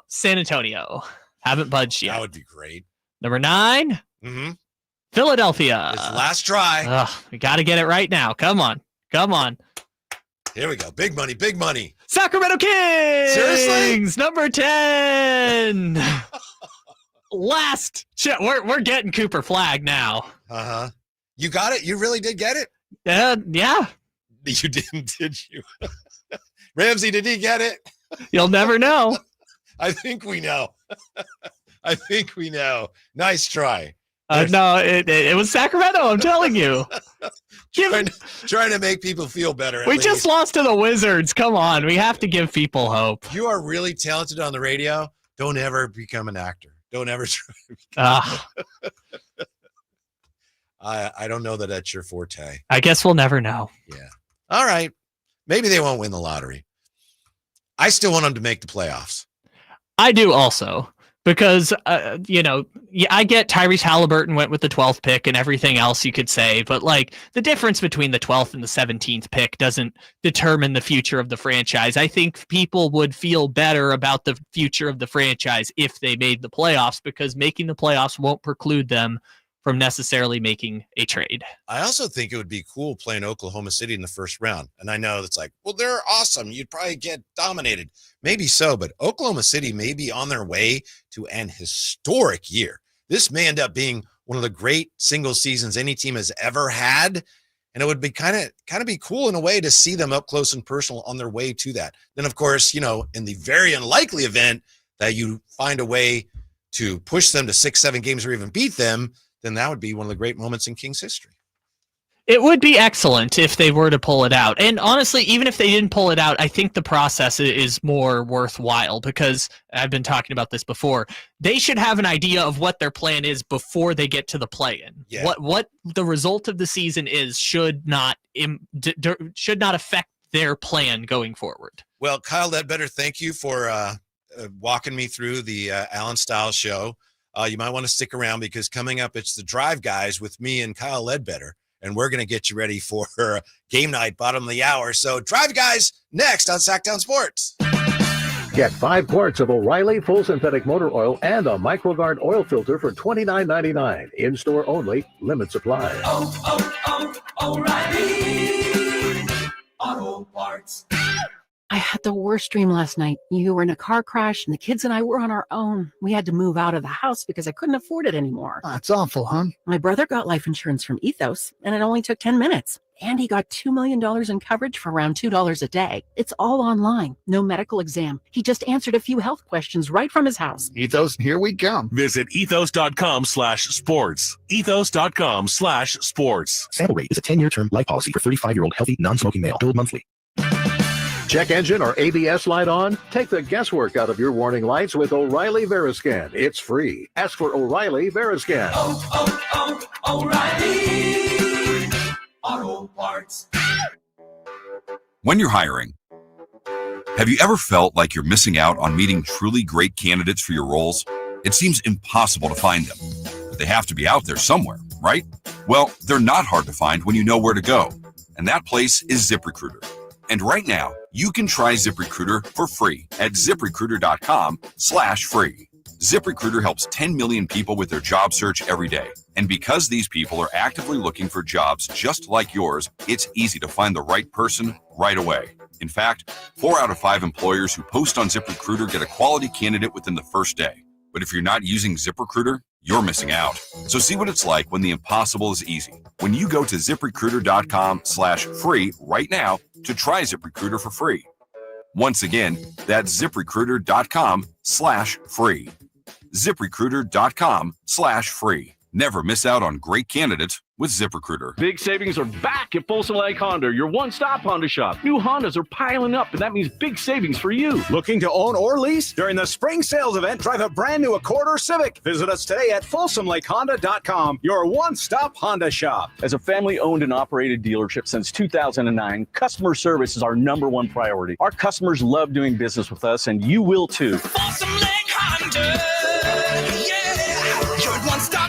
San Antonio. Haven't budged yet. That would be great. Number 9. Mm-hmm. Philadelphia. It's last try. We got to get it right now. Come on. Here we go. Big money. Big money. Sacramento Kings. Seriously? Number 10. Last. Shit, we're getting Cooper Flag now. Uh-huh. You got it? You really did get it? Yeah. You didn't, did you? Ramsey, did he get it? You'll never know. I think we know. Nice try. No, it was Sacramento. I'm telling you. Trying to make people feel better. We just lost to the Wizards. Come on. We have to give people hope. You are really talented on the radio. Don't ever become an actor. Don't ever try to become I don't know that that's your forte. I guess we'll never know. Yeah. All right. Maybe they won't win the lottery. I still want them to make the playoffs. I do also. Because, I get Tyrese Halliburton went with the 12th pick and everything else you could say, but the difference between the 12th and the 17th pick doesn't determine the future of the franchise. I think people would feel better about the future of the franchise if they made the playoffs, because making the playoffs won't preclude them from necessarily making a trade. I also think it would be cool playing Oklahoma City in the first round. And I know that's they're awesome. You'd probably get dominated. Maybe so, but Oklahoma City may be on their way to an historic year. This may end up being one of the great single seasons any team has ever had. And it would be kind of be cool in a way to see them up close and personal on their way to that. Then, of course, in the very unlikely event that you find a way to push them to 6-7 games or even beat them, then that would be one of the great moments in Kings history. It would be excellent if they were to pull it out. And honestly, even if they didn't pull it out, I think the process is more worthwhile, because I've been talking about this before. They should have an idea of what their plan is before they get to the play-in. Yeah. What the result of the season is should not affect their plan going forward. Well, Kyle Ledbetter, thank you for walking me through the Allen Stiles Show. You might want to stick around, because coming up, it's the Drive Guys with me and Kyle Ledbetter, and we're going to get you ready for game night, bottom of the hour. So Drive Guys next on Sacktown Sports. Get 5 quarts of O'Reilly full synthetic motor oil and a MicroGuard oil filter for $29.99. In-store only. Limit supply. O'Reilly Auto Parts. I had the worst dream last night. You were in a car crash and the kids and I were on our own. We had to move out of the house because I couldn't afford it anymore. That's awful, hon. My brother got life insurance from Ethos, and it only took 10 minutes. And he got $2 million in coverage for around $2 a day. It's all online. No medical exam. He just answered a few health questions right from his house. Ethos, here we come. Visit ethos.com/sports. Ethos.com/sports. Sample rate is a 10-year term life policy for 35-year-old healthy, non-smoking male. Billed monthly. Check engine or ABS light on? Take the guesswork out of your warning lights with O'Reilly Veriscan. It's free. Ask for O'Reilly Veriscan. O'Reilly Auto Parts. When you're hiring, have you ever felt like you're missing out on meeting truly great candidates for your roles? It seems impossible to find them, but they have to be out there somewhere, right? Well, they're not hard to find when you know where to go, and that place is ZipRecruiter. And right now, you can try ZipRecruiter for free at ZipRecruiter.com/free. ZipRecruiter helps 10 million people with their job search every day. And because these people are actively looking for jobs just like yours, it's easy to find the right person right away. In fact, 4 out of 5 employers who post on ZipRecruiter get a quality candidate within the first day. But if you're not using ZipRecruiter, you're missing out. So see what it's like when the impossible is easy. When you go to ZipRecruiter.com/free right now to try ZipRecruiter for free. Once again, that's ZipRecruiter.com/free. ZipRecruiter.com/free. Never miss out on great candidates with ZipRecruiter. Big savings are back at Folsom Lake Honda, your one-stop Honda shop. New Hondas are piling up, and that means big savings for you. Looking to own or lease? During the spring sales event, drive a brand new Accord or Civic. Visit us today at FolsomLakeHonda.com, your one-stop Honda shop. As a family-owned and operated dealership since 2009, customer service is our #1 priority. Our customers love doing business with us, and you will too. Folsom Lake Honda, yeah, your one-stop